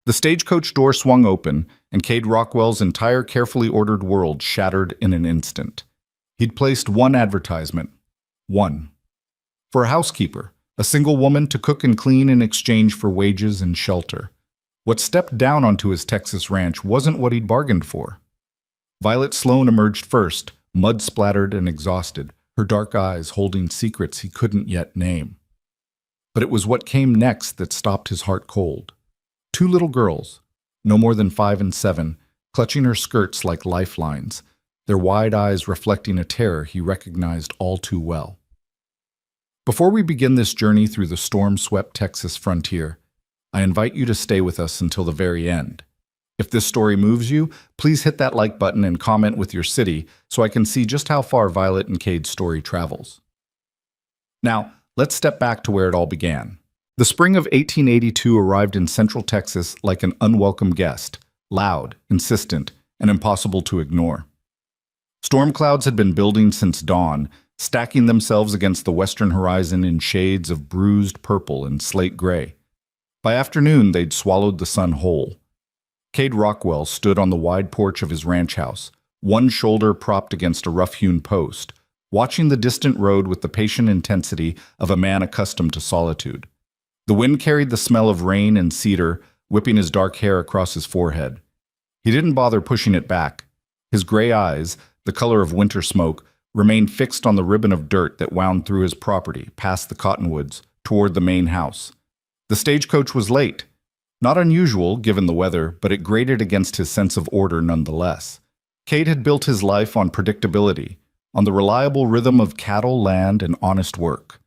The stagecoach door swung open, and Cade Rockwell's entire carefully ordered world shattered in an instant. He'd placed one advertisement. One. For a housekeeper, a single woman to cook and clean in exchange for wages and shelter. What stepped down onto his Texas ranch wasn't what he'd bargained for. Violet Sloan emerged first, mud-splattered and exhausted, her dark eyes holding secrets he couldn't yet name. But it was what came next that stopped his heart cold. Two little girls, no more than 5 and 7, clutching her skirts like lifelines, their wide eyes reflecting a terror he recognized all too well. Before we begin this journey through the storm-swept Texas frontier, I invite you to stay with us until the very end. If this story moves you, please hit that like button and comment with your city so I can see just how far Violet and Cade's story travels. Now, let's step back to where it all began. The spring of 1882 arrived in Central Texas like an unwelcome guest, loud, insistent, and impossible to ignore. Storm clouds had been building since dawn, stacking themselves against the western horizon in shades of bruised purple and slate gray. By afternoon, they'd swallowed the sun whole. Cade Rockwell stood on the wide porch of his ranch house, one shoulder propped against a rough-hewn post, watching the distant road with the patient intensity of a man accustomed to solitude. The wind carried the smell of rain and cedar, whipping his dark hair across his forehead. He didn't bother pushing it back. His gray eyes, the color of winter smoke, remained fixed on the ribbon of dirt that wound through his property, past the cottonwoods, toward the main house. The stagecoach was late. Not unusual, given the weather, but it grated against his sense of order nonetheless. Cade had built his life on predictability, on the reliable rhythm of cattle, land, and honest work.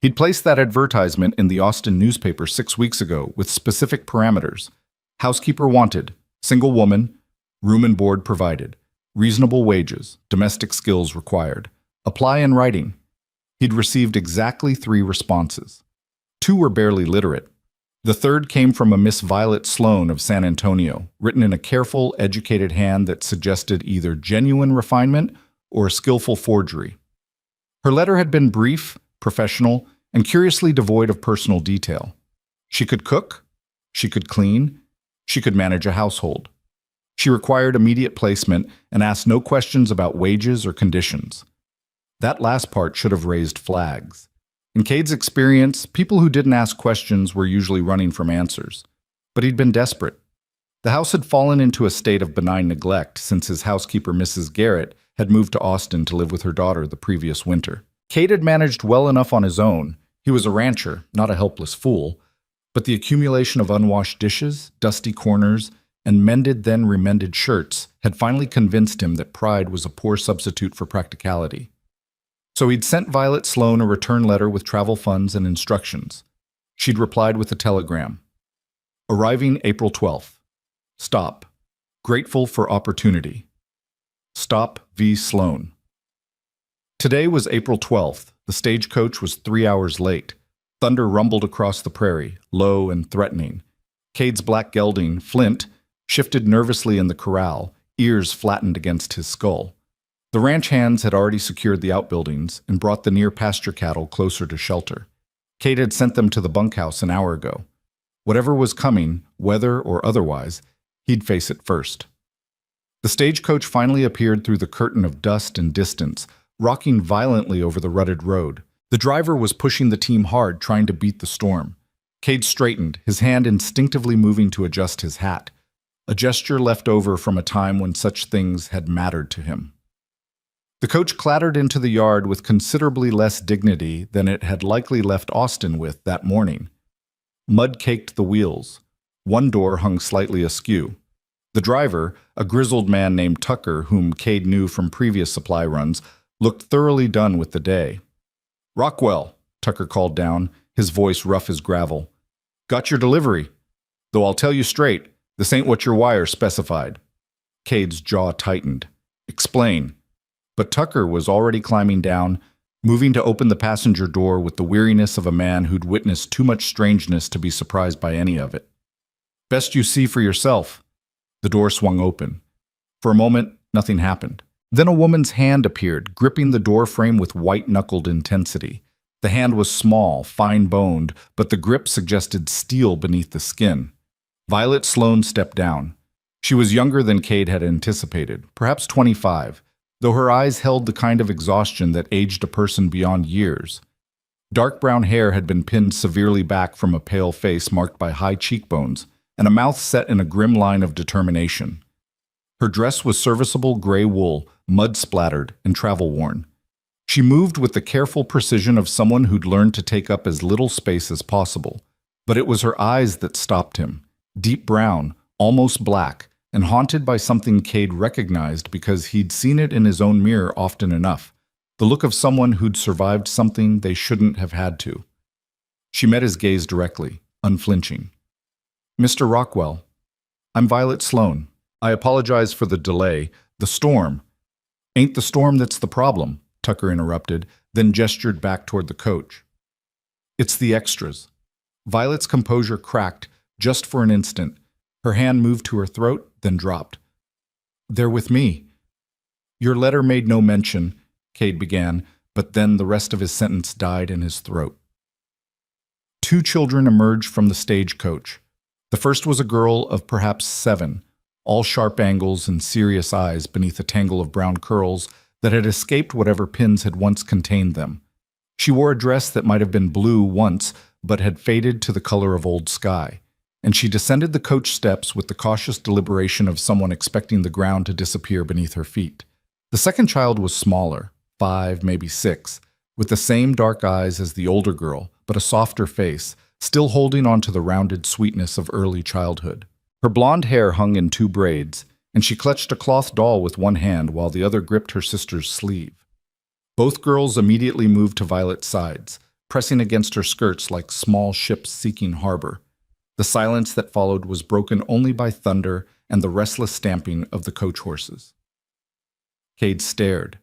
He'd placed that advertisement in the Austin newspaper 6 weeks ago with specific parameters. Housekeeper wanted, single woman, room and board provided, reasonable wages, domestic skills required. Apply in writing. He'd received exactly 3 responses. 2 were barely literate. The third came from a Miss Violet Sloan of San Antonio, written in a careful, educated hand that suggested either genuine refinement or a skillful forgery. Her letter had been brief, professional, and curiously devoid of personal detail. She could cook, she could clean, she could manage a household. She required immediate placement and asked no questions about wages or conditions. That last part should have raised flags. In Cade's experience, people who didn't ask questions were usually running from answers. But he'd been desperate. The house had fallen into a state of benign neglect since his housekeeper, Mrs. Garrett, had moved to Austin to live with her daughter the previous winter. Cade had managed well enough on his own. He was a rancher, not a helpless fool. But the accumulation of unwashed dishes, dusty corners, and mended then remended shirts had finally convinced him that pride was a poor substitute for practicality. So he'd sent Violet Sloan a return letter with travel funds and instructions. She'd replied with a telegram. Arriving April 12th. Stop. Grateful for opportunity. Stop V. Sloan. Today was April 12th. The stagecoach was 3 hours late. Thunder rumbled across the prairie, low and threatening. Cade's black gelding, Flint, shifted nervously in the corral, ears flattened against his skull. The ranch hands had already secured the outbuildings and brought the near pasture cattle closer to shelter. Cade had sent them to the bunkhouse an hour ago. Whatever was coming, weather or otherwise, he'd face it first. The stagecoach finally appeared through the curtain of dust and distance, rocking violently over the rutted road. The driver was pushing the team hard, trying to beat the storm. Cade straightened, his hand instinctively moving to adjust his hat, a gesture left over from a time when such things had mattered to him. The coach clattered into the yard with considerably less dignity than it had likely left Austin with that morning. Mud caked the wheels. One door hung slightly askew. The driver, a grizzled man named Tucker, whom Cade knew from previous supply runs, looked thoroughly done with the day. "Rockwell," Tucker called down, his voice rough as gravel. "Got your delivery. Though I'll tell you straight, this ain't what your wire specified." Cade's jaw tightened. "Explain." But Tucker was already climbing down, moving to open the passenger door with the weariness of a man who'd witnessed too much strangeness to be surprised by any of it. "Best you see for yourself." The door swung open. For a moment, nothing happened. Then a woman's hand appeared, gripping the door frame with white-knuckled intensity. The hand was small, fine-boned, but the grip suggested steel beneath the skin. Violet Sloane stepped down. She was younger than Cade had anticipated, perhaps 25, though her eyes held the kind of exhaustion that aged a person beyond years. Dark brown hair had been pinned severely back from a pale face marked by high cheekbones, and a mouth set in a grim line of determination. Her dress was serviceable gray wool, mud-splattered and travel-worn. She moved with the careful precision of someone who'd learned to take up as little space as possible. But it was her eyes that stopped him, deep brown, almost black, and haunted by something Cade recognized because he'd seen it in his own mirror often enough, the look of someone who'd survived something they shouldn't have had to. She met his gaze directly, unflinching. "Mr. Rockwell, I'm Violet Sloane. I apologize for the delay. The storm." "Ain't the storm that's the problem," Tucker interrupted, then gestured back toward the coach. "It's the extras." Violet's composure cracked just for an instant. Her hand moved to her throat, then dropped. "They're with me." "Your letter made no mention," Cade began, but then the rest of his sentence died in his throat. Two children emerged from the stagecoach. The first was a girl of perhaps 7, all sharp angles and serious eyes beneath a tangle of brown curls that had escaped whatever pins had once contained them. She wore a dress that might have been blue once, but had faded to the color of old sky, and she descended the coach steps with the cautious deliberation of someone expecting the ground to disappear beneath her feet. The second child was smaller, 5, maybe 6, with the same dark eyes as the older girl, but a softer face, still holding on to the rounded sweetness of early childhood. Her blonde hair hung in 2 braids, and she clutched a cloth doll with one hand while the other gripped her sister's sleeve. Both girls immediately moved to Violet's sides, pressing against her skirts like small ships seeking harbor. The silence that followed was broken only by thunder and the restless stamping of the coach horses. Cade stared.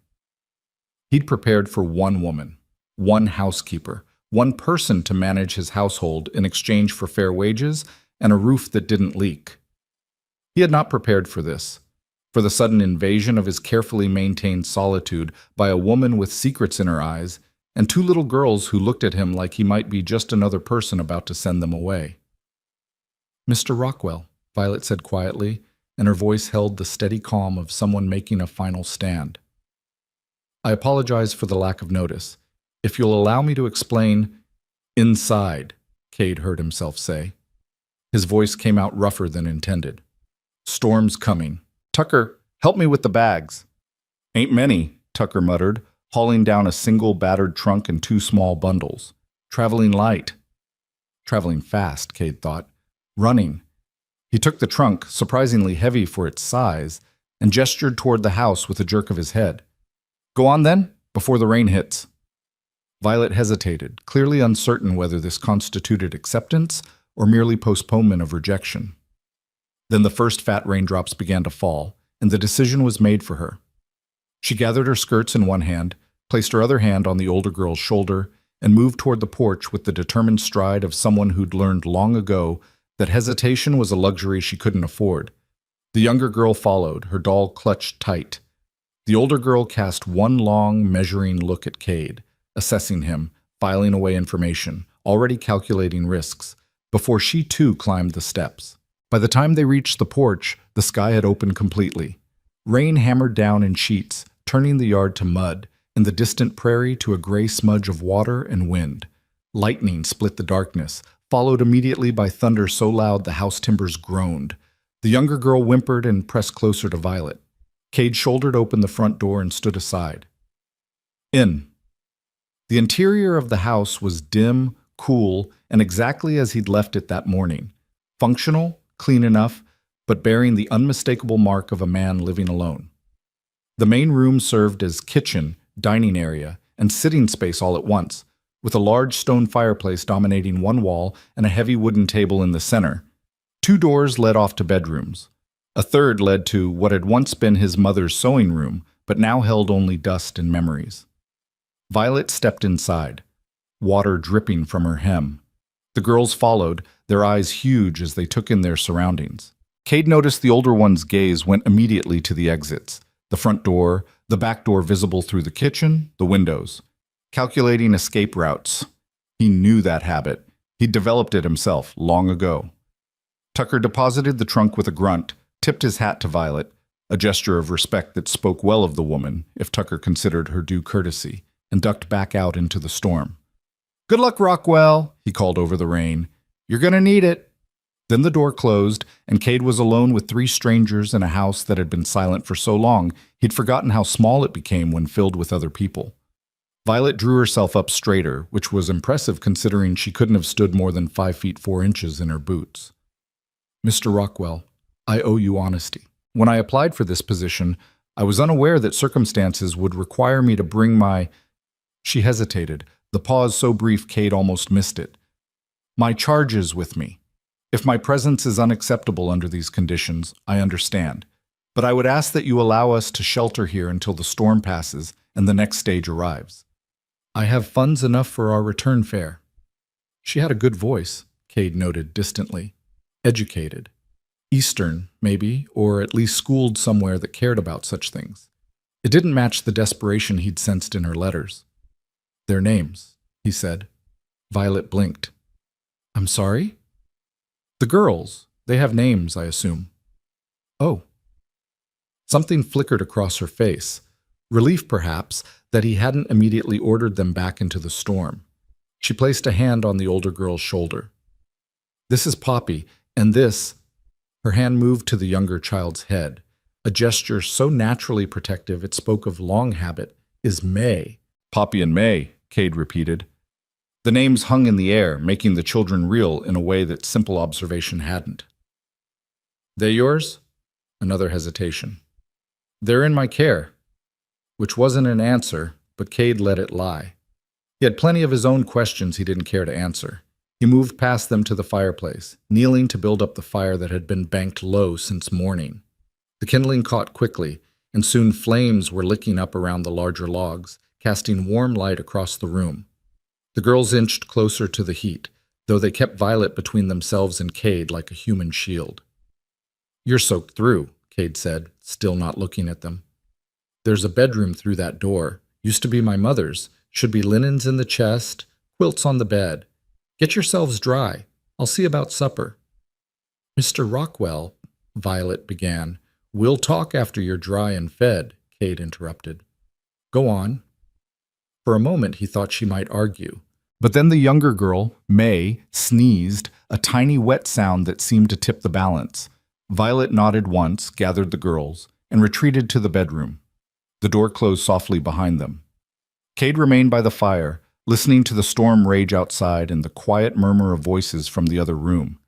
He'd prepared for one woman, one housekeeper, one person to manage his household in exchange for fair wages and a roof that didn't leak. He had not prepared for this, for the sudden invasion of his carefully maintained solitude by a woman with secrets in her eyes and 2 little girls who looked at him like he might be just another person about to send them away. "Mr. Rockwell," Violet said quietly, and her voice held the steady calm of someone making a final stand. "I apologize for the lack of notice. If you'll allow me to explain—" "Inside," Cade heard himself say. His voice came out rougher than intended. "Storm's coming. Tucker, help me with the bags." "Ain't many," Tucker muttered, hauling down a single battered trunk and 2 small bundles. "Traveling light." Traveling fast, Cade thought. Running. He took the trunk, surprisingly heavy for its size, and gestured toward the house with a jerk of his head. "Go on then, before the rain hits." Violet hesitated, clearly uncertain whether this constituted acceptance or merely postponement of rejection. Then the first fat raindrops began to fall, and the decision was made for her. She gathered her skirts in one hand, placed her other hand on the older girl's shoulder, and moved toward the porch with the determined stride of someone who'd learned long ago that hesitation was a luxury she couldn't afford. The younger girl followed, her doll clutched tight. The older girl cast one long, measuring look at Cade, assessing him, filing away information, already calculating risks, before she too climbed the steps. By the time they reached the porch, the sky had opened completely. Rain hammered down in sheets, turning the yard to mud, and the distant prairie to a gray smudge of water and wind. Lightning split the darkness, followed immediately by thunder so loud the house timbers groaned. The younger girl whimpered and pressed closer to Violet. Cade shouldered open the front door and stood aside. In. The interior of the house was dim, cool, and exactly as he'd left it that morning. Functional, clean enough, but bearing the unmistakable mark of a man living alone. The main room served as kitchen, dining area, and sitting space all at once, with a large stone fireplace dominating one wall and a heavy wooden table in the center. 2 doors led off to bedrooms. A third led to what had once been his mother's sewing room, but now held only dust and memories. Violet stepped inside, water dripping from her hem. The girls followed, their eyes huge as they took in their surroundings. Cade noticed the older one's gaze went immediately to the exits, the front door, the back door visible through the kitchen, the windows. Calculating escape routes. He knew that habit. He'd developed it himself long ago. Tucker deposited the trunk with a grunt, tipped his hat to Violet, a gesture of respect that spoke well of the woman, if Tucker considered her due courtesy, and ducked back out into the storm. "Good luck, Rockwell," he called over the rain. "You're gonna need it." Then the door closed, and Cade was alone with three strangers in a house that had been silent for so long he'd forgotten how small it became when filled with other people. Violet drew herself up straighter, which was impressive considering she couldn't have stood more than 5 feet 4 inches in her boots. "Mr. Rockwell, I owe you honesty. When I applied for this position, I was unaware that circumstances would require me to bring my—" She hesitated, the pause so brief Cade almost missed it. "My charges with me. If my presence is unacceptable under these conditions, I understand. But I would ask that you allow us to shelter here until the storm passes and the next stage arrives. I have funds enough for our return fare." She had a good voice, Cade noted distantly. Educated. Eastern, maybe, or at least schooled somewhere that cared about such things. It didn't match the desperation he'd sensed in her letters. "Their names," he said. Violet blinked. "I'm sorry?" "The girls. They have names, I assume." "Oh." Something flickered across her face. Relief, perhaps, that he hadn't immediately ordered them back into the storm. She placed a hand on the older girl's shoulder. "This is Poppy, and this—" Her hand moved to the younger child's head, a gesture so naturally protective it spoke of long habit, "is May." "Poppy and May," Cade repeated. The names hung in the air, making the children real in a way that simple observation hadn't. "They yours?" Another hesitation. "They're in my care." Which wasn't an answer, but Cade let it lie. He had plenty of his own questions he didn't care to answer. He moved past them to the fireplace, kneeling to build up the fire that had been banked low since morning. The kindling caught quickly, and soon flames were licking up around the larger logs, casting warm light across the room. The girls inched closer to the heat, though they kept Violet between themselves and Cade like a human shield. "You're soaked through," Cade said, still not looking at them. "There's a bedroom through that door. Used to be my mother's. Should be linens in the chest, quilts on the bed. Get yourselves dry. I'll see about supper." "Mr. Rockwell," Violet began. "We'll talk after you're dry and fed," Cade interrupted. "Go on." For a moment he thought she might argue. But then the younger girl, May, sneezed, a tiny wet sound that seemed to tip the balance. Violet nodded once, gathered the girls, and retreated to the bedroom. The door closed softly behind them. Cade remained by the fire, listening to the storm rage outside and the quiet murmur of voices from the other room.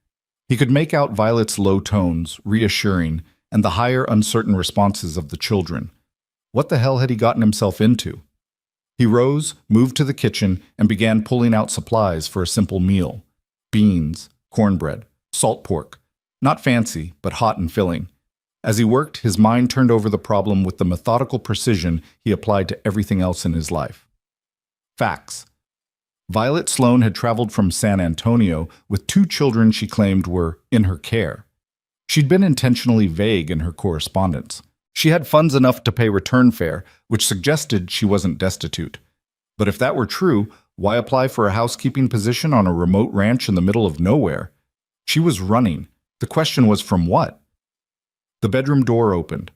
He could make out Violet's low tones, reassuring, and the higher, uncertain responses of the children. What the hell had he gotten himself into? He rose, moved to the kitchen, and began pulling out supplies for a simple meal. Beans, cornbread, salt pork. Not fancy, but hot and filling. As he worked, his mind turned over the problem with the methodical precision he applied to everything else in his life. Facts. Violet Sloan had traveled from San Antonio with 2 children she claimed were in her care. She'd been intentionally vague in her correspondence. She had funds enough to pay return fare, which suggested she wasn't destitute. But if that were true, why apply for a housekeeping position on a remote ranch in the middle of nowhere? She was running. The question was from what? The bedroom door opened.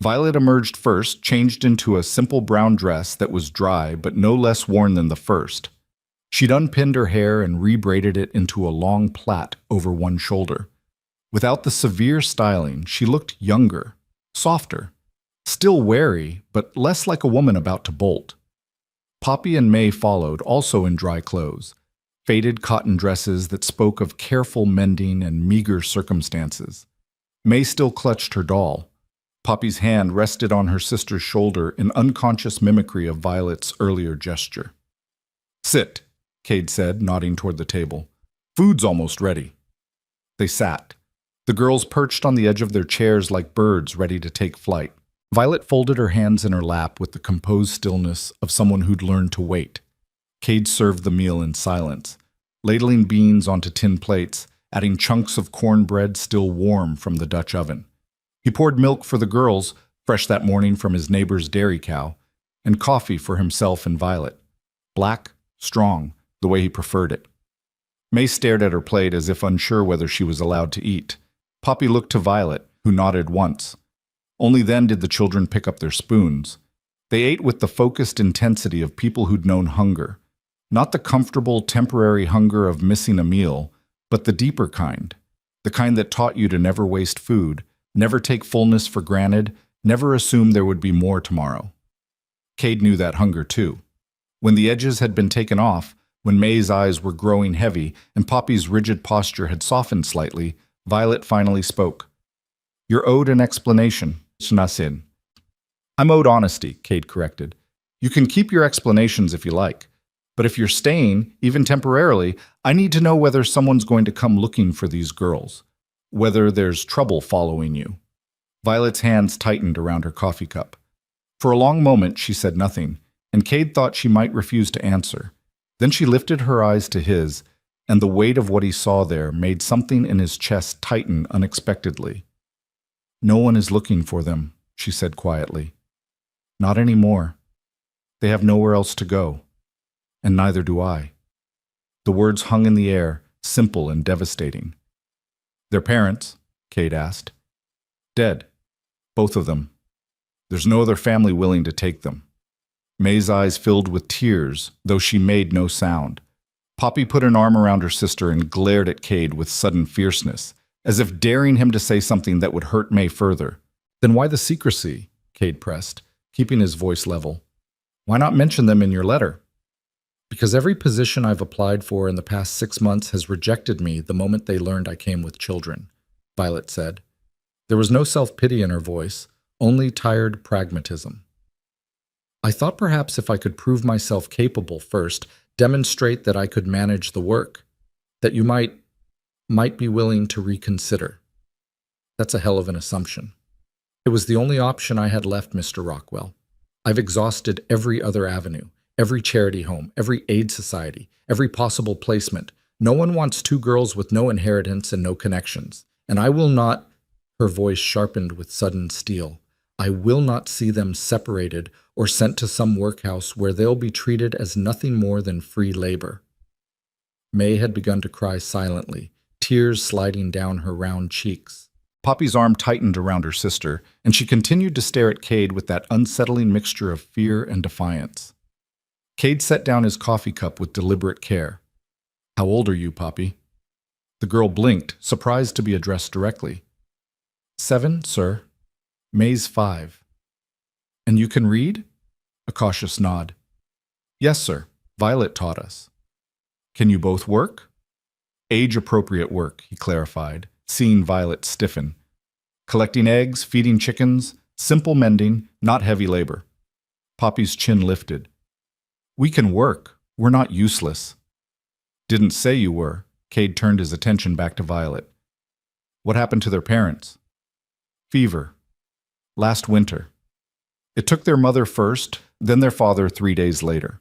Violet emerged first, changed into a simple brown dress that was dry but no less worn than the first. She'd unpinned her hair and rebraided it into a long plait over one shoulder. Without the severe styling, she looked younger, softer, still wary, but less like a woman about to bolt. Poppy and May followed, also in dry clothes, faded cotton dresses that spoke of careful mending and meager circumstances. May still clutched her doll. Poppy's hand rested on her sister's shoulder in unconscious mimicry of Violet's earlier gesture. "Sit," Cade said, nodding toward the table. "Food's almost ready." They sat. The girls perched on the edge of their chairs like birds ready to take flight. Violet folded her hands in her lap with the composed stillness of someone who'd learned to wait. Cade served the meal in silence, ladling beans onto tin plates, adding chunks of cornbread still warm from the Dutch oven. He poured milk for the girls, fresh that morning from his neighbor's dairy cow, and coffee for himself and Violet. Black, strong, the way he preferred it. May stared at her plate as if unsure whether she was allowed to eat. Poppy looked to Violet, who nodded once. Only then did the children pick up their spoons. They ate with the focused intensity of people who'd known hunger. Not the comfortable, temporary hunger of missing a meal, but the deeper kind. The kind that taught you to never waste food, never take fullness for granted, never assume there would be more tomorrow. Cade knew that hunger too. When the edges had been taken off, when May's eyes were growing heavy and Poppy's rigid posture had softened slightly, Violet finally spoke. "You're owed an explanation, Snasin." "I'm owed honesty," Cade corrected. "You can keep your explanations if you like. But if you're staying, even temporarily, I need to know whether someone's going to come looking for these girls. Whether there's trouble following you." Violet's hands tightened around her coffee cup. For a long moment she said nothing, and Cade thought she might refuse to answer. Then she lifted her eyes to his, and the weight of what he saw there made something in his chest tighten unexpectedly. "No one is looking for them," she said quietly. "Not anymore. They have nowhere else to go. And neither do I." The words hung in the air, simple and devastating. "Their parents?" Cade asked. "Dead. Both of them. There's no other family willing to take them." May's eyes filled with tears, though she made no sound. Poppy put an arm around her sister and glared at Cade with sudden fierceness, as if daring him to say something that would hurt May further. "Then why the secrecy?" Cade pressed, keeping his voice level. "Why not mention them in your letter?" "Because every position I've applied for in the past 6 months has rejected me the moment they learned I came with children," Violet said. There was no self-pity in her voice, only tired pragmatism. "I thought perhaps if I could prove myself capable first, demonstrate that I could manage the work, that you might be willing to reconsider." "That's a hell of an assumption." "It was the only option I had left, Mr. Rockwell. I've exhausted every other avenue, every charity home, every aid society, every possible placement. No one wants 2 girls with no inheritance and no connections. And I will not," her voice sharpened with sudden steel, "I will not see them separated or sent to some workhouse where they'll be treated as nothing more than free labor." May had begun to cry silently, tears sliding down her round cheeks. Poppy's arm tightened around her sister, and she continued to stare at Cade with that unsettling mixture of fear and defiance. Cade set down his coffee cup with deliberate care. "How old are you, Poppy?" The girl blinked, surprised to be addressed directly. "7, sir." "May's 5. "And you can read?" A cautious nod. "Yes, sir. Violet taught us." "Can you both work?" "Age-appropriate work," he clarified, seeing Violet stiffen. "Collecting eggs, feeding chickens, simple mending, not heavy labor." Poppy's chin lifted. "We can work. We're not useless." "Didn't say you were." Cade turned his attention back to Violet. "What happened to their parents?" "Fever. Last winter. It took their mother first, then their father 3 days later."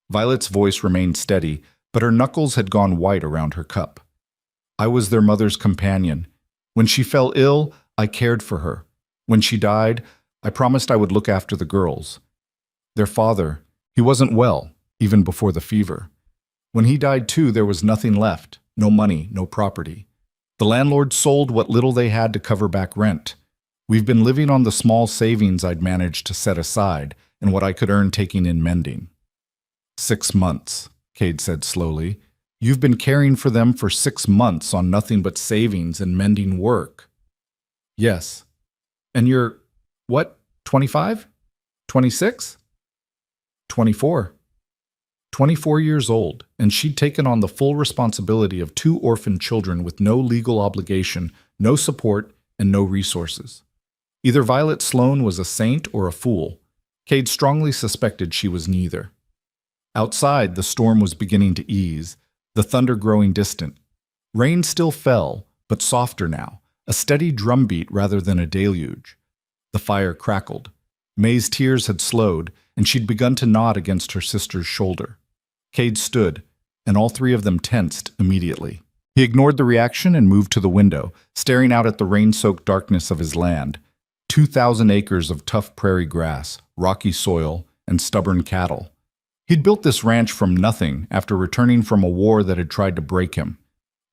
Violet's voice remained steady, but her knuckles had gone white around her cup. "I was their mother's companion. When she fell ill, I cared for her. When she died, I promised I would look after the girls. Their father, he wasn't well, even before the fever. When he died too, there was nothing left, no money, no property. The landlord sold what little they had to cover back rent. We've been living on the small savings I'd managed to set aside and what I could earn taking in mending." 6 months, Cade said slowly. "You've been caring for them for 6 months on nothing but savings and mending work." "Yes. And you're, what, 25? 26? 24. 24 years old, and she'd taken on the full responsibility of 2 orphan children with no legal obligation, no support, and no resources. Either Violet Sloane was a saint or a fool. Cade strongly suspected she was neither. Outside, the storm was beginning to ease, the thunder growing distant. Rain still fell, but softer now, a steady drumbeat rather than a deluge. The fire crackled. May's tears had slowed, and she'd begun to nod against her sister's shoulder. Cade stood, and all 3 of them tensed immediately. He ignored the reaction and moved to the window, staring out at the rain-soaked darkness of his land. 2,000 acres of tough prairie grass, rocky soil, and stubborn cattle. He'd built this ranch from nothing after returning from a war that had tried to break him.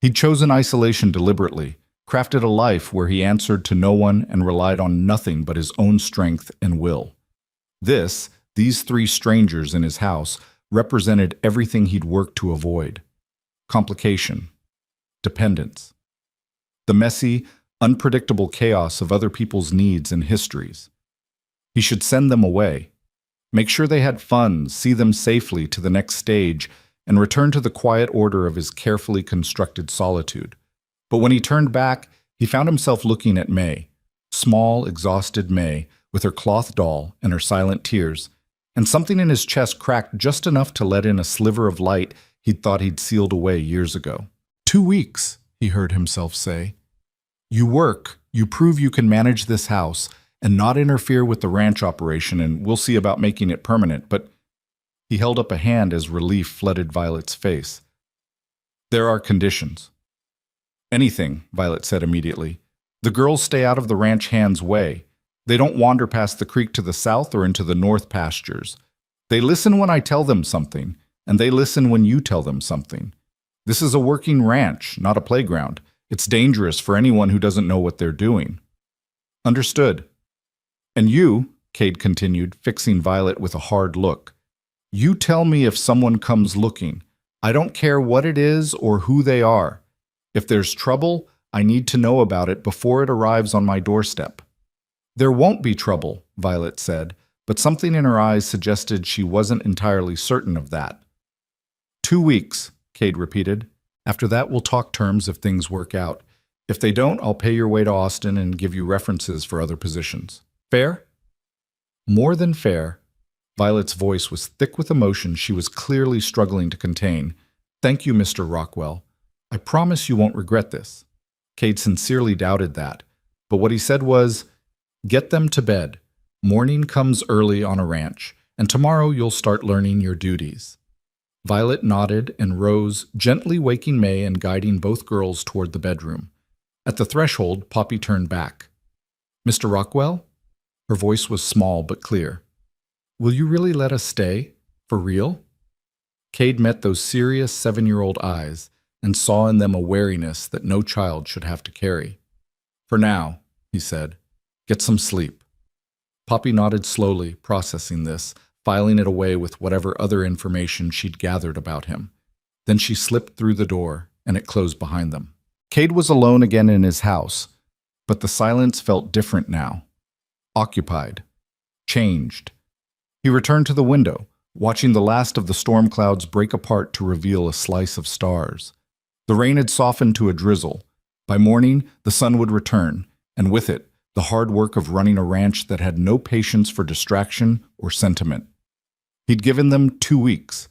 He'd chosen isolation deliberately, crafted a life where he answered to no one and relied on nothing but his own strength and will. These three strangers in his house represented everything he'd worked to avoid: complication, dependence, the messy, unpredictable chaos of other people's needs and histories. He should send them away, make sure they had fun, see them safely to the next stage, and return to the quiet order of his carefully constructed solitude. But when he turned back, he found himself looking at May, small, exhausted May, with her cloth doll and her silent tears, and something in his chest cracked just enough to let in a sliver of light he'd thought he'd sealed away years ago. 2 weeks, he heard himself say. You work, you prove you can manage this house and not interfere with the ranch operation, and we'll see about making it permanent. But he held up a hand as relief flooded Violet's face. There are conditions. Anything, Violet said immediately. The girls stay out of the ranch hand's way. They don't wander past the creek to the south or into the north pastures. They listen when I tell them something, and they listen when you tell them something. This is a working ranch, not a playground. It's dangerous for anyone who doesn't know what they're doing. Understood. And you, Cade continued, fixing Violet with a hard look, you tell me if someone comes looking. I don't care what it is or who they are. If there's trouble, I need to know about it before it arrives on my doorstep. There won't be trouble, Violet said, but something in her eyes suggested she wasn't entirely certain of that. 2 weeks, Cade repeated. After that, we'll talk terms if things work out. If they don't, I'll pay your way to Austin and give you references for other positions. Fair? More than fair. Violet's voice was thick with emotion she was clearly struggling to contain. Thank you, Mr. Rockwell. I promise you won't regret this. Cade sincerely doubted that, but what he said was, get them to bed. Morning comes early on a ranch, and tomorrow you'll start learning your duties. Violet nodded and rose, gently waking May and guiding both girls toward the bedroom. At the threshold, Poppy turned back. Mr. Rockwell? Her voice was small but clear. Will you really let us stay? For real? Cade met those serious 7-year-old eyes and saw in them a wariness that no child should have to carry. For now, he said, get some sleep. Poppy nodded slowly, processing this, filing it away with whatever other information she'd gathered about him. Then she slipped through the door, and it closed behind them. Cade was alone again in his house, but the silence felt different now. Occupied. Changed. He returned to the window, watching the last of the storm clouds break apart to reveal a slice of stars. The rain had softened to a drizzle. By morning, the sun would return, and with it, the hard work of running a ranch that had no patience for distraction or sentiment. He'd given them 2 weeks.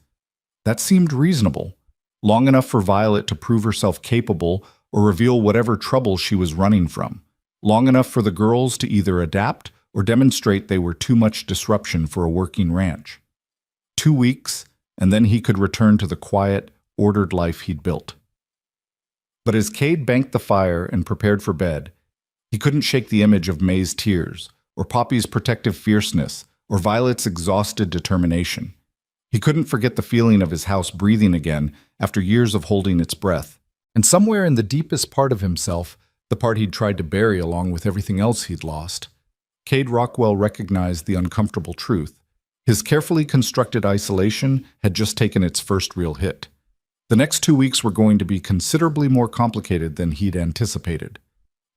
That seemed reasonable, long enough for Violet to prove herself capable or reveal whatever trouble she was running from, long enough for the girls to either adapt or demonstrate they were too much disruption for a working ranch. 2 weeks, and then he could return to the quiet, ordered life he'd built. But as Cade banked the fire and prepared for bed, he couldn't shake the image of May's tears, or Poppy's protective fierceness, or Violet's exhausted determination. He couldn't forget the feeling of his house breathing again after years of holding its breath. And somewhere in the deepest part of himself, the part he'd tried to bury along with everything else he'd lost, Cade Rockwell recognized the uncomfortable truth. His carefully constructed isolation had just taken its first real hit. The next 2 weeks were going to be considerably more complicated than he'd anticipated.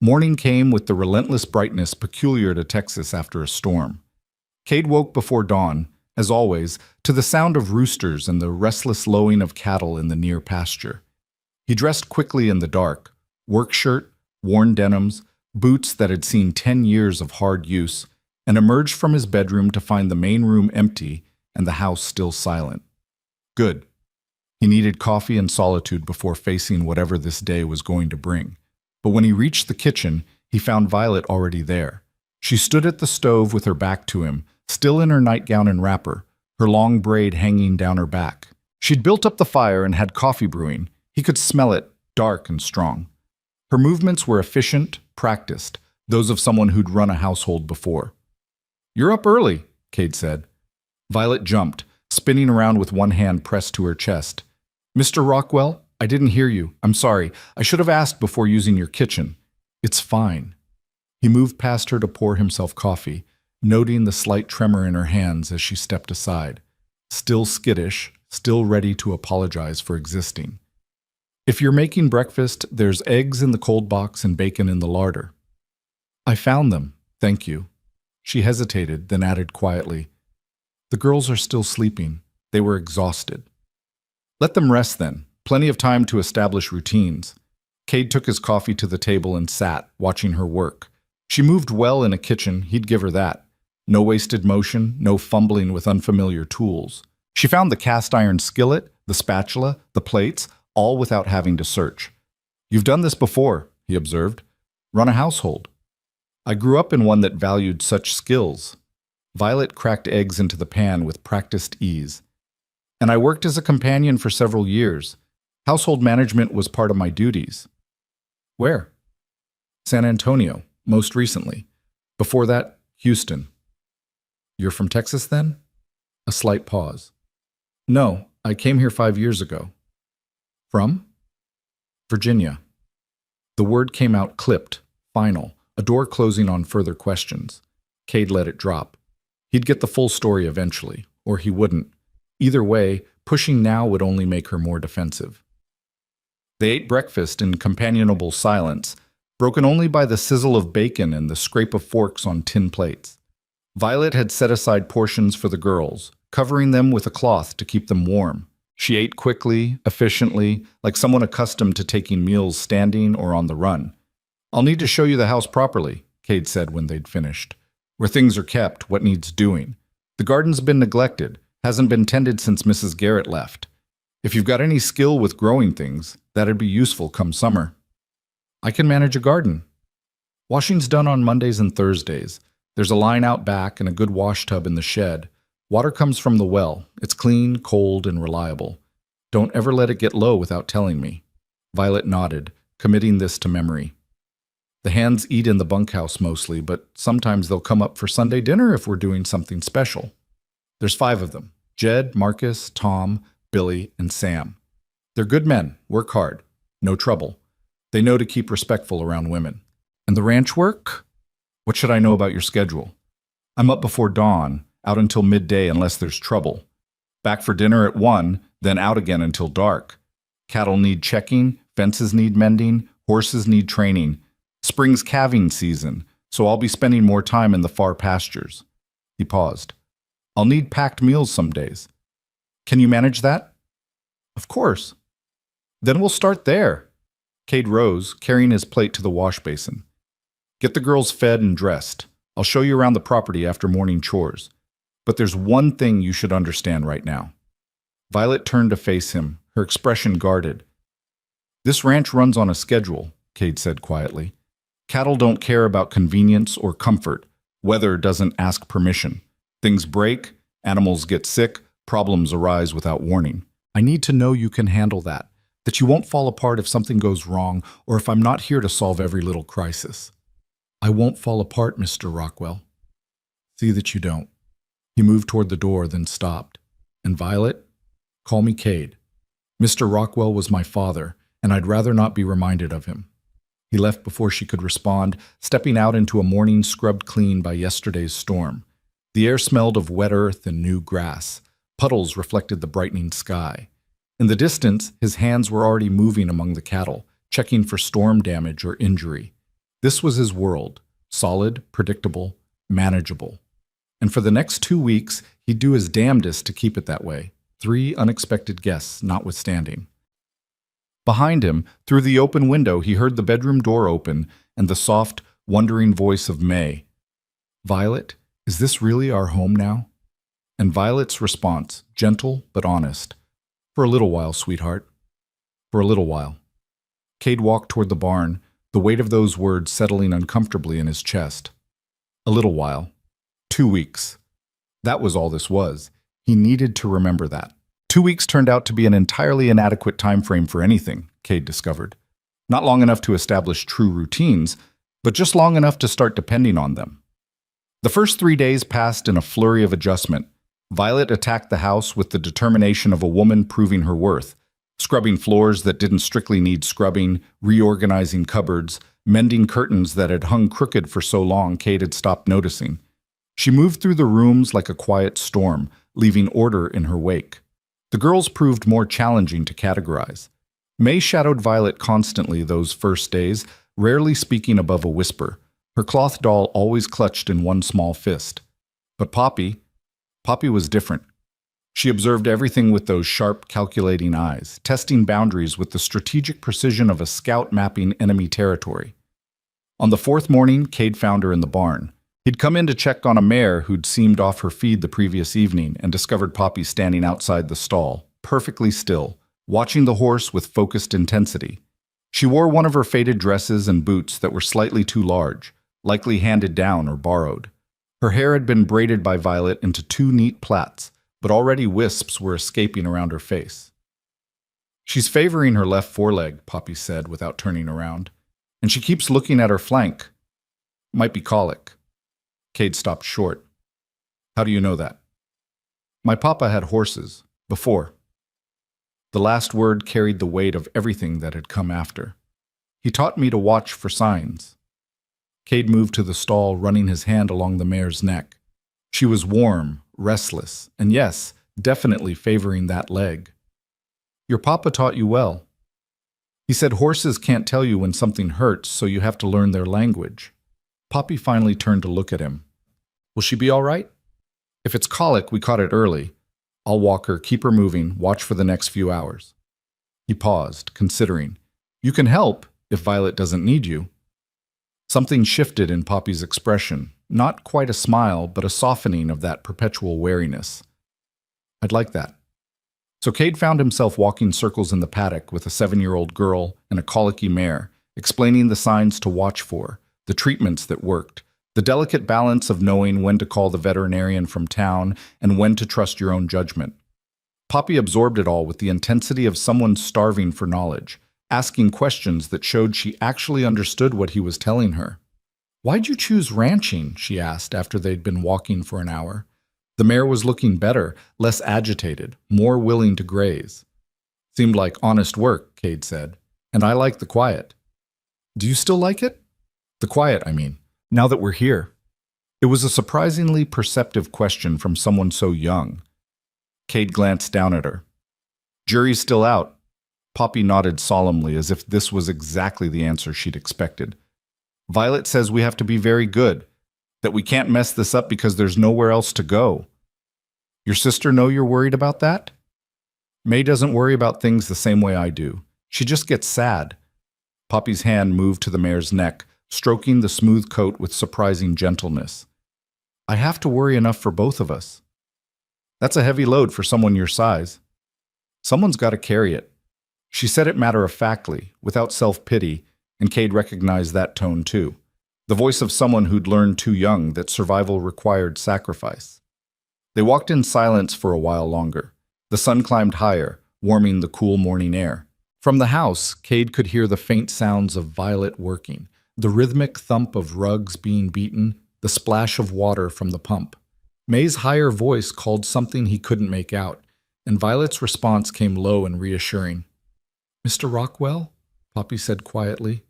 Morning came with the relentless brightness peculiar to Texas after a storm. Cade woke before dawn, as always, to the sound of roosters and the restless lowing of cattle in the near pasture. He dressed quickly in the dark, work shirt, worn denims, boots that had seen 10 years of hard use, and emerged from his bedroom to find the main room empty and the house still silent. Good. He needed coffee and solitude before facing whatever this day was going to bring. But when he reached the kitchen, he found Violet already there. She stood at the stove with her back to him, still in her nightgown and wrapper, her long braid hanging down her back. She'd built up the fire and had coffee brewing. He could smell it, dark and strong. Her movements were efficient, practiced, those of someone who'd run a household before. "You're up early," Cade said. Violet jumped, spinning around with one hand pressed to her chest. "Mr. Rockwell, I didn't hear you. I'm sorry. I should have asked before using your kitchen." "It's fine." He moved past her to pour himself coffee, noting the slight tremor in her hands as she stepped aside. Still skittish, still ready to apologize for existing. "If you're making breakfast, there's eggs in the cold box and bacon in the larder." "I found them, thank you." She hesitated, then added quietly, "The girls are still sleeping. They were exhausted." "Let them rest then. Plenty of time to establish routines." Cade took his coffee to the table and sat, watching her work. She moved well in a kitchen, he'd give her that. No wasted motion, no fumbling with unfamiliar tools. She found the cast iron skillet, the spatula, the plates, all without having to search. "You've done this before," he observed. "Run a household." "I grew up in one that valued such skills." Violet cracked eggs into the pan with practiced ease. "And I worked as a companion for several years. Household management was part of my duties." "Where?" "San Antonio, most recently. Before that, Houston." "You're from Texas then?" A slight pause. "No, I came here 5 years ago." "From?" "Virginia." The word came out clipped, final, a door closing on further questions. Cade let it drop. He'd get the full story eventually, or he wouldn't. Either way, pushing now would only make her more defensive. They ate breakfast in companionable silence, broken only by the sizzle of bacon and the scrape of forks on tin plates. Violet had set aside portions for the girls, covering them with a cloth to keep them warm. She ate quickly, efficiently, like someone accustomed to taking meals standing or on the run. "I'll need to show you the house properly," Cade said when they'd finished. "Where things are kept, what needs doing. The garden's been neglected, hasn't been tended since Mrs. Garrett left. If you've got any skill with growing things, that'd be useful come summer." "I can manage a garden." "Washing's done on Mondays and Thursdays. There's a line out back and a good wash tub in the shed. Water comes from the well. It's clean, cold, and reliable. Don't ever let it get low without telling me." Violet nodded, committing this to memory. "The hands eat in the bunkhouse mostly, but sometimes they'll come up for Sunday dinner if we're doing something special. There's 5 of them: Jed, Marcus, Tom, Billy, and Sam. They're good men, work hard, no trouble. They know to keep respectful around women." "And the ranch work?" "What should I know about your schedule?" "I'm up before dawn, out until midday unless there's trouble. Back for dinner at 1, then out again until dark. Cattle need checking, fences need mending, horses need training. Spring's calving season, so I'll be spending more time in the far pastures." He paused. "I'll need packed meals some days." "Can you manage that?" "Of course." "Then we'll start there." Cade rose, carrying his plate to the wash basin. "Get the girls fed and dressed. I'll show you around the property after morning chores. But there's one thing you should understand right now." Violet turned to face him, her expression guarded. "This ranch runs on a schedule," Cade said quietly. "Cattle don't care about convenience or comfort. Weather doesn't ask permission. Things break, animals get sick, problems arise without warning. I need to know you can handle that you won't fall apart if something goes wrong or if I'm not here to solve every little crisis." "I won't fall apart, Mr. Rockwell." "See that you don't." He moved toward the door, then stopped. "And Violet, call me Cade. Mr. Rockwell was my father, and I'd rather not be reminded of him." He left before she could respond, stepping out into a morning scrubbed clean by yesterday's storm. The air smelled of wet earth and new grass. Puddles reflected the brightening sky. In the distance, his hands were already moving among the cattle, checking for storm damage or injury. This was his world, solid, predictable, manageable. And for the next 2 weeks, he'd do his damnedest to keep it that way, 3 unexpected guests notwithstanding. Behind him, through the open window, he heard the bedroom door open and the soft, wondering voice of May. "Violet, is this really our home now?" And Violet's response, gentle but honest. "For a little while, sweetheart. For a little while." Cade walked toward the barn, the weight of those words settling uncomfortably in his chest. A little while. 2 weeks. That was all this was. He needed to remember that. 2 weeks turned out to be an entirely inadequate time frame for anything, Cade discovered. Not long enough to establish true routines, but just long enough to start depending on them. The first 3 days passed in a flurry of adjustment. Violet attacked the house with the determination of a woman proving her worth, scrubbing floors that didn't strictly need scrubbing, reorganizing cupboards, mending curtains that had hung crooked for so long Kate had stopped noticing. She moved through the rooms like a quiet storm, leaving order in her wake. The girls proved more challenging to categorize. May shadowed Violet constantly those first days, rarely speaking above a whisper, her cloth doll always clutched in one small fist. But Poppy was different. She observed everything with those sharp, calculating eyes, testing boundaries with the strategic precision of a scout mapping enemy territory. On the fourth morning, Cade found her in the barn. He'd come in to check on a mare who'd seemed off her feed the previous evening and discovered Poppy standing outside the stall, perfectly still, watching the horse with focused intensity. She wore one of her faded dresses and boots that were slightly too large, likely handed down or borrowed. Her hair had been braided by Violet into two neat plaits, but already wisps were escaping around her face. "She's favoring her left foreleg," Poppy said without turning around. "And she keeps looking at her flank. Might be colic." Cade stopped short. "How do you know that?" "My papa had horses. Before." The last word carried the weight of everything that had come after. "He taught me to watch for signs." Cade moved to the stall, running his hand along the mare's neck. She was warm, restless, and yes, definitely favoring that leg. "Your papa taught you well. He said horses can't tell you when something hurts, so you have to learn their language." Poppy finally turned to look at him. "Will she be all right?" "If it's colic, we caught it early. I'll walk her, keep her moving, watch for the next few hours." He paused, considering. "You can help, if Violet doesn't need you." Something shifted in Poppy's expression, not quite a smile, but a softening of that perpetual wariness. "I'd like that." So Cade found himself walking circles in the paddock with a 7-year-old girl and a colicky mare, explaining the signs to watch for, the treatments that worked, the delicate balance of knowing when to call the veterinarian from town and when to trust your own judgment. Poppy absorbed it all with the intensity of someone starving for knowledge, asking questions that showed she actually understood what he was telling her. "Why'd you choose ranching?" she asked after they'd been walking for an hour. The mare was looking better, less agitated, more willing to graze. "Seemed like honest work," Cade said, "and I like the quiet." "Do you still like it?" "The quiet, I mean, now that we're here." It was a surprisingly perceptive question from someone so young. Cade glanced down at her. "Jury's still out." Poppy nodded solemnly as if this was exactly the answer she'd expected. "Violet says we have to be very good, that we can't mess this up because there's nowhere else to go." "Your sister know you're worried about that?" "May doesn't worry about things the same way I do. She just gets sad." Poppy's hand moved to the mare's neck, stroking the smooth coat with surprising gentleness. "I have to worry enough for both of us." "That's a heavy load for someone your size." "Someone's got to carry it." She said it matter-of-factly, without self-pity, and Cade recognized that tone too. The voice of someone who'd learned too young that survival required sacrifice. They walked in silence for a while longer. The sun climbed higher, warming the cool morning air. From the house, Cade could hear the faint sounds of Violet working, the rhythmic thump of rugs being beaten, the splash of water from the pump. May's higher voice called something he couldn't make out, and Violet's response came low and reassuring. "Mr. Rockwell?" Poppy said quietly.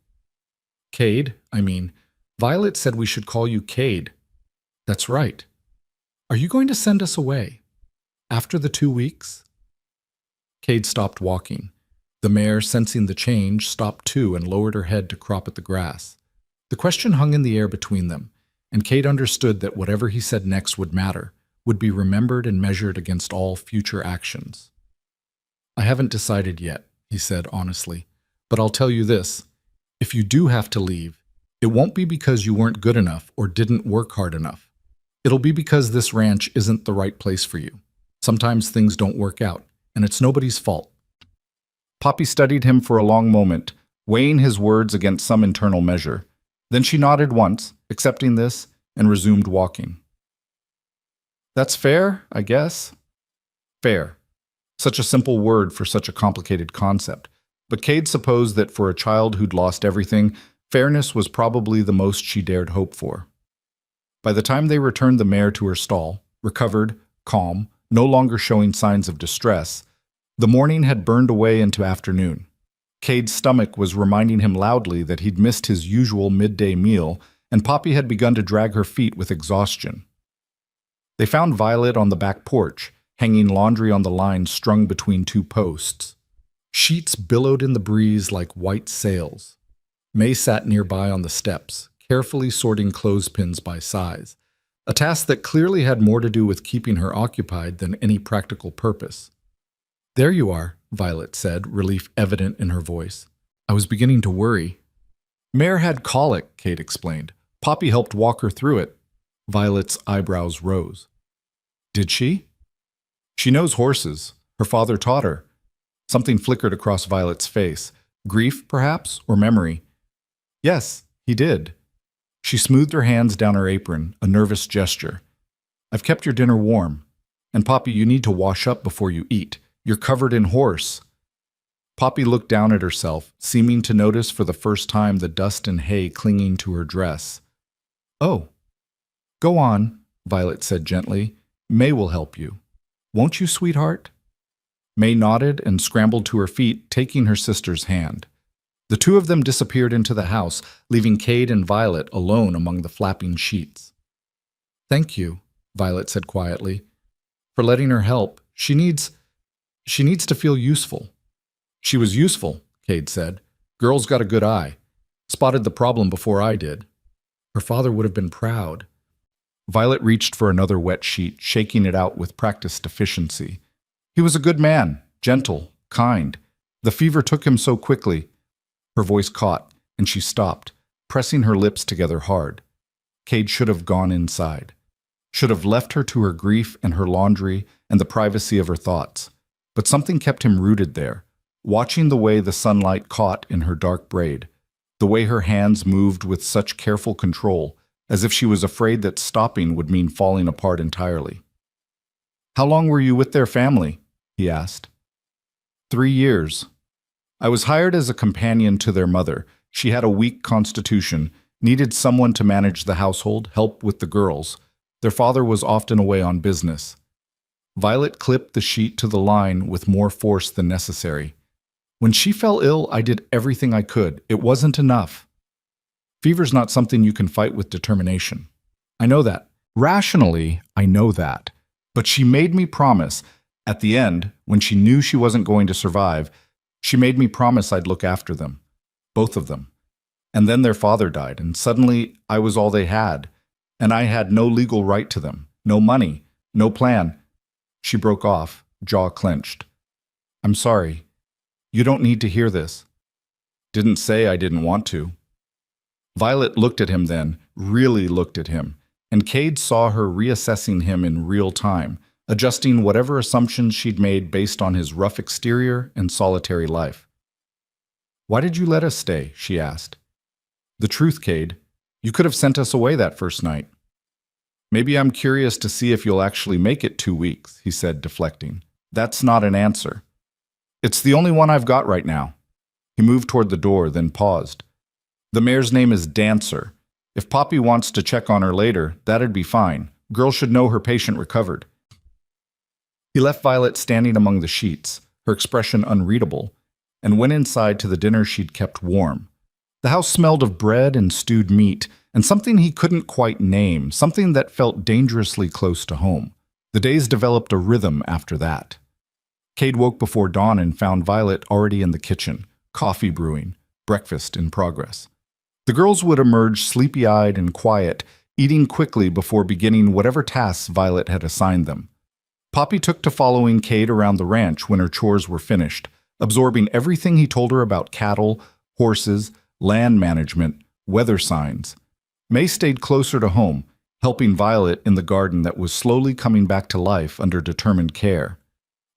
"Cade, Violet said we should call you Cade." "That's right. Are you going to send us away? After the 2 weeks?" Cade stopped walking. The mare, sensing the change, stopped too and lowered her head to crop at the grass. The question hung in the air between them, and Cade understood that whatever he said next would matter, would be remembered and measured against all future actions. "I haven't decided yet," he said honestly, "but I'll tell you this. If you do have to leave, it won't be because you weren't good enough or didn't work hard enough. It'll be because this ranch isn't the right place for you. Sometimes things don't work out, and it's nobody's fault." Poppy studied him for a long moment, weighing his words against some internal measure. Then she nodded once, accepting this, and resumed walking. "That's fair, I guess." Fair. Such a simple word for such a complicated concept. But Cade supposed that for a child who'd lost everything, fairness was probably the most she dared hope for. By the time they returned the mare to her stall, recovered, calm, no longer showing signs of distress. The morning had burned away into afternoon. Cade's stomach was reminding him loudly that he'd missed his usual midday meal, and Poppy had begun to drag her feet with exhaustion. They found Violet on the back porch, hanging laundry on the line strung between two posts. Sheets billowed in the breeze like white sails. May sat nearby on the steps, carefully sorting clothespins by size, a task that clearly had more to do with keeping her occupied than any practical purpose. "There you are," Violet said, relief evident in her voice. "I was beginning to worry." "Mare had colic," Kate explained. "Poppy helped walk her through it." Violet's eyebrows rose. "Did she?" "She knows horses. Her father taught her." Something flickered across Violet's face. Grief, perhaps, or memory. "Yes, he did." She smoothed her hands down her apron, a nervous gesture. "I've kept your dinner warm. And Poppy, you need to wash up before you eat. You're covered in horse." Poppy looked down at herself, seeming to notice for the first time the dust and hay clinging to her dress. "Oh." "Go on," Violet said gently. "May will help you. Won't you, sweetheart?" May nodded and scrambled to her feet, taking her sister's hand. The two of them disappeared into the house, leaving Cade and Violet alone among the flapping sheets. "Thank you," Violet said quietly, "for letting her help. She needs to feel useful." "She was useful," Cade said. "Girl's got a good eye. Spotted the problem before I did. Her father would have been proud." Violet reached for another wet sheet, shaking it out with practiced efficiency. "He was a good man, gentle, kind. The fever took him so quickly." Her voice caught, and she stopped, pressing her lips together hard. Cade should have gone inside. Should have left her to her grief and her laundry and the privacy of her thoughts. But something kept him rooted there, watching the way the sunlight caught in her dark braid, the way her hands moved with such careful control, as if she was afraid that stopping would mean falling apart entirely. "How long were you with their family?" he asked. 3 years. I was hired as a companion to their mother. She had a weak constitution, needed someone to manage the household, help with the girls. Their father was often away on business. Violet clipped the sheet to the line with more force than necessary. "When she fell ill, I did everything I could. It wasn't enough. Fever's not something you can fight with determination. I know that. Rationally, I know that. But she made me promise, at the end, when she knew she wasn't going to survive, she made me promise I'd look after them. Both of them. And then their father died, and suddenly I was all they had. And I had no legal right to them. No money. No plan." She broke off, jaw clenched. "I'm sorry. You don't need to hear this." "Didn't say I didn't want to." Violet looked at him then, really looked at him, and Cade saw her reassessing him in real time, adjusting whatever assumptions she'd made based on his rough exterior and solitary life. "Why did you let us stay?" she asked. "The truth, Cade. You could have sent us away that first night." "Maybe I'm curious to see if you'll actually make it 2 weeks," he said, deflecting. "That's not an answer." "It's the only one I've got right now." He moved toward the door, then paused. "The mare's name is Dancer. If Poppy wants to check on her later, that'd be fine. Girl should know her patient recovered." He left Violet standing among the sheets, her expression unreadable, and went inside to the dinner she'd kept warm. The house smelled of bread and stewed meat, and something he couldn't quite name, something that felt dangerously close to home. The days developed a rhythm after that. Cade woke before dawn and found Violet already in the kitchen, coffee brewing, breakfast in progress. The girls would emerge sleepy-eyed and quiet, eating quickly before beginning whatever tasks Violet had assigned them. Poppy took to following Cade around the ranch when her chores were finished, absorbing everything he told her about cattle, horses, land management, weather signs. May stayed closer to home, helping Violet in the garden that was slowly coming back to life under determined care.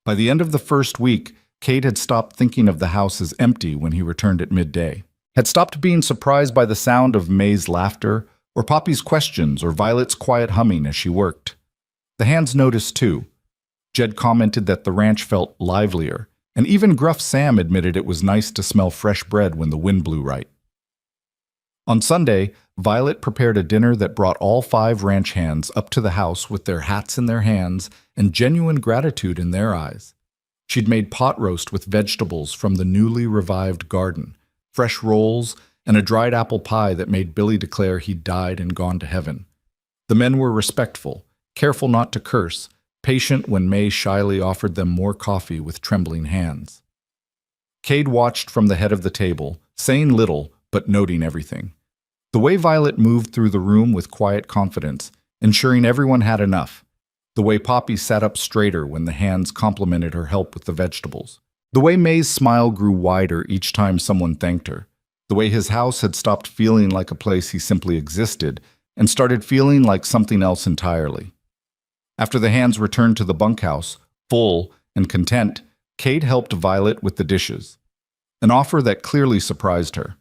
By the end of the first week, Cade had stopped thinking of the house as empty when he returned at midday, had stopped being surprised by the sound of May's laughter, or Poppy's questions, or Violet's quiet humming as she worked. The hands noticed too. Jed commented that the ranch felt livelier, and even Gruff Sam admitted it was nice to smell fresh bread when the wind blew right. On Sunday, Violet prepared a dinner that brought all 5 ranch hands up to the house with their hats in their hands and genuine gratitude in their eyes. She'd made pot roast with vegetables from the newly revived garden, fresh rolls, and a dried apple pie that made Billy declare he'd died and gone to heaven. The men were respectful, careful not to curse, patient when May shyly offered them more coffee with trembling hands. Cade watched from the head of the table, saying little, but noting everything. The way Violet moved through the room with quiet confidence, ensuring everyone had enough. The way Poppy sat up straighter when the hands complimented her help with the vegetables. The way May's smile grew wider each time someone thanked her. The way his house had stopped feeling like a place he simply existed and started feeling like something else entirely. After the hands returned to the bunkhouse, full and content, Cade helped Violet with the dishes, an offer that clearly surprised her.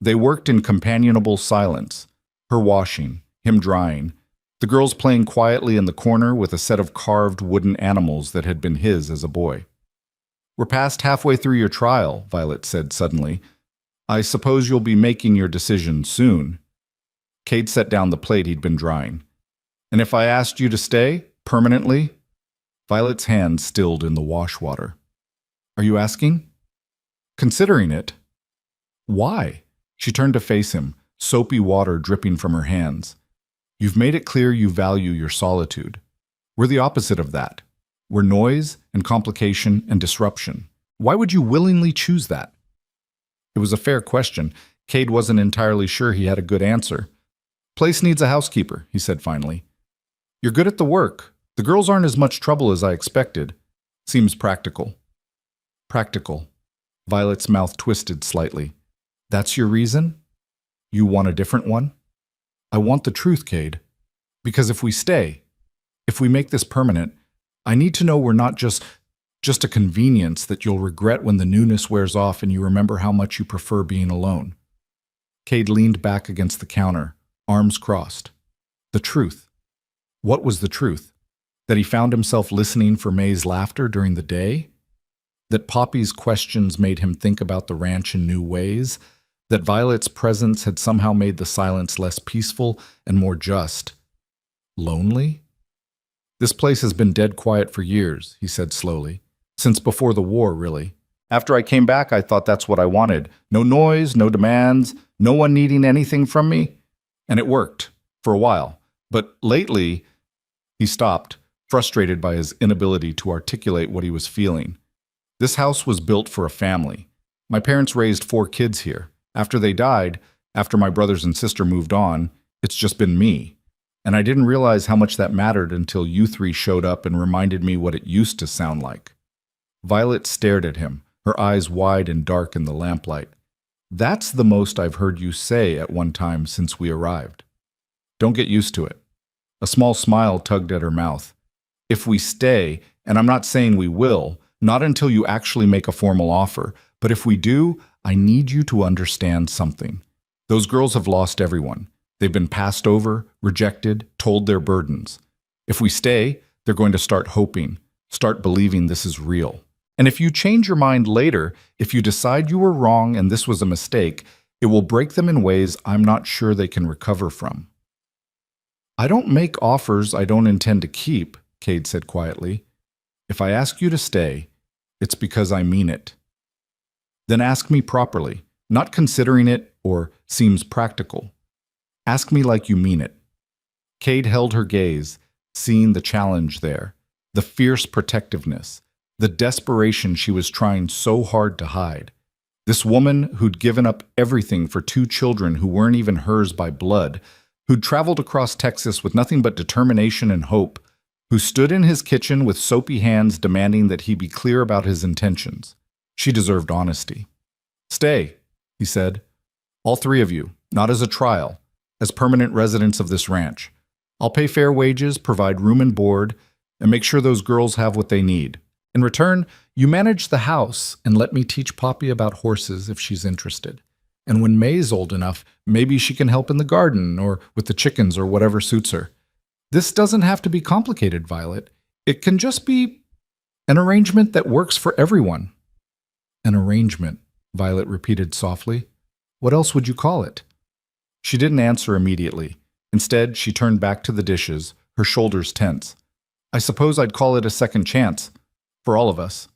They worked in companionable silence, her washing, him drying, the girls playing quietly in the corner with a set of carved wooden animals that had been his as a boy. "We're past halfway through your trial," Violet said suddenly. "I suppose you'll be making your decision soon." Cade set down the plate he'd been drying. "And if I asked you to stay, permanently?" Violet's hand stilled in the wash water. "Are you asking?" "Considering it." "Why?" She turned to face him, soapy water dripping from her hands. "You've made it clear you value your solitude. We're the opposite of that. We're noise and complication and disruption. Why would you willingly choose that?" It was a fair question. Cade wasn't entirely sure he had a good answer. "Place needs a housekeeper," he said finally. "You're good at the work. The girls aren't as much trouble as I expected. Seems practical." "Practical." Violet's mouth twisted slightly. "That's your reason? You want a different one?" "I want the truth, Cade. Because if we stay, if we make this permanent, I need to know we're not just a convenience that you'll regret when the newness wears off and you remember how much you prefer being alone." Cade leaned back against the counter, arms crossed. The truth. What was the truth? That he found himself listening for May's laughter during the day? That Poppy's questions made him think about the ranch in new ways? That Violet's presence had somehow made the silence less peaceful and more just? Lonely? "This place has been dead quiet for years," he said slowly. "Since before the war, really. After I came back, I thought that's what I wanted. No noise, no demands, no one needing anything from me. And it worked, for a while. But lately," he stopped, frustrated by his inability to articulate what he was feeling. "This house was built for a family. My parents raised 4 kids here. After they died, after my brothers and sister moved on, it's just been me. And I didn't realize how much that mattered until you 3 showed up and reminded me what it used to sound like." Violet stared at him, her eyes wide and dark in the lamplight. "That's the most I've heard you say at one time since we arrived. Don't get used to it." A small smile tugged at her mouth. "If we stay, and I'm not saying we will, not until you actually make a formal offer, but if we do, I need you to understand something. Those girls have lost everyone. They've been passed over, rejected, told their burdens. If we stay, they're going to start hoping, start believing this is real. And if you change your mind later, if you decide you were wrong and this was a mistake, it will break them in ways I'm not sure they can recover from." "I don't make offers I don't intend to keep," Cade said quietly. "If I ask you to stay, it's because I mean it." "Then ask me properly, not considering it or seems practical. Ask me like you mean it." Cade held her gaze, seeing the challenge there, the fierce protectiveness, the desperation she was trying so hard to hide. This woman who'd given up everything for 2 children who weren't even hers by blood, who'd traveled across Texas with nothing but determination and hope, who stood in his kitchen with soapy hands demanding that he be clear about his intentions. She deserved honesty. "Stay," he said. "All 3 of you, not as a trial, as permanent residents of this ranch. I'll pay fair wages, provide room and board, and make sure those girls have what they need. In return, you manage the house and let me teach Poppy about horses if she's interested. And when May's old enough, maybe she can help in the garden or with the chickens or whatever suits her. This doesn't have to be complicated, Violet. It can just be an arrangement that works for everyone." "An arrangement," Violet repeated softly. "What else would you call it?" She didn't answer immediately. Instead, she turned back to the dishes, her shoulders tense. I suppose I'd call it a second chance. For all of us.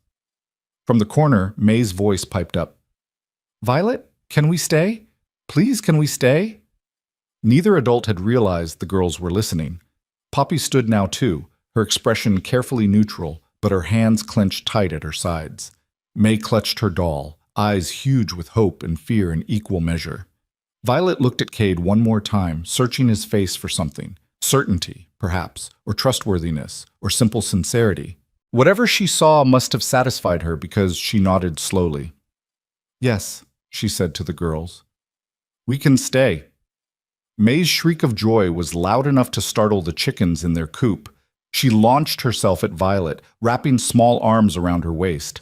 From the corner, May's voice piped up. Violet, can we stay? Please, can we stay? Neither adult had realized the girls were listening. Poppy stood now too, her expression carefully neutral, but her hands clenched tight at her sides. May clutched her doll, eyes huge with hope and fear in equal measure. Violet looked at Cade one more time, searching his face for something. Certainty, perhaps, or trustworthiness, or simple sincerity. Whatever she saw must have satisfied her because she nodded slowly. Yes, she said to the girls. We can stay. May's shriek of joy was loud enough to startle the chickens in their coop. She launched herself at Violet, wrapping small arms around her waist.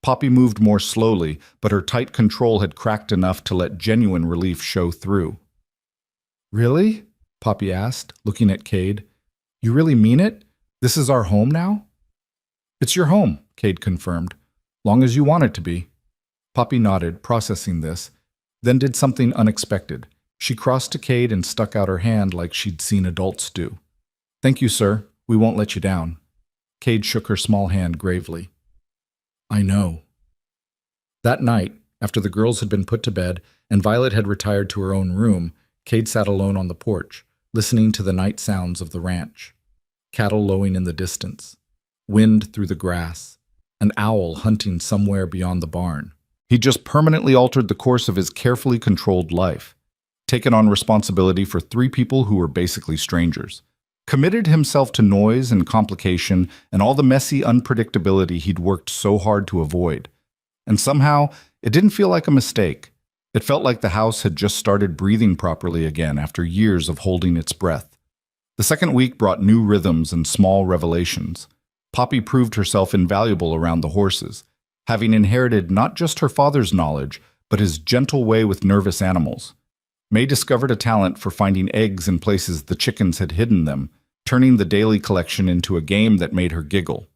Poppy moved more slowly, but her tight control had cracked enough to let genuine relief show through. Really? Poppy asked, looking at Cade. You really mean it? This is our home now? It's your home, Cade confirmed. Long as you want it to be. Poppy nodded, processing this, then did something unexpected. She crossed to Cade and stuck out her hand like she'd seen adults do. Thank you, sir. We won't let you down. Cade shook her small hand gravely. I know. That night, after the girls had been put to bed and Violet had retired to her own room, Cade sat alone on the porch, listening to the night sounds of the ranch. Cattle lowing in the distance, wind through the grass, an owl hunting somewhere beyond the barn. He just permanently altered the course of his carefully controlled life, taken on responsibility for 3 people who were basically strangers, committed himself to noise and complication and all the messy unpredictability he'd worked so hard to avoid. And somehow, it didn't feel like a mistake. It felt like the house had just started breathing properly again after years of holding its breath. The second week brought new rhythms and small revelations. Poppy proved herself invaluable around the horses, having inherited not just her father's knowledge, but his gentle way with nervous animals. May discovered a talent for finding eggs in places the chickens had hidden them, turning the daily collection into a game that made her giggle.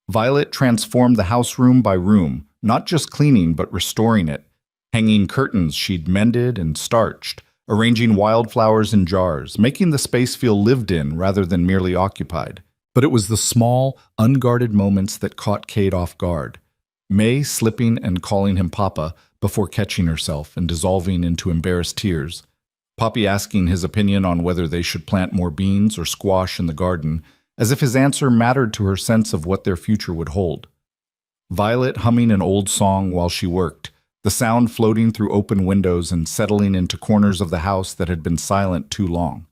Violet transformed the house room by room, not just cleaning but restoring it, hanging curtains she'd mended and starched, arranging wildflowers in jars, making the space feel lived in rather than merely occupied. But it was the small, unguarded moments that caught Cade off guard. May slipping and calling him Papa before catching herself and dissolving into embarrassed tears. Poppy asking his opinion on whether they should plant more beans or squash in the garden, as if his answer mattered to her sense of what their future would hold. Violet humming an old song while she worked, the sound floating through open windows and settling into corners of the house that had been silent too long.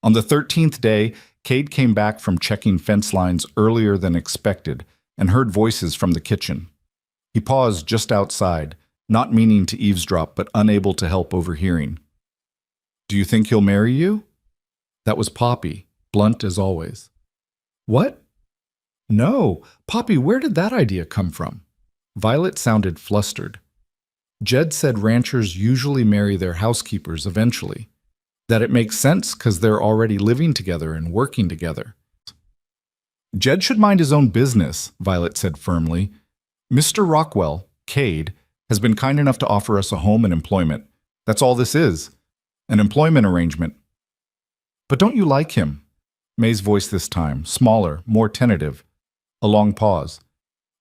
On the 13th day, Cade came back from checking fence lines earlier than expected and heard voices from the kitchen. He paused just outside, not meaning to eavesdrop but unable to help overhearing. Do you think he'll marry you? That was Poppy, blunt as always. What? No, Poppy, where did that idea come from? Violet sounded flustered. Jed said ranchers usually marry their housekeepers eventually. That it makes sense because they're already living together and working together. Jed should mind his own business, Violet said firmly. Mr. Rockwell, Cade, has been kind enough to offer us a home and employment. That's all this is. An employment arrangement. But don't you like him? May's voice this time, smaller, more tentative. A long pause.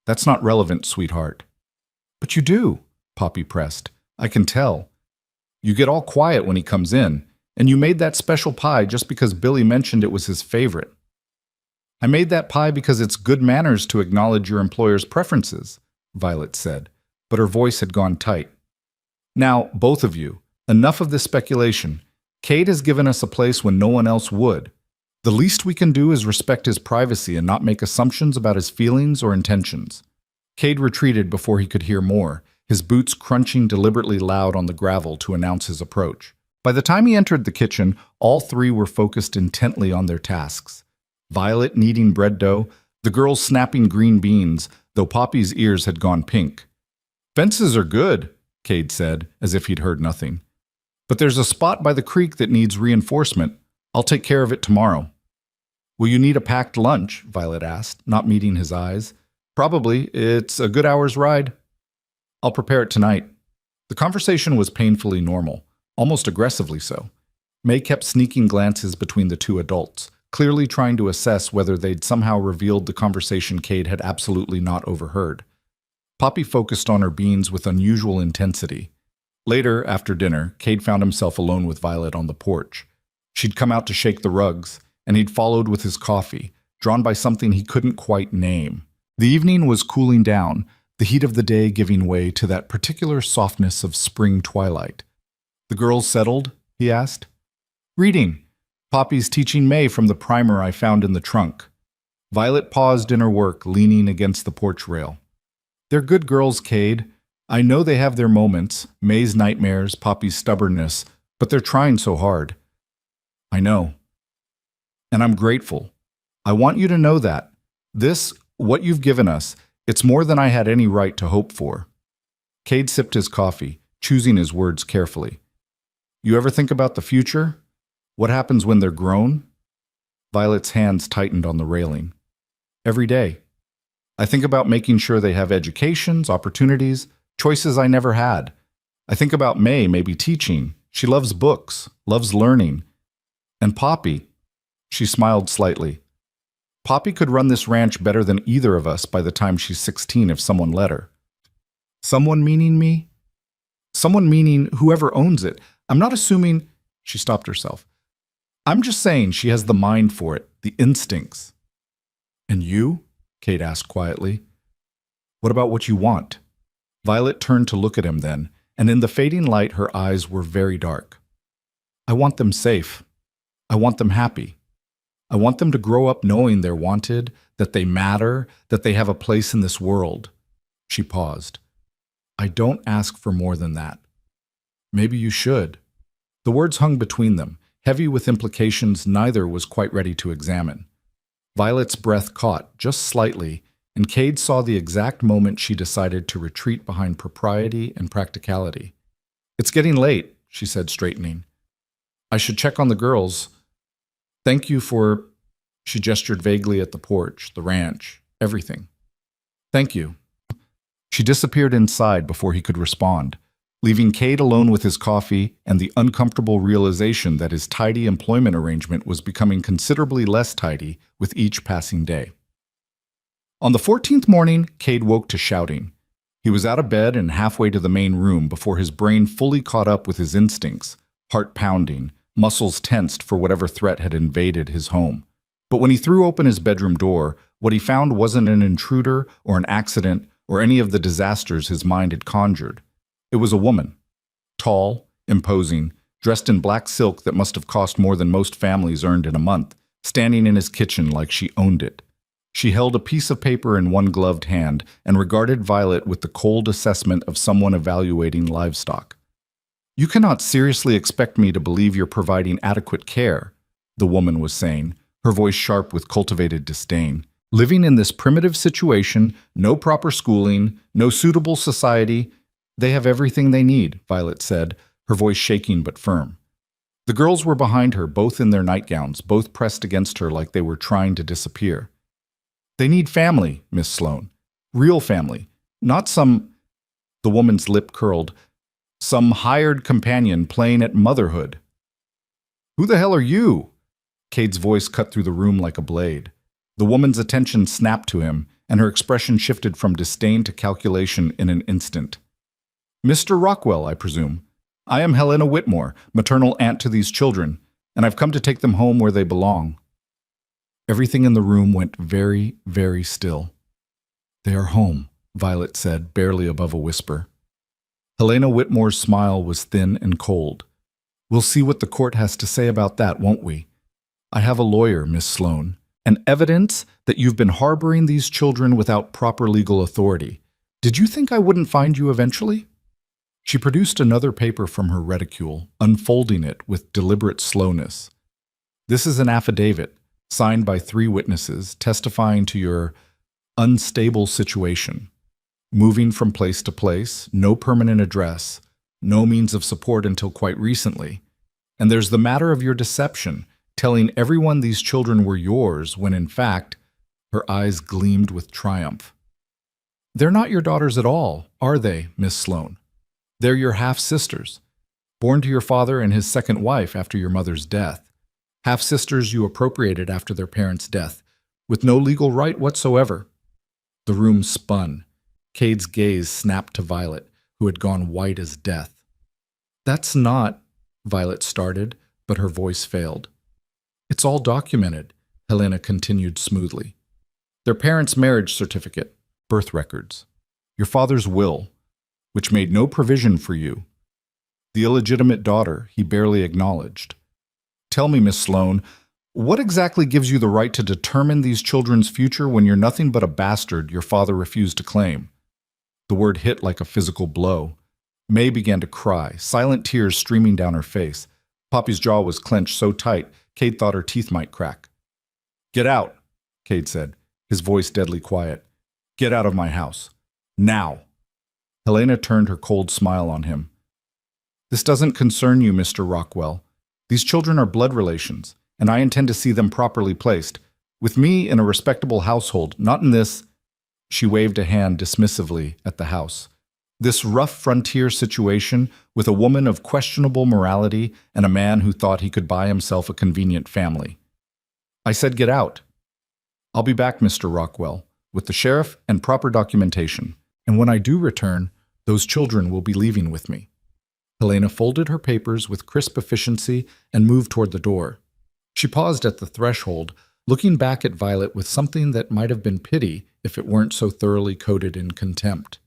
That's not relevant, sweetheart. But you do, Poppy pressed. I can tell. You get all quiet when he comes in, and you made that special pie just because Billy mentioned it was his favorite. I made that pie because it's good manners to acknowledge your employer's preferences, Violet said, but her voice had gone tight. Now, both of you, enough of this speculation. Cade has given us a place when no one else would. The least we can do is respect his privacy and not make assumptions about his feelings or intentions. Cade retreated before he could hear more, his boots crunching deliberately loud on the gravel to announce his approach. By the time he entered the kitchen, all 3 were focused intently on their tasks. Violet kneading bread dough, the girls snapping green beans, though Poppy's ears had gone pink. Fences are good, Cade said, as if he'd heard nothing. But there's a spot by the creek that needs reinforcement. I'll take care of it tomorrow. Will you need a packed lunch? Violet asked, not meeting his eyes. Probably. It's a good hour's ride. I'll prepare it tonight. The conversation was painfully normal. almost aggressively so. May kept sneaking glances between the two adults, clearly trying to assess whether they'd somehow revealed the conversation Cade had absolutely not overheard. Poppy focused on her beans with unusual intensity. Later, after dinner, Cade found himself alone with Violet on the porch. She'd come out to shake the rugs, and he'd followed with his coffee, drawn by something he couldn't quite name. The evening was cooling down, the heat of the day giving way to that particular softness of spring twilight. "The girls settled?" he asked. "Reading. Poppy's teaching May from the primer I found in the trunk." Violet paused in her work, leaning against the porch rail. "They're good girls, Cade. I know they have their moments, May's nightmares, Poppy's stubbornness, but they're trying so hard." "I know. And I'm grateful. I want you to know that. This, what you've given us, it's more than I had any right to hope for." Cade sipped his coffee, choosing his words carefully. "You ever think about the future? What happens when they're grown?" Violet's hands tightened on the railing. "Every day. I think about making sure they have educations, opportunities, choices I never had. I think about May maybe teaching. She loves books, loves learning. And Poppy." She smiled slightly. "Poppy could run this ranch better than either of us by the time she's 16 if someone let her." "Someone meaning me?" "Someone meaning whoever owns it. I'm not assuming—" She stopped herself. "I'm just saying she has the mind for it, the instincts." "And you?" Cade asked quietly. "What about what you want?" Violet turned to look at him then, and in the fading light her eyes were very dark. "I want them safe. I want them happy. I want them to grow up knowing they're wanted, that they matter, that they have a place in this world." She paused. "I don't ask for more than that." "Maybe you should." The words hung between them, heavy with implications neither was quite ready to examine. Violet's breath caught, just slightly, and Cade saw the exact moment she decided to retreat behind propriety and practicality. "It's getting late," she said, straightening. "I should check on the girls. Thank you for—" She gestured vaguely at the porch, the ranch, everything. "Thank you." She disappeared inside before he could respond, leaving Cade alone with his coffee and the uncomfortable realization that his tidy employment arrangement was becoming considerably less tidy with each passing day. On the 14th morning, Cade woke to shouting. He was out of bed and halfway to the main room before his brain fully caught up with his instincts, heart pounding, muscles tensed for whatever threat had invaded his home. But when he threw open his bedroom door, what he found wasn't an intruder or an accident or any of the disasters his mind had conjured. It was a woman. Tall, imposing, dressed in black silk that must have cost more than most families earned in a month, standing in his kitchen like she owned it. She held a piece of paper in one gloved hand and regarded Violet with the cold assessment of someone evaluating livestock. "You cannot seriously expect me to believe you're providing adequate care," the woman was saying, her voice sharp with cultivated disdain. "Living in this primitive situation, no proper schooling, no suitable society—" "They have everything they need," Violet said, her voice shaking but firm. The girls were behind her, both in their nightgowns, both pressed against her like they were trying to disappear. "They need family, Miss Sloane. Real family. Not some—" the woman's lip curled— "some hired companion playing at motherhood." "Who the hell are you?" Cade's voice cut through the room like a blade. The woman's attention snapped to him, and her expression shifted from disdain to calculation in an instant. "Mr. Rockwell, I presume. I am Helena Whitmore, maternal aunt to these children, and I've come to take them home where they belong." Everything in the room went very, very still. "They are home," Violet said, barely above a whisper. Helena Whitmore's smile was thin and cold. "We'll see what the court has to say about that, won't we? I have a lawyer, Miss Sloane, and evidence that you've been harboring these children without proper legal authority. Did you think I wouldn't find you eventually?" She produced another paper from her reticule, unfolding it with deliberate slowness. "This is an affidavit, signed by 3 witnesses, testifying to your unstable situation. Moving from place to place, no permanent address, no means of support until quite recently. And there's the matter of your deception, telling everyone these children were yours when in fact—" her eyes gleamed with triumph. "They're not your daughters at all, are they, Miss Sloane? They're your half-sisters. Born to your father and his second wife after your mother's death. Half-sisters you appropriated after their parents' death, with no legal right whatsoever. The room spun. Cade's gaze snapped to Violet, who had gone white as death. That's not, Violet started, but her voice failed. It's all documented, Helena continued smoothly. Their parents' marriage certificate, birth records, your father's will, which made no provision for you, the illegitimate daughter he barely acknowledged. Tell me, Miss Sloane, what exactly gives you the right to determine these children's future when you're nothing but a bastard your father refused to claim? The word hit like a physical blow. May began to cry, silent tears streaming down her face. Poppy's jaw was clenched so tight, Cade thought her teeth might crack. Get out, Cade said, his voice deadly quiet. Get out of my house. Now. Helena turned her cold smile on him. This doesn't concern you, Mr. Rockwell. These children are blood relations, and I intend to see them properly placed. With me in a respectable household, not in this— She waved a hand dismissively at the house. This rough frontier situation with a woman of questionable morality and a man who thought he could buy himself a convenient family. I said get out. I'll be back, Mr. Rockwell, with the sheriff and proper documentation, and when I do return, those children will be leaving with me. Helena folded her papers with crisp efficiency and moved toward the door. She paused at the threshold, looking back at Violet with something that might have been pity if it weren't so thoroughly coated in contempt.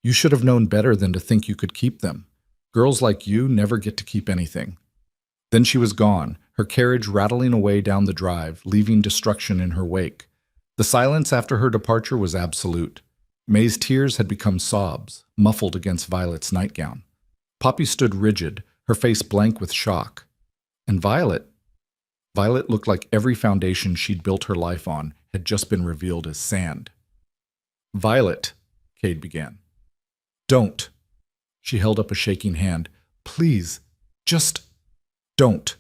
You should have known better than to think you could keep them. Girls like you never get to keep anything. Then she was gone, her carriage rattling away down the drive, leaving destruction in her wake. The silence after her departure was absolute. May's tears had become sobs, muffled against Violet's nightgown. Poppy stood rigid, her face blank with shock. And Violet looked like every foundation she'd built her life on had just been revealed as sand. Violet, Cade began. Don't. She held up a shaking hand. Please, just don't.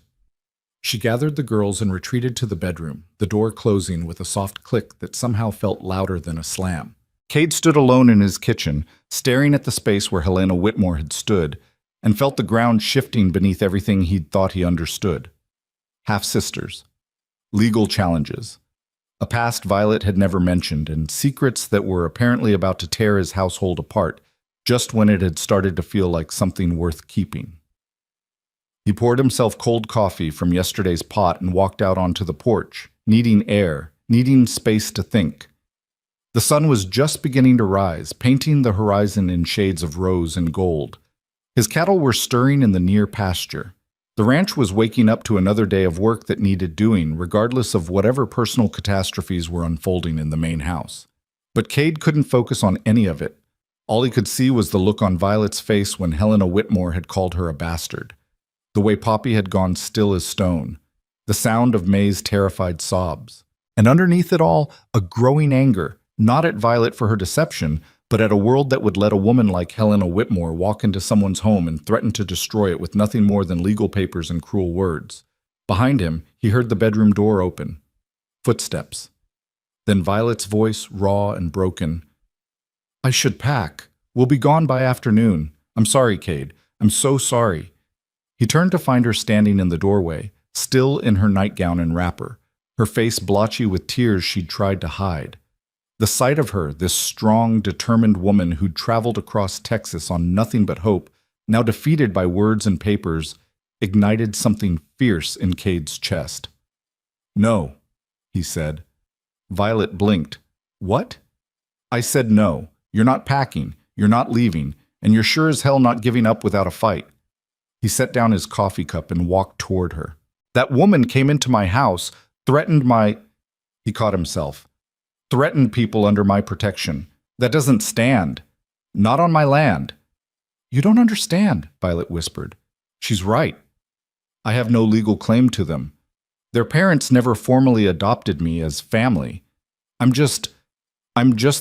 She gathered the girls and retreated to the bedroom, the door closing with a soft click that somehow felt louder than a slam. Cade stood alone in his kitchen, staring at the space where Helena Whitmore had stood, and felt the ground shifting beneath everything he'd thought he understood. Half-sisters. Legal challenges. A past Violet had never mentioned, and secrets that were apparently about to tear his household apart, just when it had started to feel like something worth keeping. He poured himself cold coffee from yesterday's pot and walked out onto the porch, needing air, needing space to think. The sun was just beginning to rise, painting the horizon in shades of rose and gold. His cattle were stirring in the near pasture. The ranch was waking up to another day of work that needed doing, regardless of whatever personal catastrophes were unfolding in the main house. But Cade couldn't focus on any of it. All he could see was the look on Violet's face when Helena Whitmore had called her a bastard. The way Poppy had gone still as stone. The sound of May's terrified sobs. And underneath it all, a growing anger, not at Violet for her deception, but at a world that would let a woman like Helena Whitmore walk into someone's home and threaten to destroy it with nothing more than legal papers and cruel words. Behind him, he heard the bedroom door open. Footsteps. Then Violet's voice, raw and broken. I should pack. We'll be gone by afternoon. I'm sorry, Cade. I'm so sorry. He turned to find her standing in the doorway, still in her nightgown and wrapper, her face blotchy with tears she'd tried to hide. The sight of her, this strong, determined woman who'd traveled across Texas on nothing but hope, now defeated by words and papers, ignited something fierce in Cade's chest. No, he said. Violet blinked. What? I said no. You're not packing, you're not leaving, and you're sure as hell not giving up without a fight. He set down his coffee cup and walked toward her. That woman came into my house, threatened my— He caught himself. Threatened people under my protection. That doesn't stand. Not on my land. You don't understand, Violet whispered. She's right. I have no legal claim to them. Their parents never formally adopted me as family. I'm just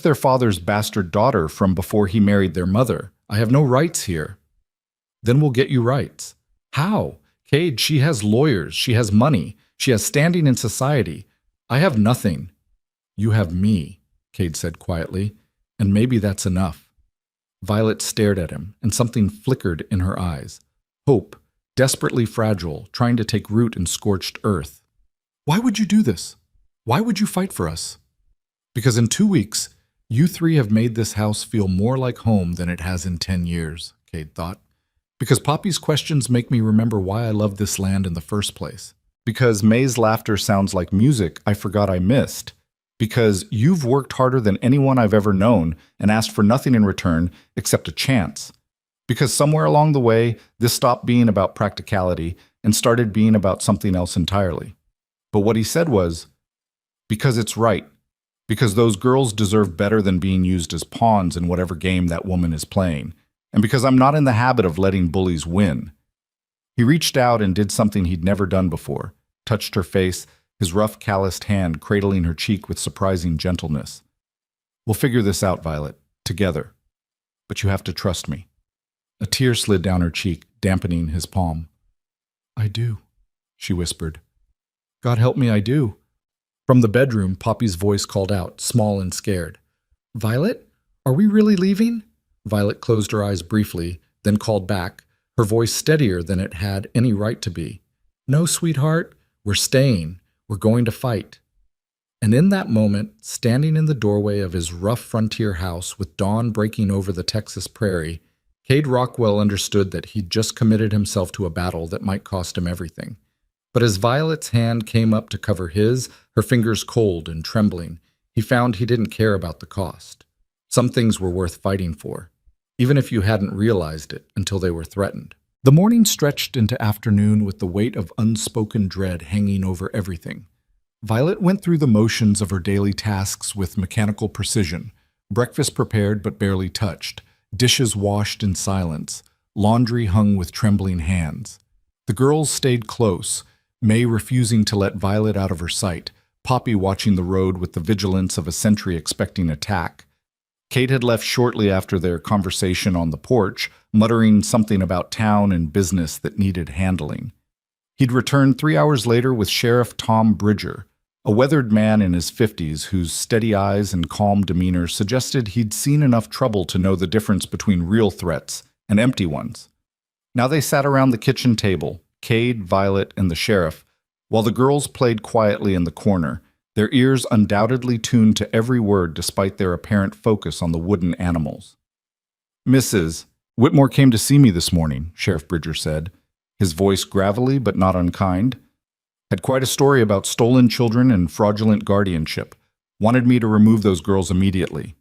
their father's bastard daughter from before he married their mother. I have no rights here. Then we'll get you rights. How? Cade, she has lawyers. She has money. She has standing in society. I have nothing. You have me, Cade said quietly, and maybe that's enough. Violet stared at him, and something flickered in her eyes. Hope, desperately fragile, trying to take root in scorched earth. Why would you do this? Why would you fight for us? Because in 2 weeks, you three have made this house feel more like home than it has in 10 years, Cade thought. Because Poppy's questions make me remember why I love this land in the first place. Because May's laughter sounds like music I forgot I missed. Because you've worked harder than anyone I've ever known and asked for nothing in return except a chance. Because somewhere along the way, this stopped being about practicality and started being about something else entirely. But what he said was, because it's right. Because those girls deserve better than being used as pawns in whatever game that woman is playing. And because I'm not in the habit of letting bullies win. He reached out and did something he'd never done before, touched her face, his rough, calloused hand cradling her cheek with surprising gentleness. We'll figure this out, Violet, together. But you have to trust me. A tear slid down her cheek, dampening his palm. I do, she whispered. God help me, I do. From the bedroom, Poppy's voice called out, small and scared. Violet, are we really leaving? Violet closed her eyes briefly, then called back, her voice steadier than it had any right to be. No, sweetheart, we're staying. We're going to fight. And in that moment, standing in the doorway of his rough frontier house with dawn breaking over the Texas prairie, Cade Rockwell understood that he'd just committed himself to a battle that might cost him everything. But as Violet's hand came up to cover his, her fingers cold and trembling, he found he didn't care about the cost. Some things were worth fighting for, even if you hadn't realized it until they were threatened. The morning stretched into afternoon with the weight of unspoken dread hanging over everything. Violet went through the motions of her daily tasks with mechanical precision, breakfast prepared but barely touched, dishes washed in silence, laundry hung with trembling hands. The girls stayed close, May refusing to let Violet out of her sight, Poppy watching the road with the vigilance of a sentry expecting attack. Kate had left shortly after their conversation on the porch, muttering something about town and business that needed handling. He'd returned 3 hours later with Sheriff Tom Bridger, a weathered man in his 50s whose steady eyes and calm demeanor suggested he'd seen enough trouble to know the difference between real threats and empty ones. Now they sat around the kitchen table, Cade, Violet, and the sheriff, while the girls played quietly in the corner, their ears undoubtedly tuned to every word despite their apparent focus on the wooden animals. Mrs. Whitmore came to see me this morning, Sheriff Bridger said, his voice gravelly but not unkind. Had quite a story about stolen children and fraudulent guardianship. Wanted me to remove those girls immediately.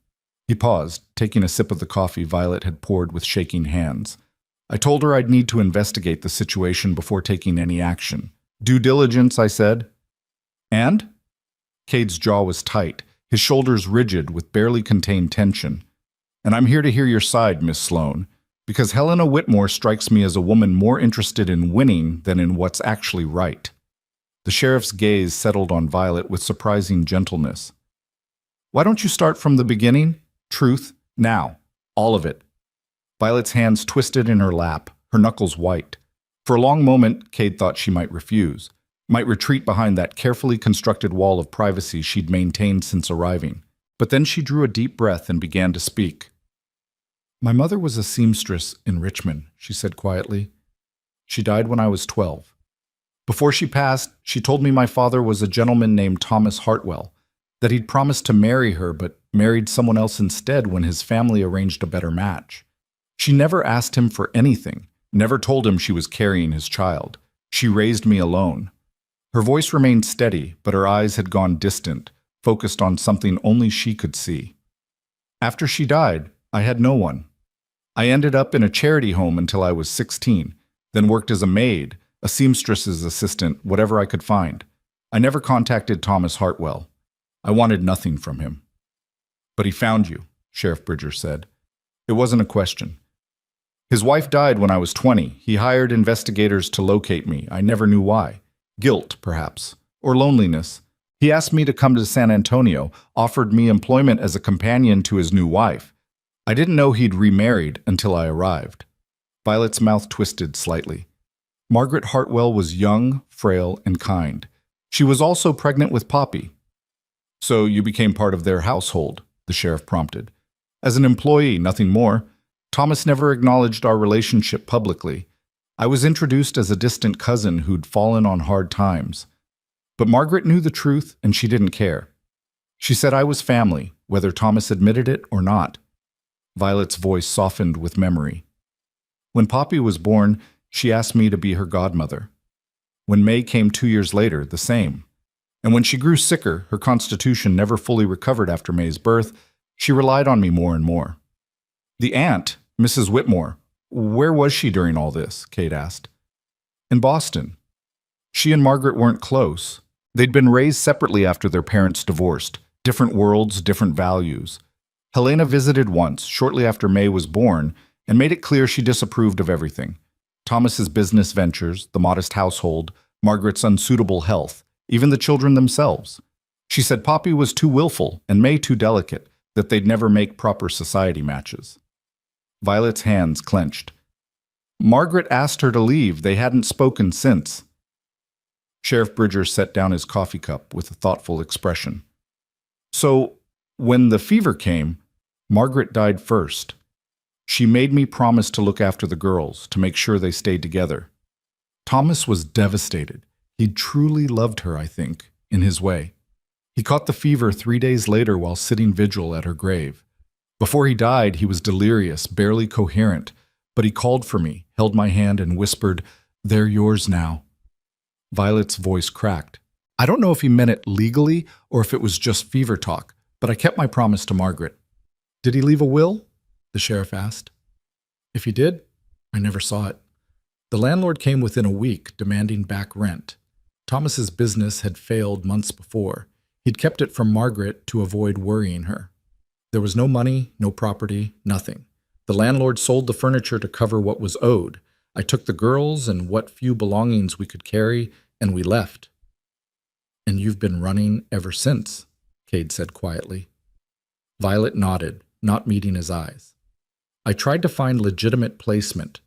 He paused, taking a sip of the coffee Violet had poured with shaking hands. I told her I'd need to investigate the situation before taking any action. Due diligence, I said. And? Cade's jaw was tight, his shoulders rigid with barely contained tension. And I'm here to hear your side, Miss Sloan, because Helena Whitmore strikes me as a woman more interested in winning than in what's actually right. The sheriff's gaze settled on Violet with surprising gentleness. Why don't you start from the beginning? Truth, now. All of it. Violet's hands twisted in her lap, her knuckles white. For a long moment, Cade thought she might refuse, might retreat behind that carefully constructed wall of privacy she'd maintained since arriving. But then she drew a deep breath and began to speak. My mother was a seamstress in Richmond, she said quietly. She died when I was 12. Before she passed, she told me my father was a gentleman named Thomas Hartwell, that he'd promised to marry her but married someone else instead when his family arranged a better match. She never asked him for anything, never told him she was carrying his child. She raised me alone. Her voice remained steady, but her eyes had gone distant, focused on something only she could see. After she died, I had no one. I ended up in a charity home until I was 16, then worked as a maid, a seamstress's assistant, whatever I could find. I never contacted Thomas Hartwell. I wanted nothing from him. But he found you, Sheriff Bridger said. It wasn't a question. His wife died when I was 20. He hired investigators to locate me. I never knew why. Guilt, perhaps, or loneliness. He asked me to come to San Antonio, offered me employment as a companion to his new wife. I didn't know he'd remarried until I arrived. Violet's mouth twisted slightly. Margaret Hartwell was young, frail, and kind. She was also pregnant with Poppy. So you became part of their household, the sheriff prompted. As an employee, nothing more. Thomas never acknowledged our relationship publicly. I was introduced as a distant cousin who'd fallen on hard times. But Margaret knew the truth, and she didn't care. She said I was family, whether Thomas admitted it or not. Violet's voice softened with memory. When Poppy was born, she asked me to be her godmother. When May came 2 years later, the same. And when she grew sicker, her constitution never fully recovered after May's birth, she relied on me more and more. The aunt, Mrs. Whitmore, where was she during all this? Kate asked. In Boston. She and Margaret weren't close. They'd been raised separately after their parents divorced. Different worlds, different values. Helena visited once, shortly after May was born, and made it clear she disapproved of everything. Thomas's business ventures, the modest household, Margaret's unsuitable health, even the children themselves. She said Poppy was too willful and May too delicate, that they'd never make proper society matches. Violet's hands clenched. Margaret asked her to leave. They hadn't spoken since. Sheriff Bridger set down his coffee cup with a thoughtful expression. So, when the fever came, Margaret died first. She made me promise to look after the girls, to make sure they stayed together. Thomas was devastated. He'd truly loved her, I think, in his way. He caught the fever 3 days later while sitting vigil at her grave. Before he died, he was delirious, barely coherent, but he called for me, held my hand, and whispered, "They're yours now." Violet's voice cracked. I don't know if he meant it legally or if it was just fever talk, but I kept my promise to Margaret. Did he leave a will? The sheriff asked. If he did, I never saw it. The landlord came within a week, demanding back rent. Thomas's business had failed months before. He'd kept it from Margaret to avoid worrying her. There was no money, no property, nothing. The landlord sold the furniture to cover what was owed. I took the girls and what few belongings we could carry, and we left. And you've been running ever since, Cade said quietly. Violet nodded, not meeting his eyes. I tried to find legitimate placement.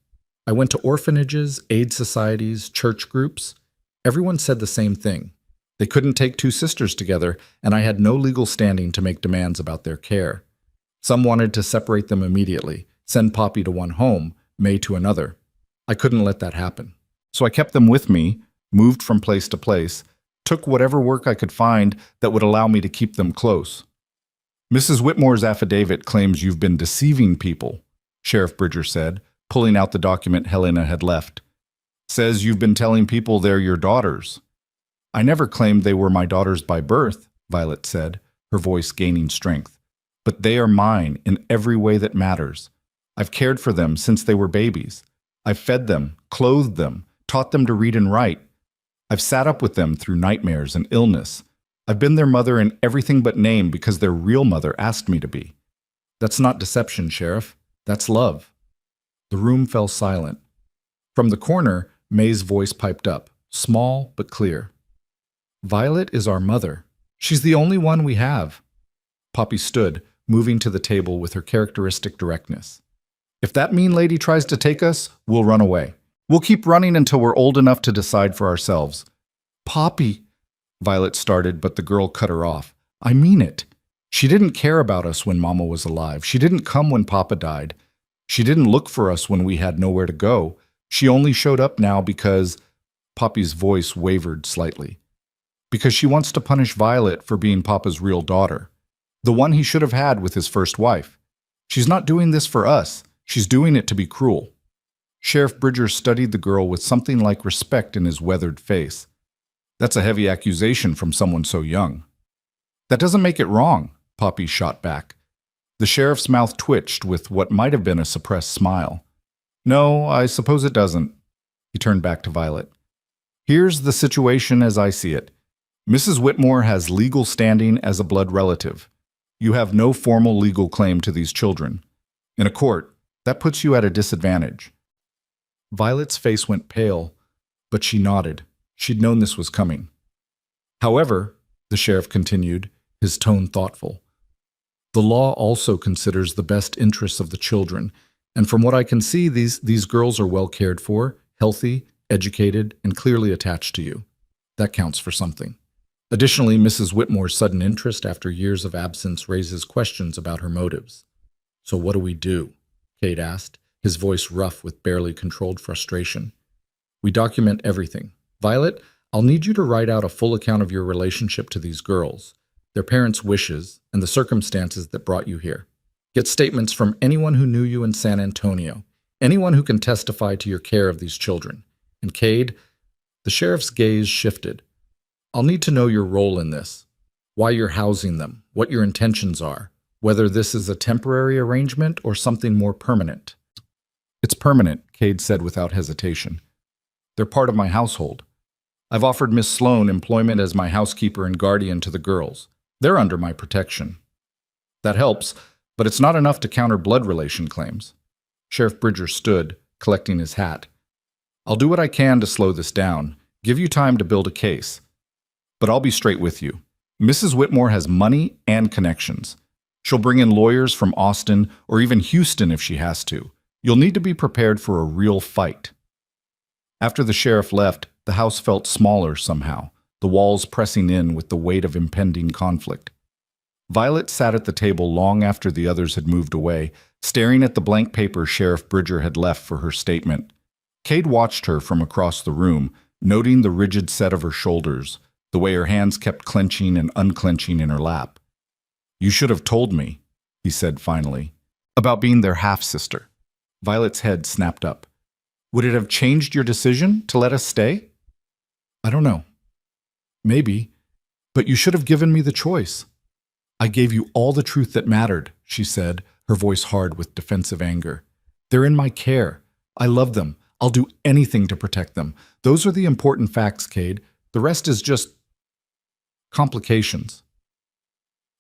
I went to orphanages, aid societies, church groups. Everyone said the same thing. They couldn't take two sisters together, and I had no legal standing to make demands about their care. Some wanted to separate them immediately, send Poppy to one home, May to another. I couldn't let that happen. So I kept them with me, moved from place to place, took whatever work I could find that would allow me to keep them close. Mrs. Whitmore's affidavit claims you've been deceiving people, Sheriff Bridger said, pulling out the document Helena had left. Says you've been telling people they're your daughters. I never claimed they were my daughters by birth, Violet said, her voice gaining strength. But they are mine in every way that matters. I've cared for them since they were babies. I've fed them, clothed them, taught them to read and write. I've sat up with them through nightmares and illness. I've been their mother in everything but name because their real mother asked me to be. That's not deception, Sheriff. That's love. The room fell silent. From the corner, May's voice piped up, small but clear. Violet is our mother. She's the only one we have. Poppy stood, moving to the table with her characteristic directness. If that mean lady tries to take us, we'll run away. We'll keep running until we're old enough to decide for ourselves. Poppy, Violet started, but the girl cut her off. I mean it. She didn't care about us when Mama was alive. She didn't come when Papa died. She didn't look for us when we had nowhere to go. She only showed up now because... Poppy's voice wavered slightly. Because she wants to punish Violet for being Papa's real daughter. The one he should have had with his first wife. She's not doing this for us. She's doing it to be cruel. Sheriff Bridger studied the girl with something like respect in his weathered face. That's a heavy accusation from someone so young. That doesn't make it wrong, Poppy shot back. The sheriff's mouth twitched with what might have been a suppressed smile. No, I suppose it doesn't. He turned back to Violet. Here's the situation as I see it. Mrs. Whitmore has legal standing as a blood relative. You have no formal legal claim to these children. In a court, that puts you at a disadvantage. Violet's face went pale, but she nodded. She'd known this was coming. However, the sheriff continued, his tone thoughtful, the law also considers the best interests of the children, and from what I can see, these girls are well cared for, healthy, educated, and clearly attached to you. That counts for something. Additionally, Mrs. Whitmore's sudden interest after years of absence raises questions about her motives. So what do we do? Cade asked, his voice rough with barely controlled frustration. We document everything. Violet, I'll need you to write out a full account of your relationship to these girls, their parents' wishes, and the circumstances that brought you here. Get statements from anyone who knew you in San Antonio, anyone who can testify to your care of these children. And Cade, the sheriff's gaze shifted. I'll need to know your role in this, why you're housing them, what your intentions are, whether this is a temporary arrangement or something more permanent. It's permanent, Cade said without hesitation. They're part of my household. I've offered Miss Sloan employment as my housekeeper and guardian to the girls. They're under my protection. That helps, but it's not enough to counter blood relation claims. Sheriff Bridger stood, collecting his hat. I'll do what I can to slow this down, give you time to build a case. But I'll be straight with you. Mrs. Whitmore has money and connections. She'll bring in lawyers from Austin or even Houston if she has to. You'll need to be prepared for a real fight. After the sheriff left, the house felt smaller somehow, the walls pressing in with the weight of impending conflict. Violet sat at the table long after the others had moved away, staring at the blank paper Sheriff Bridger had left for her statement. Cade watched her from across the room, noting the rigid set of her shoulders, the way her hands kept clenching and unclenching in her lap. You should have told me, he said finally, about being their half-sister. Violet's head snapped up. Would it have changed your decision to let us stay? I don't know. Maybe. But you should have given me the choice. I gave you all the truth that mattered, she said, her voice hard with defensive anger. They're in my care. I love them. I'll do anything to protect them. Those are the important facts, Cade. The rest is just complications.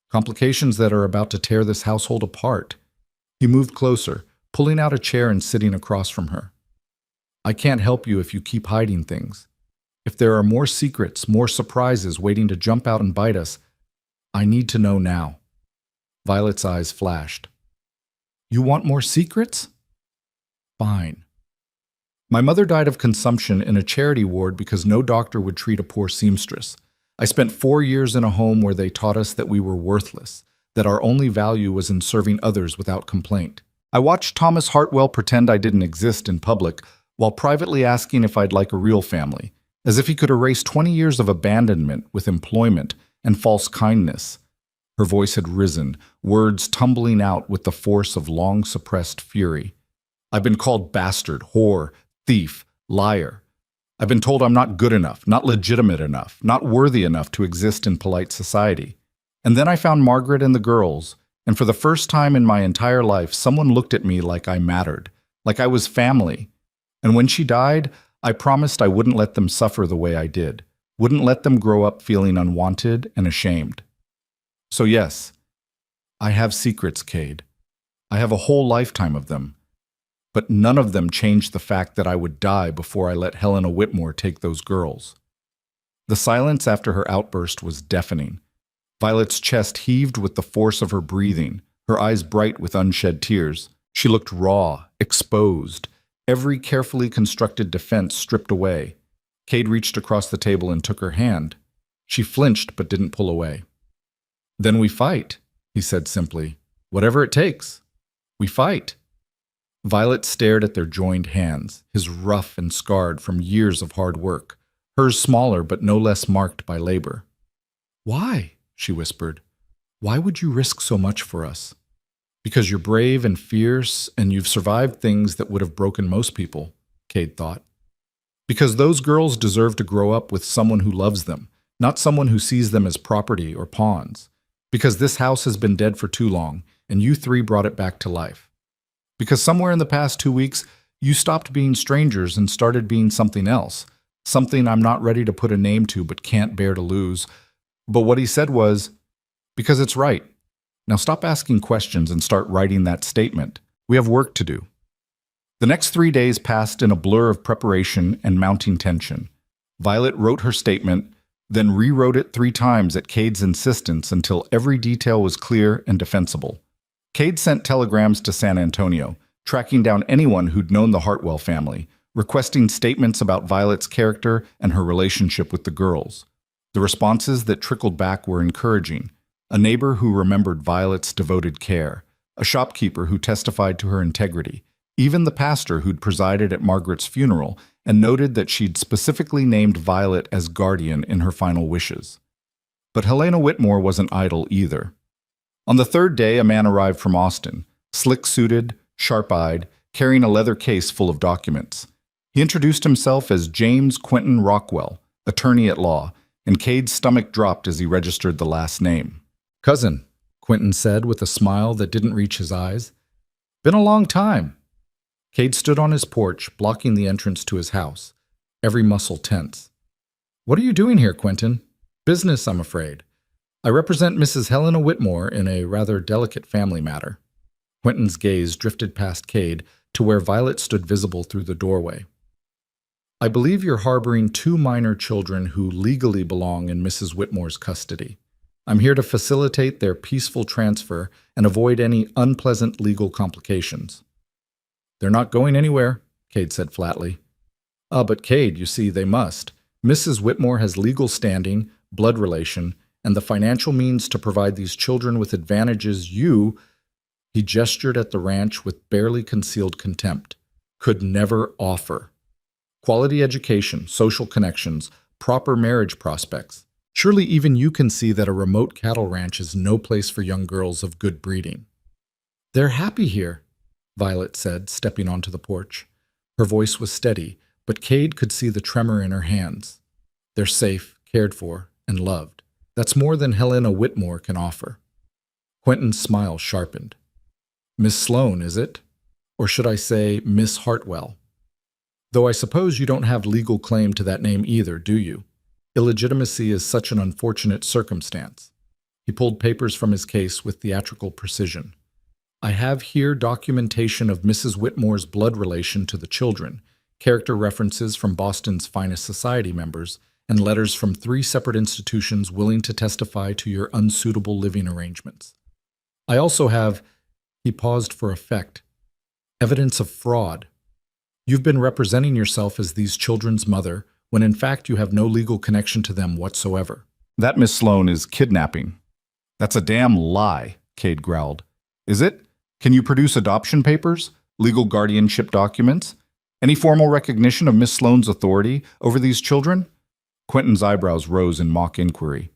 Complications that are about to tear this household apart. He moved closer, pulling out a chair and sitting across from her. I can't help you if you keep hiding things. If there are more secrets, more surprises waiting to jump out and bite us, I need to know now. Violet's eyes flashed. You want more secrets? Fine. My mother died of consumption in a charity ward because no doctor would treat a poor seamstress. I spent 4 years in a home where they taught us that we were worthless, that our only value was in serving others without complaint. I watched Thomas Hartwell pretend I didn't exist in public while privately asking if I'd like a real family, as if he could erase 20 years of abandonment with employment and false kindness. Her voice had risen, words tumbling out with the force of long-suppressed fury. I've been called bastard, whore, thief, liar. I've been told I'm not good enough, not legitimate enough, not worthy enough to exist in polite society. And then I found Margaret and the girls, and for the first time in my entire life, someone looked at me like I mattered, like I was family. And when she died, I promised I wouldn't let them suffer the way I did, wouldn't let them grow up feeling unwanted and ashamed. So yes, I have secrets, Cade. I have a whole lifetime of them. But none of them changed the fact that I would die before I let Helena Whitmore take those girls. The silence after her outburst was deafening. Violet's chest heaved with the force of her breathing, her eyes bright with unshed tears. She looked raw, exposed, every carefully constructed defense stripped away. Cade reached across the table and took her hand. She flinched but didn't pull away. Then we fight, he said simply. Whatever it takes. We fight. Violet stared at their joined hands, his rough and scarred from years of hard work, hers smaller but no less marked by labor. Why? She whispered. Why would you risk so much for us? Because you're brave and fierce, and you've survived things that would have broken most people, Cade thought. Because those girls deserve to grow up with someone who loves them, not someone who sees them as property or pawns. Because this house has been dead for too long, and you three brought it back to life. Because somewhere in the past 2 weeks, you stopped being strangers and started being something else, something I'm not ready to put a name to but can't bear to lose. But what he said was, because it's right. Now stop asking questions and start writing that statement. We have work to do. The next 3 days passed in a blur of preparation and mounting tension. Violet wrote her statement, then rewrote it 3 times at Cade's insistence until every detail was clear and defensible. Cade sent telegrams to San Antonio, tracking down anyone who'd known the Hartwell family, requesting statements about Violet's character and her relationship with the girls. The responses that trickled back were encouraging. A neighbor who remembered Violet's devoted care, a shopkeeper who testified to her integrity, even the pastor who'd presided at Margaret's funeral and noted that she'd specifically named Violet as guardian in her final wishes. But Helena Whitmore wasn't idle either. On the third day, a man arrived from Austin, slick-suited, sharp-eyed, carrying a leather case full of documents. He introduced himself as James Quentin Rockwell, attorney at law, and Cade's stomach dropped as he registered the last name. "Cousin," Quentin said with a smile that didn't reach his eyes. "Been a long time." Cade stood on his porch, blocking the entrance to his house, every muscle tense. "What are you doing here, Quentin?" "Business, I'm afraid. I represent Mrs. Helena Whitmore in a rather delicate family matter." Quentin's gaze drifted past Cade to where Violet stood visible through the doorway. "I believe you're harboring 2 minor children who legally belong in Mrs. Whitmore's custody. I'm here to facilitate their peaceful transfer and avoid any unpleasant legal complications." "They're not going anywhere," Cade said flatly. But Cade, you see, they must. Mrs. Whitmore has legal standing, blood relation, and the financial means to provide these children with advantages you," he gestured at the ranch with barely concealed contempt, "could never offer. Quality education, social connections, proper marriage prospects. Surely even you can see that a remote cattle ranch is no place for young girls of good breeding." "They're happy here," Violet said, stepping onto the porch. Her voice was steady, but Cade could see the tremor in her hands. "They're safe, cared for, and loved. That's more than Helena Whitmore can offer." Quentin's smile sharpened. "Miss Sloane, is it? Or should I say Miss Hartwell? Though I suppose you don't have legal claim to that name either, do you? Illegitimacy is such an unfortunate circumstance." He pulled papers from his case with theatrical precision. "I have here documentation of Mrs. Whitmore's blood relation to the children, character references from Boston's finest society members, and letters from 3 separate institutions willing to testify to your unsuitable living arrangements. I also have," he paused for effect, "evidence of fraud. You've been representing yourself as these children's mother, when in fact you have no legal connection to them whatsoever." "That, Miss Sloane, is kidnapping." "That's a damn lie," Cade growled. "Is it? Can you produce adoption papers, legal guardianship documents, any formal recognition of Miss Sloane's authority over these children?" Quentin's eyebrows rose in mock inquiry.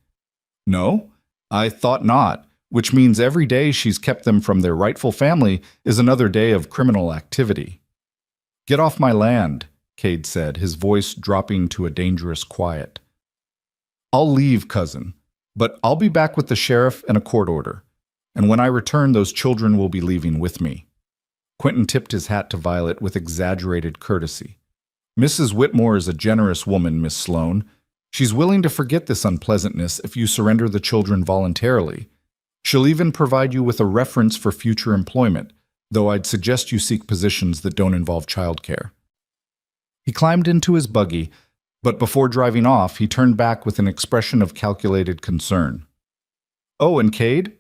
"No, I thought not, which means every day she's kept them from their rightful family is another day of criminal activity." "Get off my land," Cade said, his voice dropping to a dangerous quiet. "I'll leave, cousin, but I'll be back with the sheriff and a court order, and when I return, those children will be leaving with me." Quentin tipped his hat to Violet with exaggerated courtesy. "Mrs. Whitmore is a generous woman, Miss Sloane. She's willing to forget this unpleasantness if you surrender the children voluntarily. She'll even provide you with a reference for future employment, though I'd suggest you seek positions that don't involve childcare." He climbed into his buggy, but before driving off, he turned back with an expression of calculated concern. "Oh, and Cade?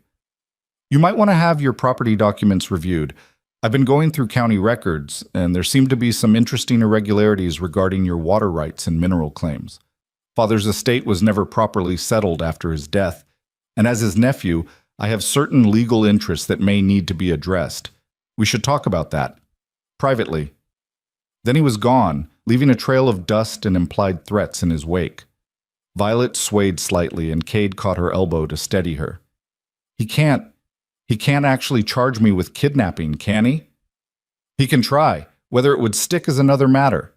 You might want to have your property documents reviewed. I've been going through county records, and there seem to be some interesting irregularities regarding your water rights and mineral claims. Father's estate was never properly settled after his death, and as his nephew, I have certain legal interests that may need to be addressed. We should talk about that. Privately." Then he was gone, leaving a trail of dust and implied threats in his wake. Violet swayed slightly, and Cade caught her elbow to steady her. He can't actually charge me with kidnapping, can he?" "He can try. Whether it would stick is another matter."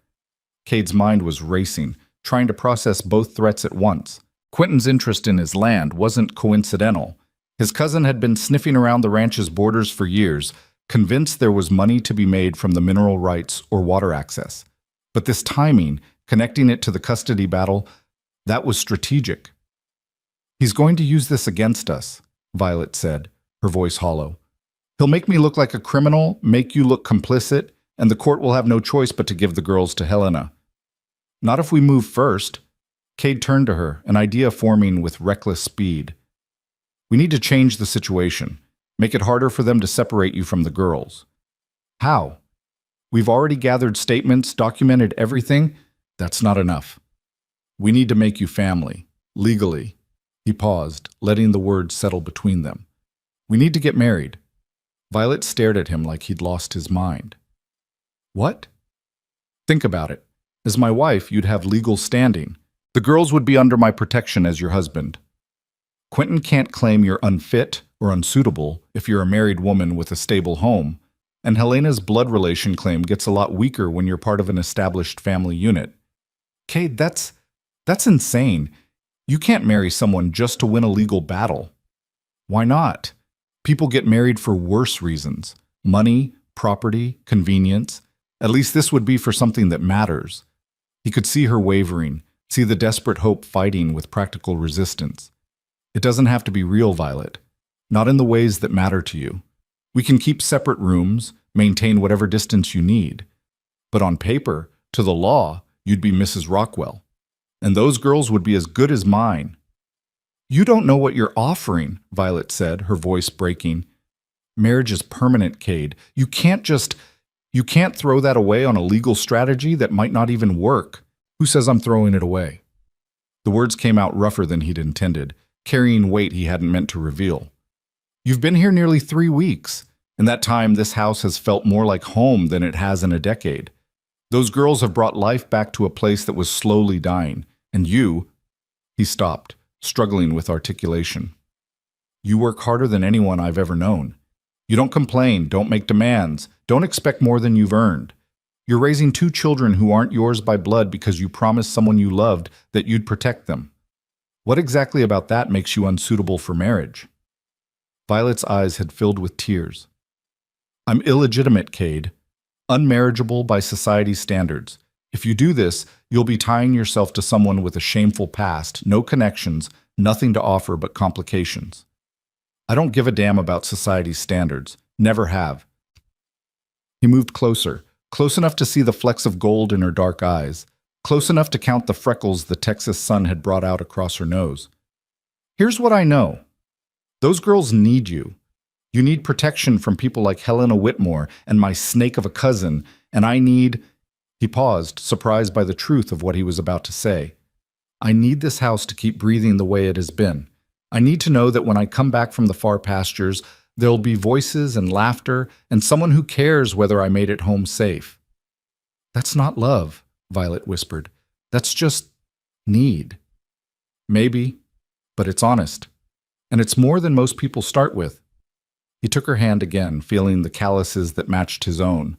Cade's mind was racing, trying to process both threats at once. Quentin's interest in his land wasn't coincidental. His cousin had been sniffing around the ranch's borders for years, convinced there was money to be made from the mineral rights or water access. But this timing, connecting it to the custody battle, that was strategic. "He's going to use this against us," Violet said, her voice hollow. "He'll make me look like a criminal, make you look complicit, and the court will have no choice but to give the girls to Helena." "Not if we move first." Cade turned to her, an idea forming with reckless speed. "We need to change the situation. Make it harder for them to separate you from the girls." "How?" "We've already gathered statements, documented everything. That's not enough. We need to make you family, legally." He paused, letting the words settle between them. "We need to get married." Violet stared at him like he'd lost his mind. "What?" "Think about it. As my wife, you'd have legal standing. The girls would be under my protection as your husband. Quentin can't claim you're unfit or unsuitable if you're a married woman with a stable home, and Helena's blood relation claim gets a lot weaker when you're part of an established family unit. Cade, that's insane. You can't marry someone just to win a legal battle. Why not? People get married for worse reasons. Money, property, convenience. At least this would be for something that matters. He could see her wavering, see the desperate hope fighting with practical resistance. It doesn't have to be real, Violet. Not in the ways that matter to you. We can keep separate rooms, maintain whatever distance you need. But on paper, to the law, you'd be Mrs. Rockwell. And those girls would be as good as mine. You don't know what you're offering, Violet said, her voice breaking. Marriage is permanent, Cade. You can't throw that away on a legal strategy that might not even work. Who says I'm throwing it away? The words came out rougher than he'd intended, carrying weight he hadn't meant to reveal. You've been here nearly 3 weeks. In that time, this house has felt more like home than it has in a decade. Those girls have brought life back to a place that was slowly dying. And you— He stopped, struggling with articulation. You work harder than anyone I've ever known. You don't complain, don't make demands, don't expect more than you've earned. You're raising 2 children who aren't yours by blood because you promised someone you loved that you'd protect them. What exactly about that makes you unsuitable for marriage? Violet's eyes had filled with tears. I'm illegitimate, Cade. Unmarriageable by society's standards. If you do this, you'll be tying yourself to someone with a shameful past, no connections, nothing to offer but complications. I don't give a damn about society's standards. Never have. He moved closer, close enough to see the flecks of gold in her dark eyes, close enough to count the freckles the Texas sun had brought out across her nose. Here's what I know. Those girls need you. You need protection from people like Helena Whitmore and my snake of a cousin, and I need— He paused, surprised by the truth of what he was about to say. I need this house to keep breathing the way it has been. I need to know that when I come back from the far pastures, there'll be voices and laughter and someone who cares whether I made it home safe. That's not love, Violet whispered. That's just need. Maybe, but it's honest. And it's more than most people start with. He took her hand again, feeling the calluses that matched his own.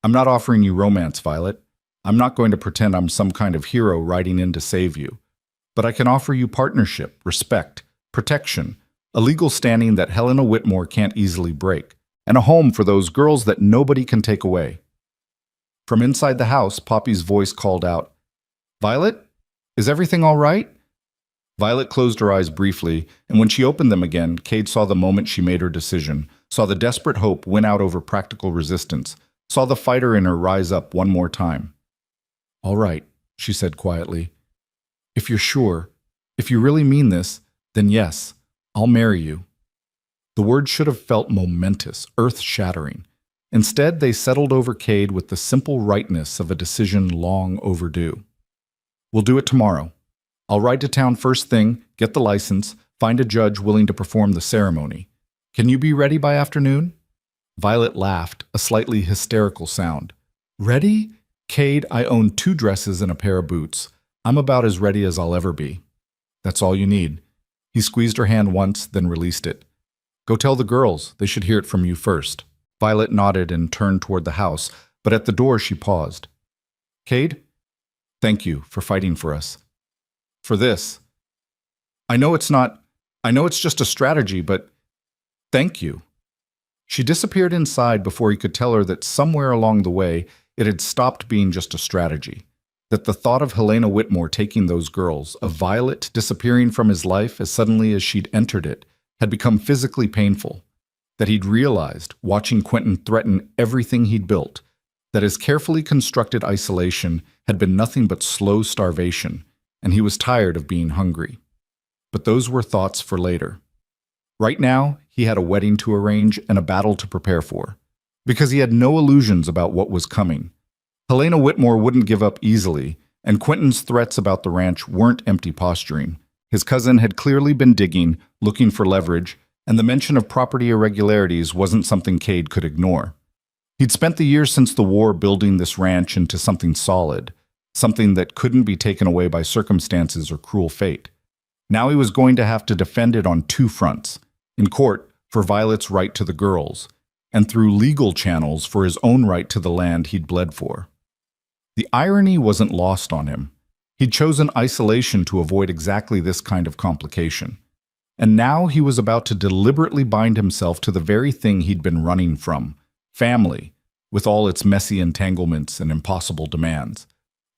I'm not offering you romance, Violet. I'm not going to pretend I'm some kind of hero riding in to save you. But I can offer you partnership, respect, protection, a legal standing that Helena Whitmore can't easily break, and a home for those girls that nobody can take away. From inside the house, Poppy's voice called out, Violet, is everything all right? Violet closed her eyes briefly, and when she opened them again, Cade saw the moment she made her decision, saw the desperate hope win out over practical resistance, saw the fighter in her rise up one more time. All right, she said quietly. If you're sure, if you really mean this, then yes, I'll marry you. The words should have felt momentous, earth-shattering. Instead, they settled over Cade with the simple rightness of a decision long overdue. We'll do it tomorrow. I'll ride to town first thing, get the license, find a judge willing to perform the ceremony. Can you be ready by afternoon? Violet laughed, a slightly hysterical sound. Ready? Cade, I own 2 dresses and a pair of boots. I'm about as ready as I'll ever be. That's all you need. He squeezed her hand once, then released it. Go tell the girls. They should hear it from you first. Violet nodded and turned toward the house, but at the door she paused. Cade, thank you for fighting for us. For this. I know it's just a strategy, but thank you. She disappeared inside before he could tell her that somewhere along the way, it had stopped being just a strategy. That the thought of Helena Whitmore taking those girls, of Violet disappearing from his life as suddenly as she'd entered it, had become physically painful. That he'd realized, watching Quentin threaten everything he'd built, that his carefully constructed isolation had been nothing but slow starvation, and he was tired of being hungry. But those were thoughts for later. Right now, he had a wedding to arrange and a battle to prepare for, because he had no illusions about what was coming. Helena Whitmore wouldn't give up easily, and Quentin's threats about the ranch weren't empty posturing. His cousin had clearly been digging, looking for leverage, and the mention of property irregularities wasn't something Cade could ignore. He'd spent the years since the war building this ranch into something solid, something that couldn't be taken away by circumstances or cruel fate. Now he was going to have to defend it on two fronts: in court for Violet's right to the girls, and through legal channels for his own right to the land he'd bled for. The irony wasn't lost on him. He'd chosen isolation to avoid exactly this kind of complication. And now he was about to deliberately bind himself to the very thing he'd been running from: family, with all its messy entanglements and impossible demands.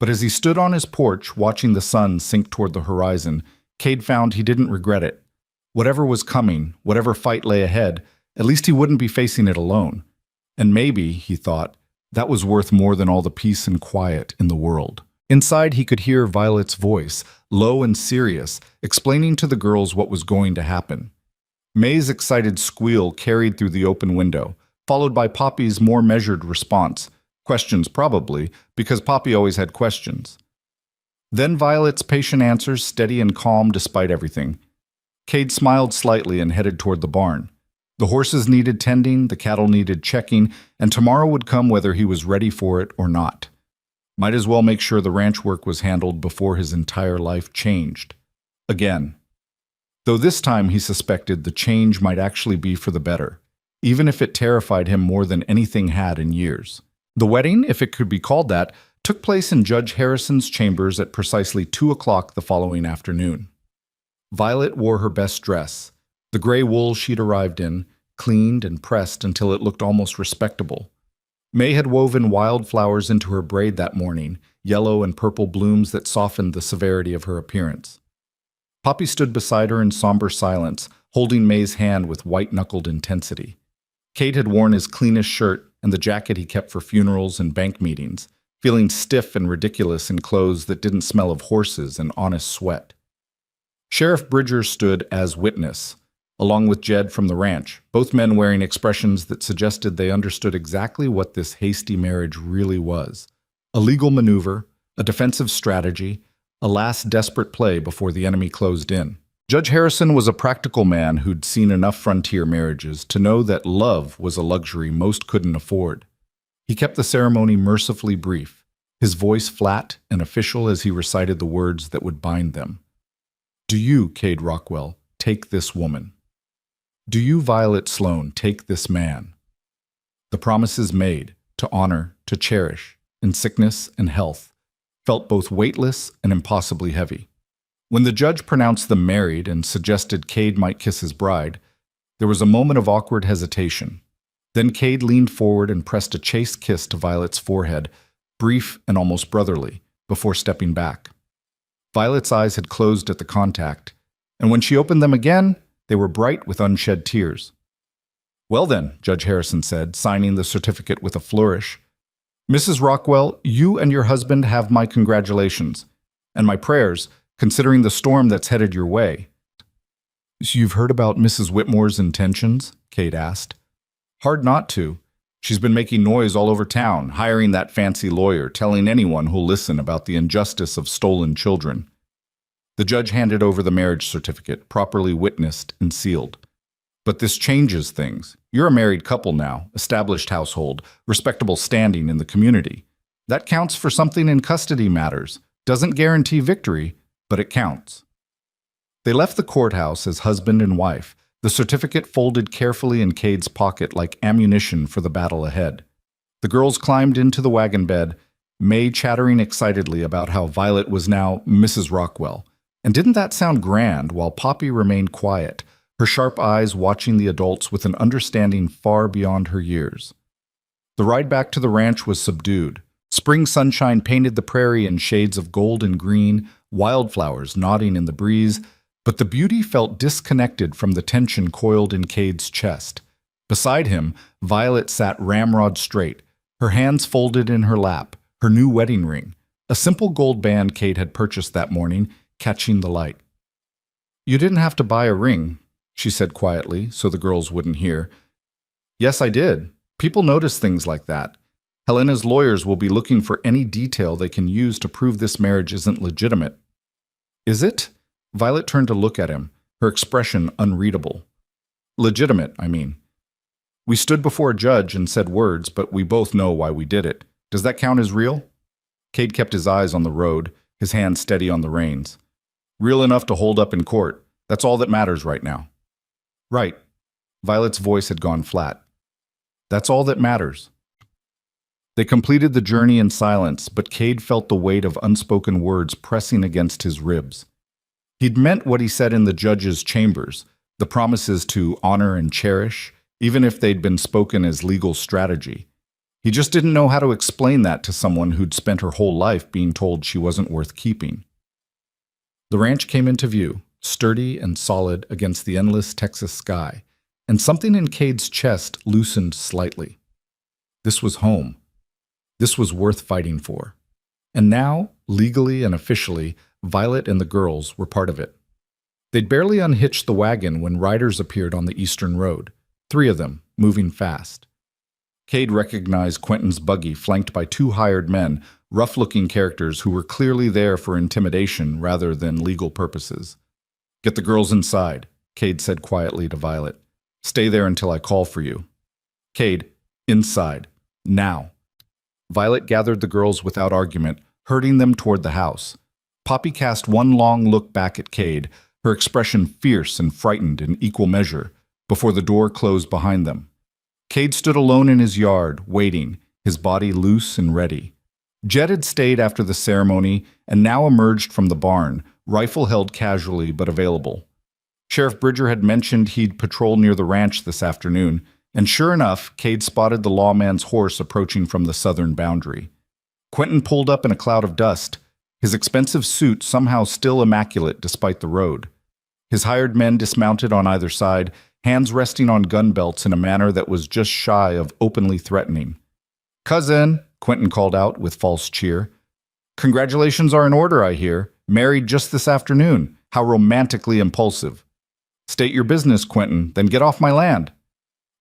But as he stood on his porch watching the sun sink toward the horizon, Cade found he didn't regret it. Whatever was coming, whatever fight lay ahead, at least he wouldn't be facing it alone. And maybe, he thought, that was worth more than all the peace and quiet in the world. Inside, he could hear Violet's voice, low and serious, explaining to the girls what was going to happen. May's excited squeal carried through the open window, followed by Poppy's more measured response. Questions, probably, because Poppy always had questions. Then Violet's patient answers, steady and calm despite everything. Cade smiled slightly and headed toward the barn. The horses needed tending, the cattle needed checking, and tomorrow would come whether he was ready for it or not. Might as well make sure the ranch work was handled before his entire life changed. Again. Though this time he suspected the change might actually be for the better, even if it terrified him more than anything had in years. The wedding, if it could be called that, took place in Judge Harrison's chambers at precisely 2 o'clock the following afternoon. Violet wore her best dress, the gray wool she'd arrived in, cleaned and pressed until it looked almost respectable. May had woven wildflowers into her braid that morning, yellow and purple blooms that softened the severity of her appearance. Poppy stood beside her in somber silence, holding May's hand with white-knuckled intensity. Cade had worn his cleanest shirt and the jacket he kept for funerals and bank meetings, feeling stiff and ridiculous in clothes that didn't smell of horses and honest sweat. Sheriff Bridger stood as witness, along with Jed from the ranch, both men wearing expressions that suggested they understood exactly what this hasty marriage really was: a legal maneuver, a defensive strategy, a last desperate play before the enemy closed in. Judge Harrison was a practical man who'd seen enough frontier marriages to know that love was a luxury most couldn't afford. He kept the ceremony mercifully brief, his voice flat and official as he recited the words that would bind them. Do you, Cade Rockwell, take this woman? Do you, Violet Sloan, take this man? The promises made, to honor, to cherish, in sickness and health, felt both weightless and impossibly heavy. When the judge pronounced them married and suggested Cade might kiss his bride, there was a moment of awkward hesitation. Then Cade leaned forward and pressed a chaste kiss to Violet's forehead, brief and almost brotherly, before stepping back. Violet's eyes had closed at the contact, and when she opened them again, they were bright with unshed tears. Well then, Judge Harrison said, signing the certificate with a flourish. Mrs. Rockwell, you and your husband have my congratulations, and my prayers, considering the storm that's headed your way. So you've heard about Mrs. Whitmore's intentions? Cade asked. Hard not to. She's been making noise all over town, hiring that fancy lawyer, telling anyone who'll listen about the injustice of stolen children. The judge handed over the marriage certificate, properly witnessed and sealed. But this changes things. You're a married couple now, established household, respectable standing in the community. That counts for something in custody matters. Doesn't guarantee victory, but it counts. They left the courthouse as husband and wife, the certificate folded carefully in Cade's pocket like ammunition for the battle ahead. The girls climbed into the wagon bed, May chattering excitedly about how Violet was now Mrs. Rockwell. And didn't that sound grand, while Poppy remained quiet, her sharp eyes watching the adults with an understanding far beyond her years. The ride back to the ranch was subdued. Spring sunshine painted the prairie in shades of gold and green, wildflowers nodding in the breeze, but the beauty felt disconnected from the tension coiled in Cade's chest. Beside him, Violet sat ramrod straight, her hands folded in her lap, her new wedding ring, a simple gold band Cade had purchased that morning, catching the light. You didn't have to buy a ring, she said quietly, so the girls wouldn't hear. Yes, I did. People notice things like that. Helena's lawyers will be looking for any detail they can use to prove this marriage isn't legitimate. Is it? Violet turned to look at him, her expression unreadable. Legitimate, I mean. We stood before a judge and said words, but we both know why we did it. Does that count as real? Cade kept his eyes on the road, his hand steady on the reins. Real enough to hold up in court. That's all that matters right now. Right. Violet's voice had gone flat. That's all that matters. They completed the journey in silence, but Cade felt the weight of unspoken words pressing against his ribs. He'd meant what he said in the judge's chambers, the promises to honor and cherish, even if they'd been spoken as legal strategy. He just didn't know how to explain that to someone who'd spent her whole life being told she wasn't worth keeping. The ranch came into view, sturdy and solid against the endless Texas sky, and something in Cade's chest loosened slightly. This was home. This was worth fighting for. And now, legally and officially, Violet and the girls were part of it. They'd barely unhitched the wagon when riders appeared on the eastern road, 3 of them, moving fast. Cade recognized Quentin's buggy flanked by 2 hired men, rough-looking characters who were clearly there for intimidation rather than legal purposes. Get the girls inside, Cade said quietly to Violet. Stay there until I call for you. Cade, inside. Now. Violet gathered the girls without argument, herding them toward the house. Poppy cast one long look back at Cade, her expression fierce and frightened in equal measure, before the door closed behind them. Cade stood alone in his yard, waiting, his body loose and ready. Jed had stayed after the ceremony and now emerged from the barn, rifle held casually but available. Sheriff Bridger had mentioned he'd patrol near the ranch this afternoon, and sure enough, Cade spotted the lawman's horse approaching from the southern boundary. Quentin pulled up in a cloud of dust, his expensive suit somehow still immaculate despite the road. His hired men dismounted on either side, hands resting on gun belts in a manner that was just shy of openly threatening. "Cousin," Quentin called out with false cheer. "Congratulations are in order, I hear. Married just this afternoon. How romantically impulsive." "State your business, Quentin, then get off my land."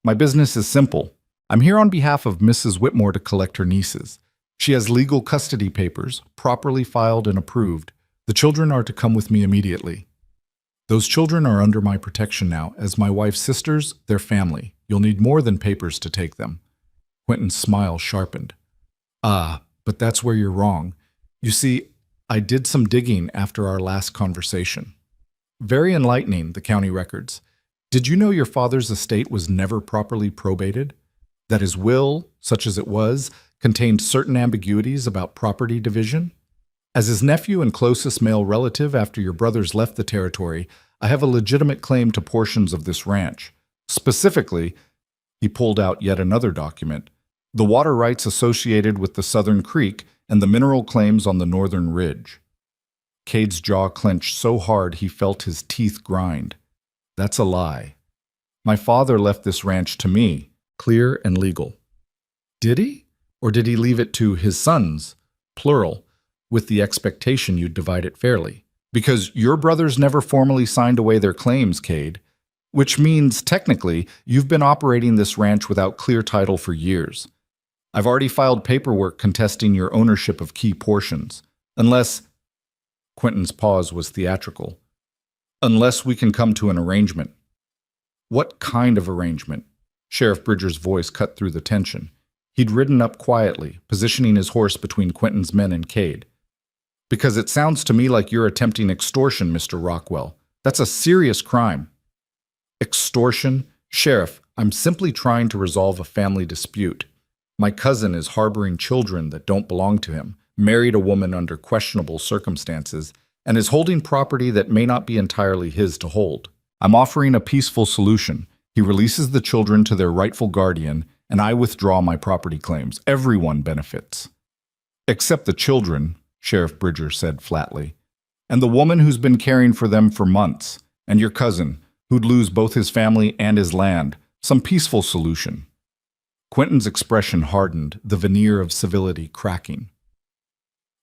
"My business is simple. I'm here on behalf of Mrs. Whitmore to collect her nieces. She has legal custody papers, properly filed and approved. The children are to come with me immediately. Those children are under my protection now, as my wife's sisters, their family. You'll need more than papers to take them." Quentin's smile sharpened. "Ah, but that's where you're wrong. You see, I did some digging after our last conversation. Very enlightening, the county records. Did you know your father's estate was never properly probated? That his will, such as it was, contained certain ambiguities about property division? As his nephew and closest male relative after your brothers left the territory, I have a legitimate claim to portions of this ranch. Specifically," he pulled out yet another document, "the water rights associated with the Southern Creek and the mineral claims on the northern ridge." Cade's jaw clenched so hard he felt his teeth grind. "That's a lie. My father left this ranch to me, clear and legal." "Did he? Or did he leave it to his sons, plural, with the expectation you'd divide it fairly? Because your brothers never formally signed away their claims, Cade, which means, technically, you've been operating this ranch without clear title for years. I've already filed paperwork contesting your ownership of key portions. Unless—" Quentin's pause was theatrical. "Unless we can come to an arrangement." "What kind of arrangement?" Sheriff Bridger's voice cut through the tension. He'd ridden up quietly, positioning his horse between Quentin's men and Cade. "Because it sounds to me like you're attempting extortion, Mr. Rockwell. That's a serious crime." "Extortion? Sheriff, I'm simply trying to resolve a family dispute. My cousin is harboring children that don't belong to him, married a woman under questionable circumstances, and is holding property that may not be entirely his to hold. I'm offering a peaceful solution. He releases the children to their rightful guardian, and I withdraw my property claims. Everyone benefits." "Except the children," Sheriff Bridger said flatly. "And the woman who's been caring for them for months. And your cousin, who'd lose both his family and his land. Some peaceful solution." Quentin's expression hardened, the veneer of civility cracking.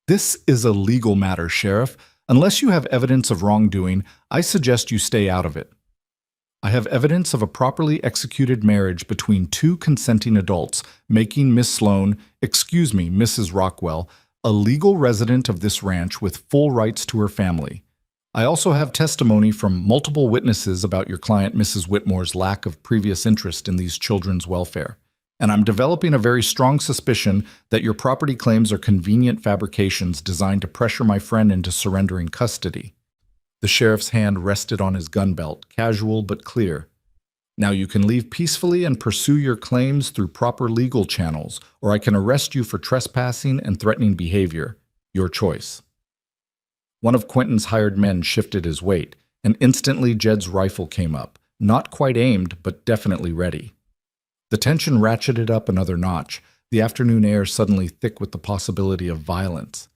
"This is a legal matter, Sheriff. Unless you have evidence of wrongdoing, I suggest you stay out of it. I have evidence of a properly executed marriage between 2 consenting adults, making Miss Sloan, Mrs. Rockwell, a legal resident of this ranch with full rights to her family. I also have testimony from multiple witnesses about your client Mrs. Whitmore's lack of previous interest in these children's welfare. And I'm developing a very strong suspicion that your property claims are convenient fabrications designed to pressure my friend into surrendering custody. The sheriff's hand rested on his gun belt, casual but clear. Now you can leave peacefully and pursue your claims through proper legal channels, or I can arrest you for trespassing and threatening behavior. Your choice. One of Quentin's hired men shifted his weight, and instantly Jed's rifle came up, not quite aimed, but definitely ready. The tension ratcheted up another notch, the afternoon air suddenly thick with the possibility of violence.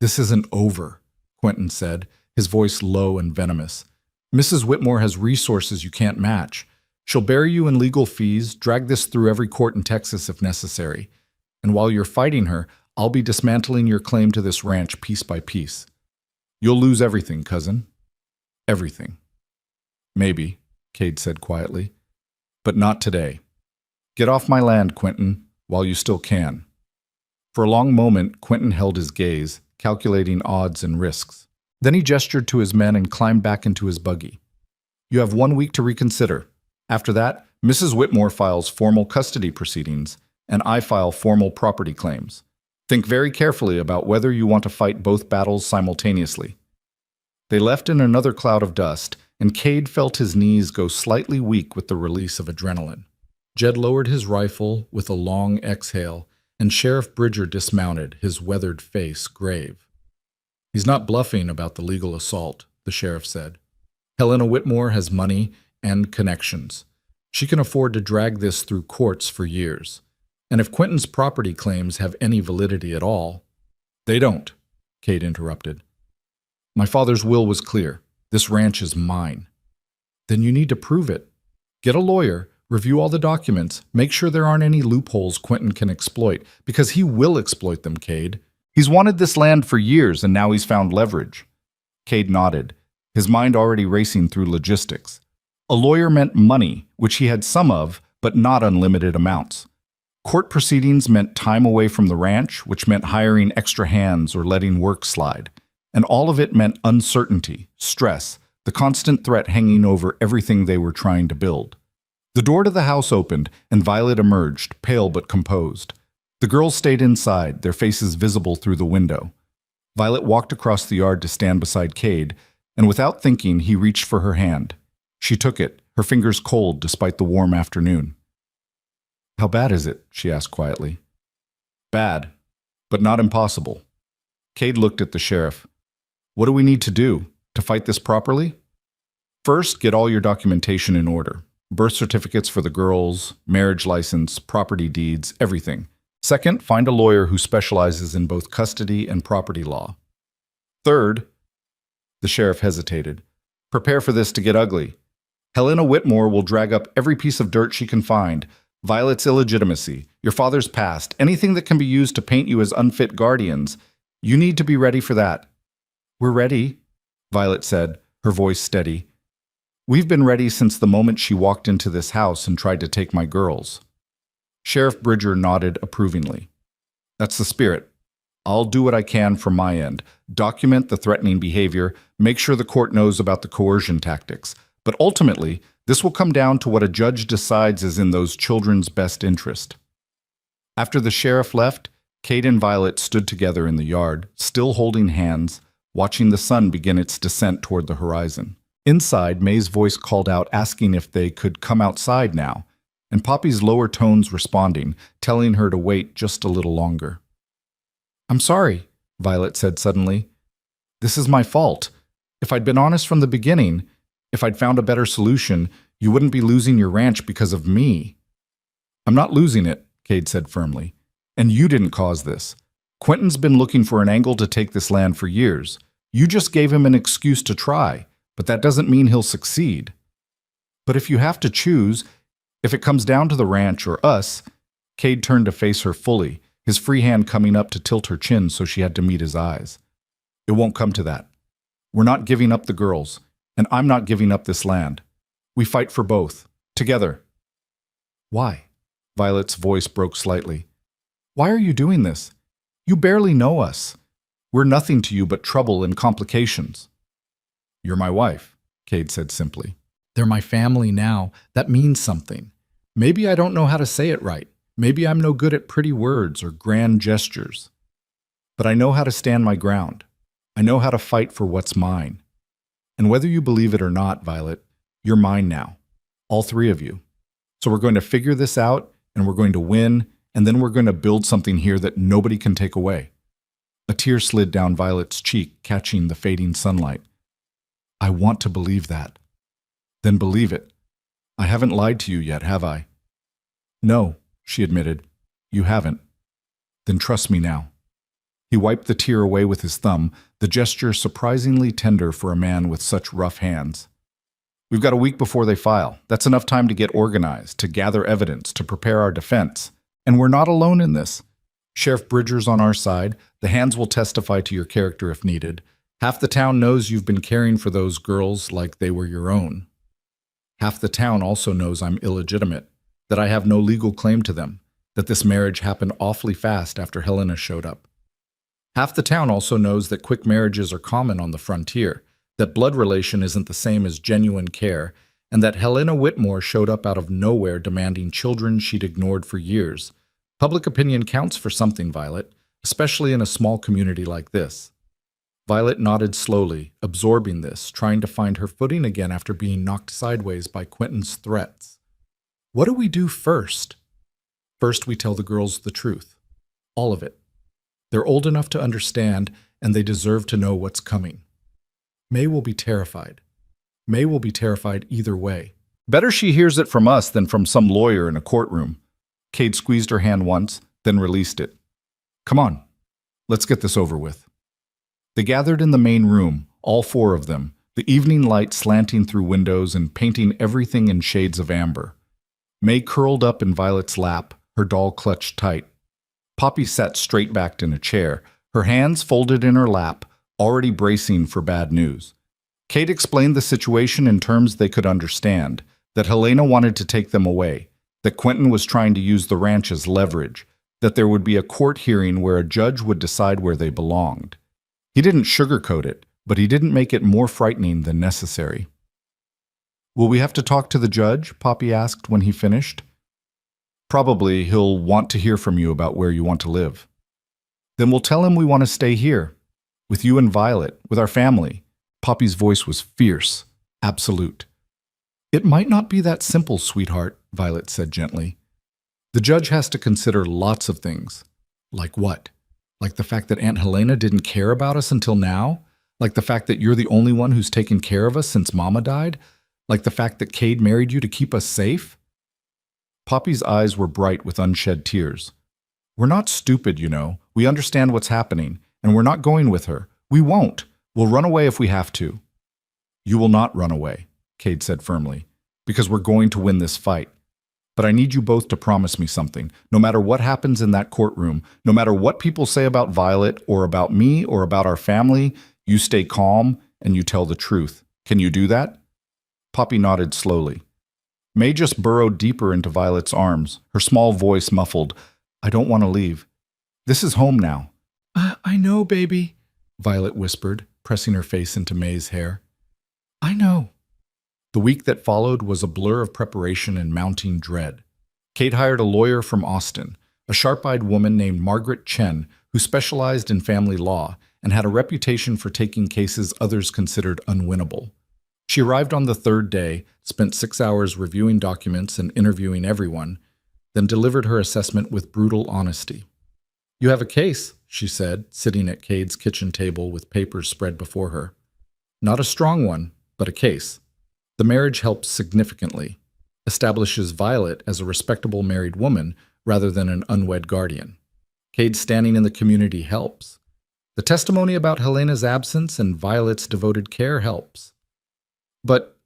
"This isn't over," Quentin said, his voice low and venomous. "Mrs. Whitmore has resources you can't match. She'll bury you in legal fees, drag this through every court in Texas if necessary. And while you're fighting her, I'll be dismantling your claim to this ranch piece by piece. You'll lose everything, cousin. Everything." "Maybe," Cade said quietly, "but not today. Get off my land, Quentin, while you still can." For a long moment, Quentin held his gaze, calculating odds and risks. Then he gestured to his men and climbed back into his buggy. "You have 1 week to reconsider. After that, Mrs. Whitmore files formal custody proceedings, and I file formal property claims. Think very carefully about whether you want to fight both battles simultaneously." They left in another cloud of dust, and Cade felt his knees go slightly weak with the release of adrenaline. Jed lowered his rifle with a long exhale, and Sheriff Bridger dismounted, his weathered face grave. "He's not bluffing about the legal assault," the sheriff said. "Helena Whitmore has money and connections. She can afford to drag this through courts for years. And if Quentin's property claims have any validity at all—" "They don't," Cade interrupted. "My father's will was clear. This ranch is mine." "Then you need to prove it. Get a lawyer, review all the documents, make sure there aren't any loopholes Quentin can exploit, because he will exploit them, Cade. He's wanted this land for years, and now he's found leverage." Cade nodded, his mind already racing through logistics. A lawyer meant money, which he had some of, but not unlimited amounts. Court proceedings meant time away from the ranch, which meant hiring extra hands or letting work slide. And all of it meant uncertainty, stress, the constant threat hanging over everything they were trying to build. The door to the house opened, and Violet emerged, pale but composed. The girls stayed inside, their faces visible through the window. Violet walked across the yard to stand beside Cade, and without thinking, he reached for her hand. She took it, her fingers cold despite the warm afternoon. "How bad is it?" she asked quietly. "Bad, but not impossible." Cade looked at the sheriff. "What do we need to do to fight this properly?" "First, get all your documentation in order. Birth certificates for the girls, marriage license, property deeds, everything. Second, find a lawyer who specializes in both custody and property law. Third," the sheriff hesitated, "prepare for this to get ugly. Helena Whitmore will drag up every piece of dirt she can find. Violet's illegitimacy, your father's past, anything that can be used to paint you as unfit guardians. You need to be ready for that." "We're ready," Violet said, her voice steady. "We've been ready since the moment she walked into this house and tried to take my girls." Sheriff Bridger nodded approvingly. "That's the spirit. I'll do what I can from my end. Document the threatening behavior, make sure the court knows about the coercion tactics. But ultimately, this will come down to what a judge decides is in those children's best interest." After the sheriff left, Cade and Violet stood together in the yard, still holding hands, watching the sun begin its descent toward the horizon. Inside, May's voice called out asking if they could come outside now, and Poppy's lower tones responding, telling her to wait just a little longer. "I'm sorry," Violet said suddenly. "This is my fault. If I'd been honest from the beginning, if I'd found a better solution, you wouldn't be losing your ranch because of me." "I'm not losing it," Cade said firmly. "And you didn't cause this. Quentin's been looking for an angle to take this land for years. You just gave him an excuse to try, but that doesn't mean he'll succeed. But if you have to choose, if it comes down to the ranch or us," Cade turned to face her fully, his free hand coming up to tilt her chin so she had to meet his eyes. "It won't come to that. We're not giving up the girls. And I'm not giving up this land. We fight for both, together." "Why?" Violet's voice broke slightly. "Why are you doing this? You barely know us. We're nothing to you but trouble and complications." "You're my wife," Cade said simply. "They're my family now. That means something. Maybe I don't know how to say it right. Maybe I'm no good at pretty words or grand gestures, but I know how to stand my ground. I know how to fight for what's mine. And whether you believe it or not, Violet, you're mine now. All three of you. So we're going to figure this out, and we're going to win, and then we're going to build something here that nobody can take away. A tear slid down Violet's cheek, catching the fading sunlight. I want to believe that. Then believe it. I haven't lied to you yet, have I? No, she admitted. You haven't. Then trust me now. He wiped the tear away with his thumb, the gesture surprisingly tender for a man with such rough hands. We've got a week before they file. That's enough time to get organized, to gather evidence, to prepare our defense. And we're not alone in this. Sheriff Bridger's on our side. The hands will testify to your character if needed. Half the town knows you've been caring for those girls like they were your own. Half the town also knows I'm illegitimate, that I have no legal claim to them, that this marriage happened awfully fast after Helena showed up. Half the town also knows that quick marriages are common on the frontier, that blood relation isn't the same as genuine care, and that Helena Whitmore showed up out of nowhere demanding children she'd ignored for years. Public opinion counts for something, Violet, especially in a small community like this. Violet nodded slowly, absorbing this, trying to find her footing again after being knocked sideways by Quentin's threats. What do we do first? First, we tell the girls the truth. All of it. They're old enough to understand, and they deserve to know what's coming. May will be terrified. May will be terrified either way. Better she hears it from us than from some lawyer in a courtroom. Cade squeezed her hand once, then released it. Come on, let's get this over with. They gathered in the main room, all four of them, the evening light slanting through windows and painting everything in shades of amber. May curled up in Violet's lap, her doll clutched tight. Poppy sat straight-backed in a chair, her hands folded in her lap, already bracing for bad news. Cade explained the situation in terms they could understand, that Helena wanted to take them away, that Quentin was trying to use the ranch as leverage, that there would be a court hearing where a judge would decide where they belonged. He didn't sugarcoat it, but he didn't make it more frightening than necessary. Will we have to talk to the judge? Poppy asked when he finished. Probably he'll want to hear from you about where you want to live. Then we'll tell him we want to stay here, with you and Violet, with our family. Poppy's voice was fierce, absolute. It might not be that simple, sweetheart, Violet said gently. The judge has to consider lots of things. Like what? Like the fact that Aunt Helena didn't care about us until now? Like the fact that you're the only one who's taken care of us since Mama died? Like the fact that Cade married you to keep us safe? Poppy's eyes were bright with unshed tears. We're not stupid, you know. We understand what's happening, and we're not going with her. We won't. We'll run away if we have to. You will not run away, Cade said firmly, because we're going to win this fight. But I need you both to promise me something. No matter what happens in that courtroom, no matter what people say about Violet or about me or about our family, you stay calm and you tell the truth. Can you do that? Poppy nodded slowly. May just burrowed deeper into Violet's arms, her small voice muffled. I don't want to leave. This is home now. I know, baby, Violet whispered, pressing her face into May's hair. I know. The week that followed was a blur of preparation and mounting dread. Kate hired a lawyer from Austin, a sharp-eyed woman named Margaret Chen, who specialized in family law and had a reputation for taking cases others considered unwinnable. She arrived on the third day, spent 6 hours reviewing documents and interviewing everyone, then delivered her assessment with brutal honesty. You have a case, she said, sitting at Cade's kitchen table with papers spread before her. Not a strong one, but a case. The marriage helps significantly, establishes Violet as a respectable married woman rather than an unwed guardian. Cade's standing in the community helps. The testimony about Helena's absence and Violet's devoted care helps. But,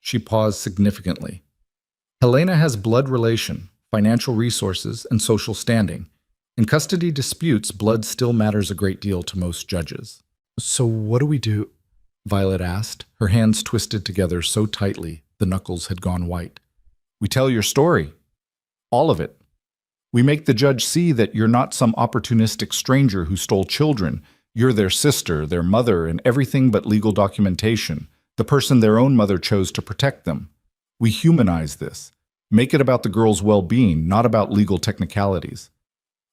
she paused significantly. Helena has blood relation, financial resources, and social standing. In custody disputes, blood still matters a great deal to most judges. So what do we do? Violet asked, her hands twisted together so tightly the knuckles had gone white. We tell your story. All of it. We make the judge see that you're not some opportunistic stranger who stole children. You're their sister, their mother, and everything but legal documentation, the person their own mother chose to protect them. We humanize this. Make it about the girl's well-being, not about legal technicalities.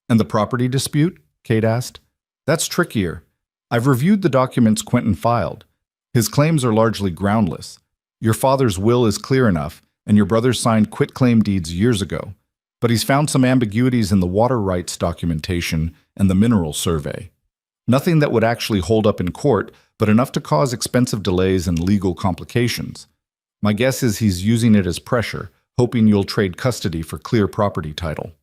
And the property dispute? Kate asked. That's trickier. I've reviewed the documents Quentin filed. His claims are largely groundless. Your father's will is clear enough, and your brother signed quitclaim deeds years ago. But he's found some ambiguities in the water rights documentation and the mineral survey. Nothing that would actually hold up in court, but enough to cause expensive delays and legal complications. My guess is he's using it as pressure, hoping you'll trade custody for clear property title.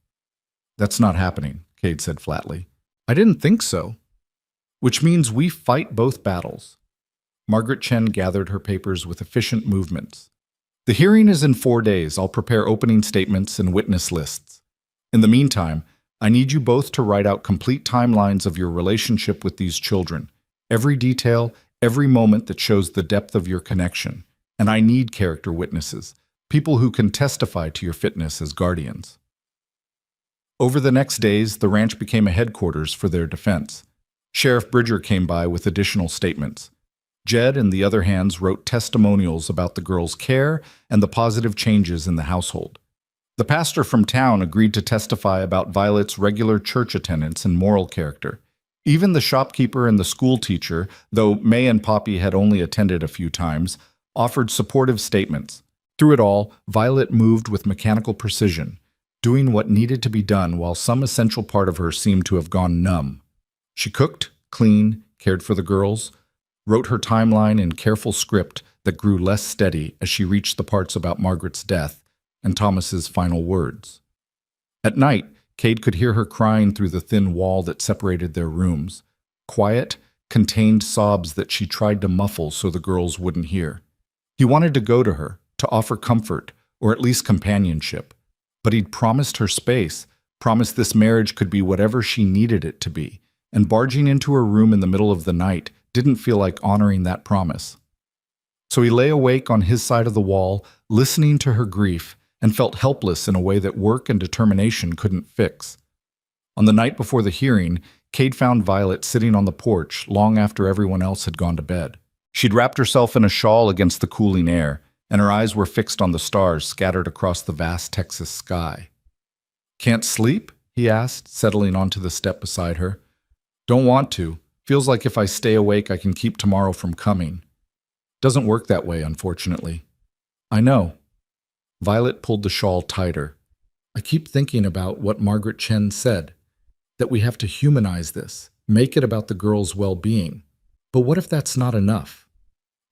That's not happening, Cade said flatly. I didn't think so. Which means we fight both battles. Margaret Chen gathered her papers with efficient movements. The hearing is in 4 days. I'll prepare opening statements and witness lists. In the meantime, I need you both to write out complete timelines of your relationship with these children. Every detail, every moment that shows the depth of your connection. And I need character witnesses, people who can testify to your fitness as guardians. Over the next days, the ranch became a headquarters for their defense. Sheriff Bridger came by with additional statements. Jed and the other hands wrote testimonials about the girl's care and the positive changes in the household. The pastor from town agreed to testify about Violet's regular church attendance and moral character. Even the shopkeeper and the school teacher, though May and Poppy had only attended a few times, offered supportive statements. Through it all, Violet moved with mechanical precision, doing what needed to be done while some essential part of her seemed to have gone numb. She cooked, cleaned, cared for the girls, wrote her timeline in careful script that grew less steady as she reached the parts about Margaret's death and Thomas's final words. At night, Cade could hear her crying through the thin wall that separated their rooms, quiet, contained sobs that she tried to muffle so the girls wouldn't hear. He wanted to go to her, to offer comfort, or at least companionship, but he'd promised her space, promised this marriage could be whatever she needed it to be, and barging into her room in the middle of the night didn't feel like honoring that promise. So he lay awake on his side of the wall, listening to her grief, and felt helpless in a way that work and determination couldn't fix. On the night before the hearing, Cade found Violet sitting on the porch long after everyone else had gone to bed. She'd wrapped herself in a shawl against the cooling air, and her eyes were fixed on the stars scattered across the vast Texas sky. "Can't sleep?" he asked, settling onto the step beside her. "Don't want to. Feels like if I stay awake, I can keep tomorrow from coming. Doesn't work that way, unfortunately." "I know." Violet pulled the shawl tighter. "I keep thinking about what Margaret Chen said, that we have to humanize this, make it about the girl's well-being. But what if that's not enough?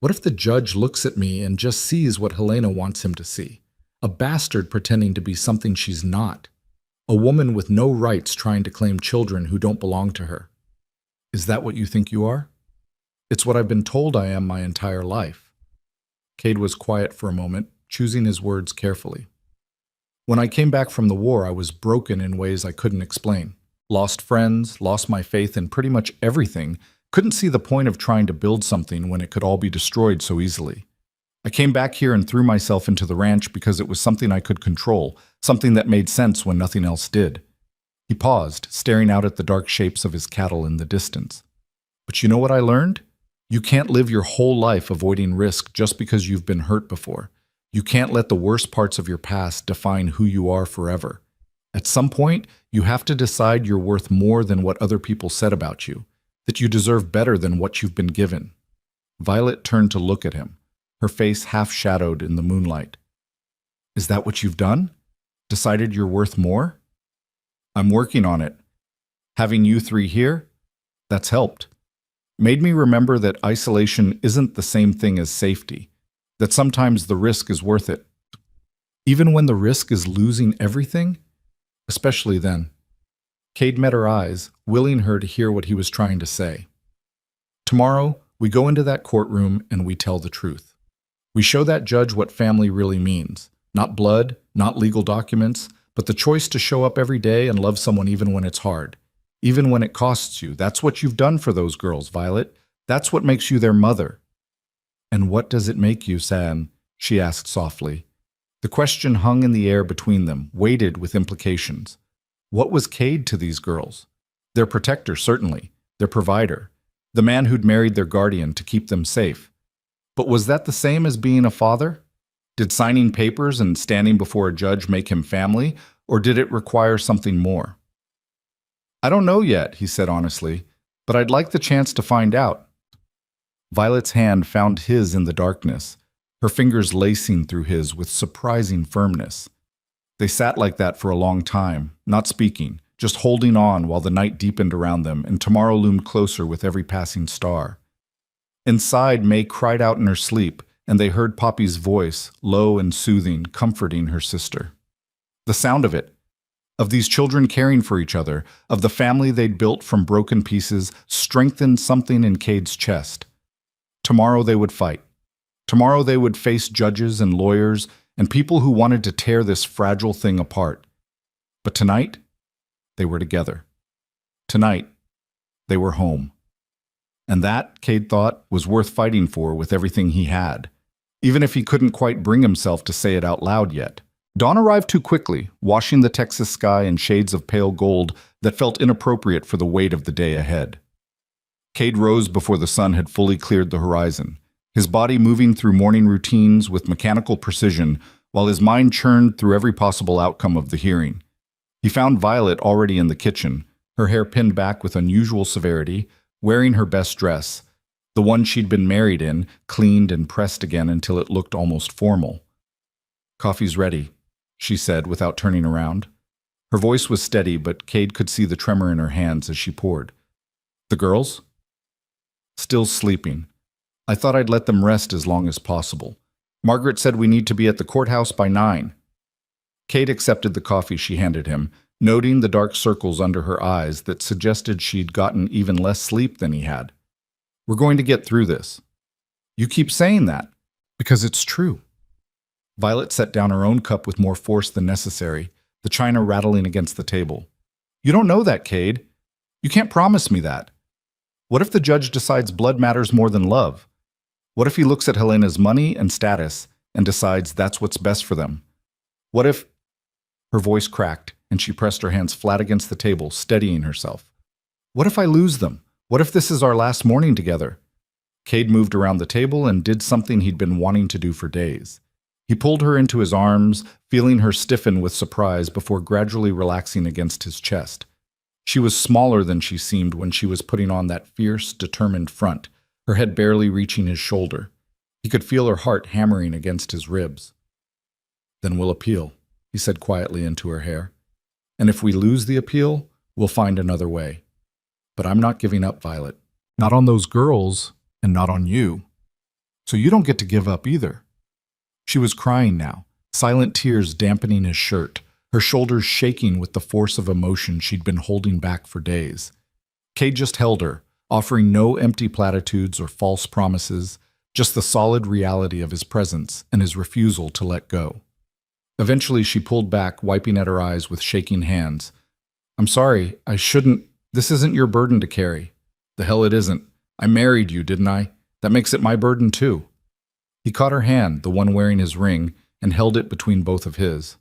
What if the judge looks at me and just sees what Helena wants him to see? A bastard pretending to be something she's not. A woman with no rights trying to claim children who don't belong to her. Is that what you think you are?" "It's what I've been told I am my entire life." Cade was quiet for a moment, choosing his words carefully. "When I came back from the war, I was broken in ways I couldn't explain. Lost friends, lost my faith in pretty much everything, couldn't see the point of trying to build something when it could all be destroyed so easily. I came back here and threw myself into the ranch because it was something I could control, something that made sense when nothing else did." He paused, staring out at the dark shapes of his cattle in the distance. "But you know what I learned? You can't live your whole life avoiding risk just because you've been hurt before. You can't let the worst parts of your past define who you are forever. At some point, you have to decide you're worth more than what other people said about you, that you deserve better than what you've been given." Violet turned to look at him, her face half-shadowed in the moonlight. "Is that what you've done? Decided you're worth more?" "I'm working on it. Having you three here, that's helped. Made me remember that isolation isn't the same thing as safety, that sometimes the risk is worth it. Even when the risk is losing everything? Especially then." Cade met her eyes, willing her to hear what he was trying to say. "Tomorrow, we go into that courtroom and we tell the truth. We show that judge what family really means. Not blood, not legal documents, but the choice to show up every day and love someone even when it's hard. Even when it costs you. That's what you've done for those girls, Violet. That's what makes you their mother." "And what does it make you, San?" she asked softly. The question hung in the air between them, weighted with implications. What was Cade to these girls? Their protector, certainly. Their provider. The man who'd married their guardian to keep them safe. But was that the same as being a father? Did signing papers and standing before a judge make him family, or did it require something more? I don't know yet, he said honestly, but I'd like the chance to find out. Violet's hand found his in the darkness, her fingers lacing through his with surprising firmness. They sat like that for a long time, not speaking, just holding on while the night deepened around them and tomorrow loomed closer with every passing star. Inside, May cried out in her sleep, and they heard Poppy's voice, low and soothing, comforting her sister. The sound of it, of these children caring for each other, of the family they'd built from broken pieces, strengthened something in Cade's chest. Tomorrow they would fight. Tomorrow they would face judges and lawyers and people who wanted to tear this fragile thing apart. But tonight, they were together. Tonight, they were home. And that, Cade thought, was worth fighting for with everything he had, even if he couldn't quite bring himself to say it out loud yet. Dawn arrived too quickly, washing the Texas sky in shades of pale gold that felt inappropriate for the weight of the day ahead. Cade rose before the sun had fully cleared the horizon, his body moving through morning routines with mechanical precision while his mind churned through every possible outcome of the hearing. He found Violet already in the kitchen, her hair pinned back with unusual severity, wearing her best dress, the one she'd been married in, cleaned and pressed again until it looked almost formal. "Coffee's ready," she said without turning around. Her voice was steady, but Cade could see the tremor in her hands as she poured. "The girls?" "Still sleeping. I thought I'd let them rest as long as possible. Margaret said we need to be at the courthouse by 9. Cade accepted the coffee she handed him, noting the dark circles under her eyes that suggested she'd gotten even less sleep than he had. "We're going to get through this." "You keep saying that." "Because it's true." Violet set down her own cup with more force than necessary, the china rattling against the table. "You don't know that, Cade. You can't promise me that. What if the judge decides blood matters more than love? What if he looks at Helena's money and status and decides that's what's best for them? What if—" Her voice cracked, and she pressed her hands flat against the table, steadying herself. "What if I lose them? What if this is our last morning together?" Cade moved around the table and did something he'd been wanting to do for days. He pulled her into his arms, feeling her stiffen with surprise before gradually relaxing against his chest. She was smaller than she seemed when she was putting on that fierce, determined front, her head barely reaching his shoulder. He could feel her heart hammering against his ribs. "Then we'll appeal," he said quietly into her hair. "And if we lose the appeal, we'll find another way. But I'm not giving up, Violet. Not on those girls, and not on you. So you don't get to give up either." She was crying now, silent tears dampening his shirt, her shoulders shaking with the force of emotion she'd been holding back for days. Cade just held her, offering no empty platitudes or false promises, just the solid reality of his presence and his refusal to let go. Eventually she pulled back, wiping at her eyes with shaking hands. "I'm sorry, I shouldn't. This isn't your burden to carry." "The hell it isn't. I married you, didn't I? That makes it my burden too." He caught her hand, the one wearing his ring, and held it between both of his.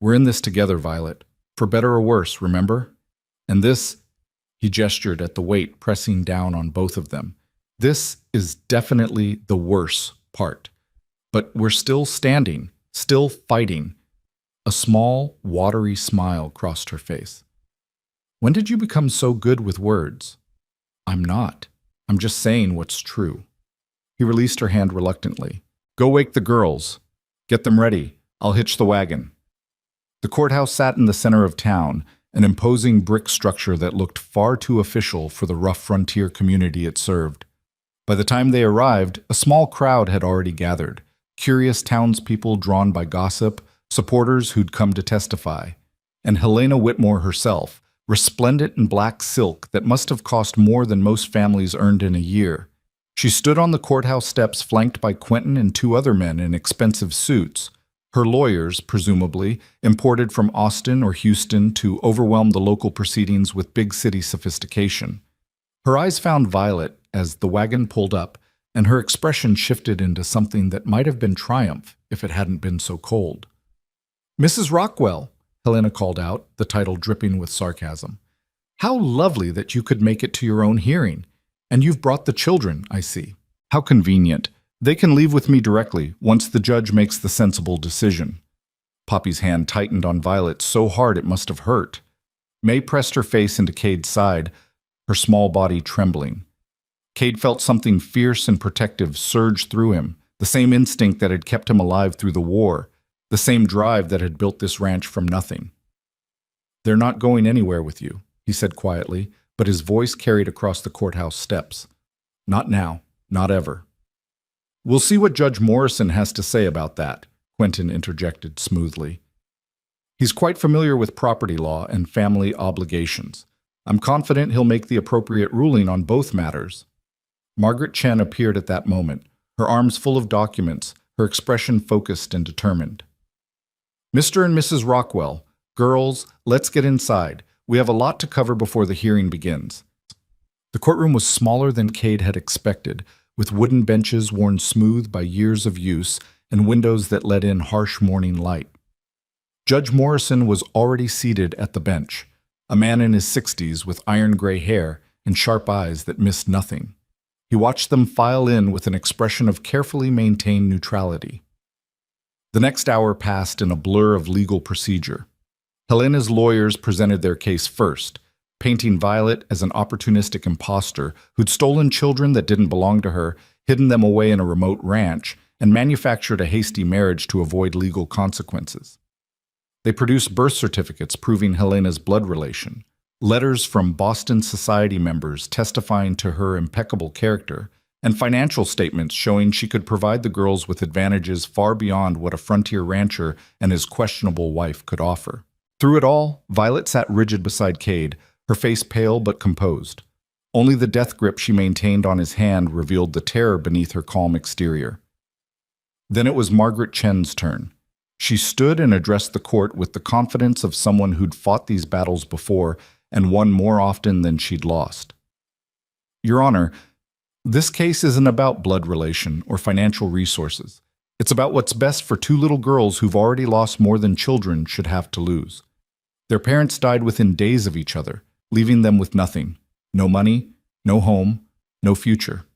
"We're in this together, Violet. For better or worse, remember? And this," he gestured at the weight pressing down on both of them, "this is definitely the worse part. But we're still standing, still fighting." A small, watery smile crossed her face. "When did you become so good with words?" "I'm not. I'm just saying what's true." He released her hand reluctantly. "Go wake the girls. Get them ready. I'll hitch the wagon." The courthouse sat in the center of town, an imposing brick structure that looked far too official for the rough frontier community it served. By the time they arrived, a small crowd had already gathered, curious townspeople drawn by gossip, supporters who'd come to testify, and Helena Whitmore herself, resplendent in black silk that must have cost more than most families earned in a year. She stood on the courthouse steps flanked by Quentin and 2 other men in expensive suits, her lawyers, presumably, imported from Austin or Houston to overwhelm the local proceedings with big city sophistication. Her eyes found Violet as the wagon pulled up, and her expression shifted into something that might have been triumph if it hadn't been so cold. "Mrs. Rockwell," Helena called out, the title dripping with sarcasm. "How lovely that you could make it to your own hearing. And you've brought the children, I see." "How convenient," They can leave with me directly, once the judge makes the sensible decision. Poppy's hand tightened on Violet so hard it must have hurt. May pressed her face into Cade's side, her small body trembling. Cade felt something fierce and protective surge through him, the same instinct that had kept him alive through the war, the same drive that had built this ranch from nothing. "They're not going anywhere with you," he said quietly, but his voice carried across the courthouse steps. "Not now, not ever." "We'll see what Judge Morrison has to say about that," Quentin interjected smoothly. "He's quite familiar with property law and family obligations. I'm confident he'll make the appropriate ruling on both matters." Margaret Chen appeared at that moment, her arms full of documents, her expression focused and determined. "Mr. and Mrs. Rockwell, girls, let's get inside. We have a lot to cover before the hearing begins." The courtroom was smaller than Cade had expected, with wooden benches worn smooth by years of use and windows that let in harsh morning light. Judge Morrison was already seated at the bench, a man in his 60s with iron-gray hair and sharp eyes that missed nothing. He watched them file in with an expression of carefully maintained neutrality. The next hour passed in a blur of legal procedure. Helena's lawyers presented their case first, painting Violet as an opportunistic imposter who'd stolen children that didn't belong to her, hidden them away in a remote ranch, and manufactured a hasty marriage to avoid legal consequences. They produced birth certificates proving Helena's blood relation, letters from Boston Society members testifying to her impeccable character, and financial statements showing she could provide the girls with advantages far beyond what a frontier rancher and his questionable wife could offer. Through it all, Violet sat rigid beside Cade, her face pale but composed. Only the death grip she maintained on his hand revealed the terror beneath her calm exterior. Then it was Margaret Chen's turn. She stood and addressed the court with the confidence of someone who'd fought these battles before and won more often than she'd lost. "Your Honor, this case isn't about blood relation or financial resources. It's about what's best for two little girls who've already lost more than children should have to lose. Their parents died within days of each other, leaving them with nothing. No money, no home, no future.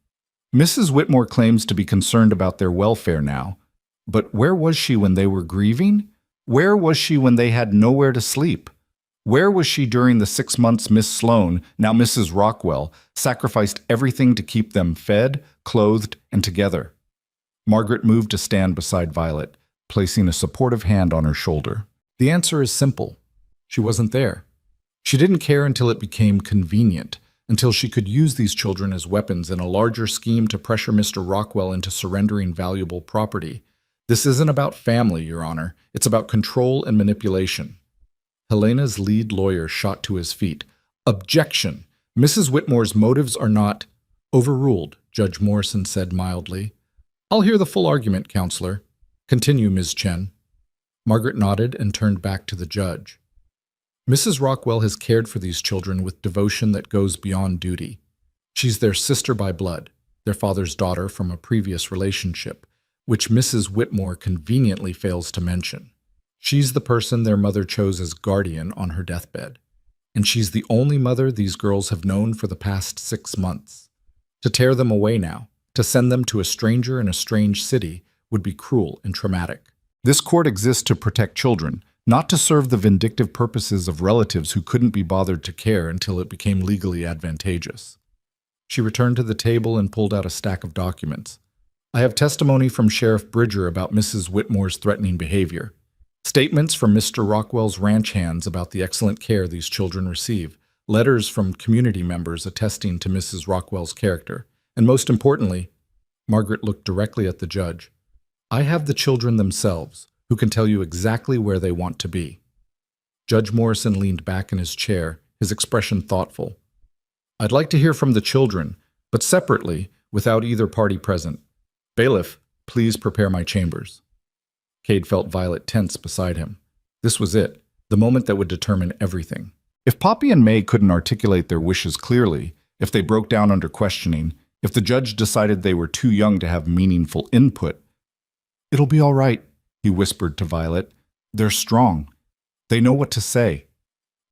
Mrs. Whitmore claims to be concerned about their welfare now, but where was she when they were grieving? Where was she when they had nowhere to sleep? Where was she during the 6 months Miss Sloane, now Mrs. Rockwell, sacrificed everything to keep them fed, clothed, and together?" Margaret moved to stand beside Violet, placing a supportive hand on her shoulder. "The answer is simple. She wasn't there. She didn't care until it became convenient, until she could use these children as weapons in a larger scheme to pressure Mr. Rockwell into surrendering valuable property. This isn't about family, Your Honor. It's about control and manipulation." Helena's lead lawyer shot to his feet. "Objection! Mrs. Whitmore's motives are not—" "Overruled," Judge Morrison said mildly. "I'll hear the full argument, Counselor. Continue, Ms. Chen." Margaret nodded and turned back to the judge. "Mrs. Rockwell has cared for these children with devotion that goes beyond duty. She's their sister by blood, their father's daughter from a previous relationship, which Mrs. Whitmore conveniently fails to mention. She's the person their mother chose as guardian on her deathbed. And she's the only mother these girls have known for the past 6 months. To tear them away now, to send them to a stranger in a strange city, would be cruel and traumatic. This court exists to protect children, not to serve the vindictive purposes of relatives who couldn't be bothered to care until it became legally advantageous." She returned to the table and pulled out a stack of documents. "I have testimony from Sheriff Bridger about Mrs. Whitmore's threatening behavior. Statements from Mr. Rockwell's ranch hands about the excellent care these children receive, letters from community members attesting to Mrs. Rockwell's character, and most importantly," Margaret looked directly at the judge, "I have the children themselves, who can tell you exactly where they want to be." Judge Morrison leaned back in his chair, his expression thoughtful. "I'd like to hear from the children, but separately, without either party present. Bailiff, please prepare my chambers." Cade felt Violet tense beside him. This was it, the moment that would determine everything. If Poppy and May couldn't articulate their wishes clearly, if they broke down under questioning, if the judge decided they were too young to have meaningful input, "It'll be all right," he whispered to Violet. "They're strong. They know what to say."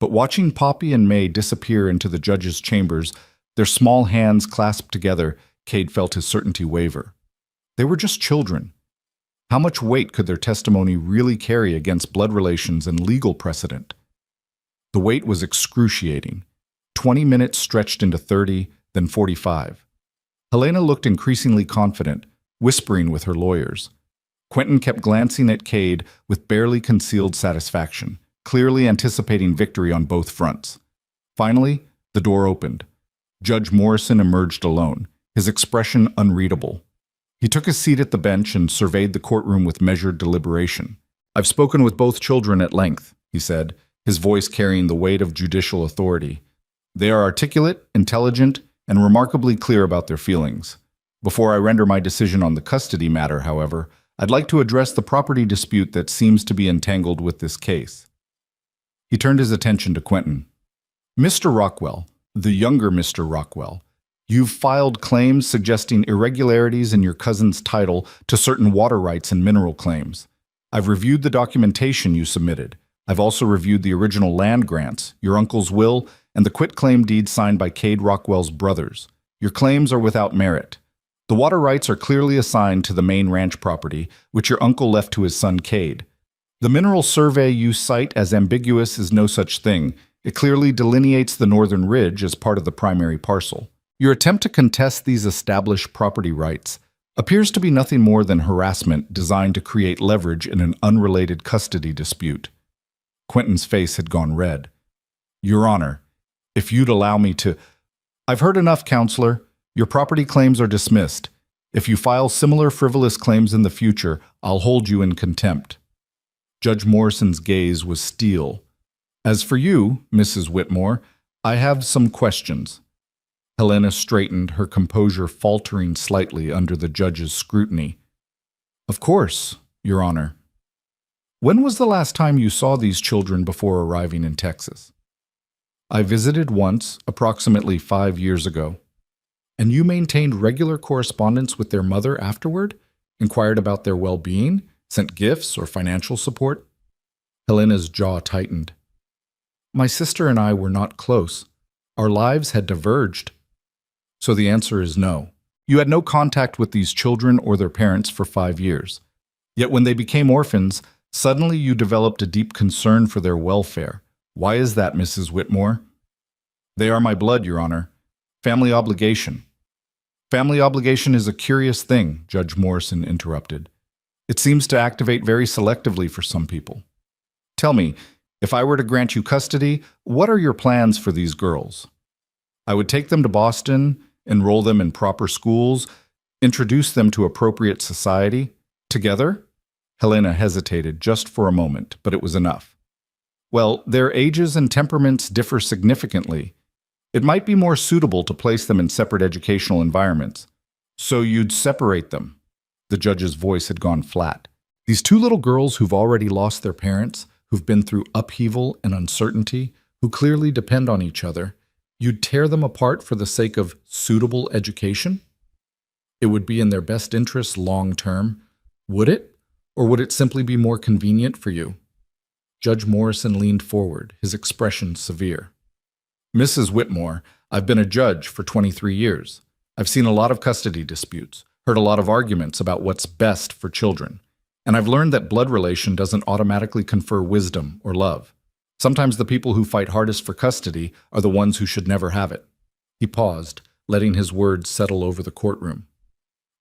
But watching Poppy and May disappear into the judge's chambers, their small hands clasped together, Cade felt his certainty waver. They were just children. How much weight could their testimony really carry against blood relations and legal precedent? The wait was excruciating. 20 minutes stretched into 30, then 45. Helena looked increasingly confident, whispering with her lawyers. Quentin kept glancing at Cade with barely concealed satisfaction, clearly anticipating victory on both fronts. Finally, the door opened. Judge Morrison emerged alone, his expression unreadable. He took a seat at the bench and surveyed the courtroom with measured deliberation. "I've spoken with both children at length," he said, his voice carrying the weight of judicial authority. "They are articulate, intelligent, and remarkably clear about their feelings. Before I render my decision on the custody matter, however, I'd like to address the property dispute that seems to be entangled with this case." He turned his attention to Quentin. "Mr. Rockwell, the younger Mr. Rockwell, you've filed claims suggesting irregularities in your cousin's title to certain water rights and mineral claims. I've reviewed the documentation you submitted. I've also reviewed the original land grants, your uncle's will, and the quitclaim deed signed by Cade Rockwell's brothers. Your claims are without merit. The water rights are clearly assigned to the main ranch property, which your uncle left to his son Cade. The mineral survey you cite as ambiguous is no such thing. It clearly delineates the northern ridge as part of the primary parcel. Your attempt to contest these established property rights appears to be nothing more than harassment designed to create leverage in an unrelated custody dispute." Quentin's face had gone red. "Your Honor, if you'd allow me to—" "I've heard enough, Counselor. Your property claims are dismissed. If you file similar frivolous claims in the future, I'll hold you in contempt." Judge Morrison's gaze was steel. "As for you, Mrs. Whitmore, I have some questions." Helena straightened, her composure faltering slightly under the judge's scrutiny. "Of course, Your Honor. When was the last time you saw these children before arriving in Texas?" "I visited once, approximately 5 years ago." "And you maintained regular correspondence with their mother afterward? Inquired about their well-being? Sent gifts or financial support?" Helena's jaw tightened. "My sister and I were not close. Our lives had diverged." "So the answer is no. You had no contact with these children or their parents for 5 years. Yet when they became orphans, suddenly you developed a deep concern for their welfare. Why is that, Mrs. Whitmore?" "They are my blood, Your Honor. Family obligation." "Family obligation is a curious thing," Judge Morrison interrupted. "It seems to activate very selectively for some people. Tell me, if I were to grant you custody, what are your plans for these girls?" "I would take them to Boston, enroll them in proper schools, introduce them to appropriate society. Together?" Helena hesitated just for a moment, but it was enough. "Well, their ages and temperaments differ significantly. It might be more suitable to place them in separate educational environments. So you'd separate them." The judge's voice had gone flat. "These two little girls who've already lost their parents, who've been through upheaval and uncertainty, who clearly depend on each other, you'd tear them apart for the sake of suitable education? It would be in their best interests long term. Would it? Or would it simply be more convenient for you?" Judge Morrison leaned forward, his expression severe. "Mrs. Whitmore, I've been a judge for 23 years. I've seen a lot of custody disputes, heard a lot of arguments about what's best for children. And I've learned that blood relation doesn't automatically confer wisdom or love. Sometimes the people who fight hardest for custody are the ones who should never have it." He paused, letting his words settle over the courtroom.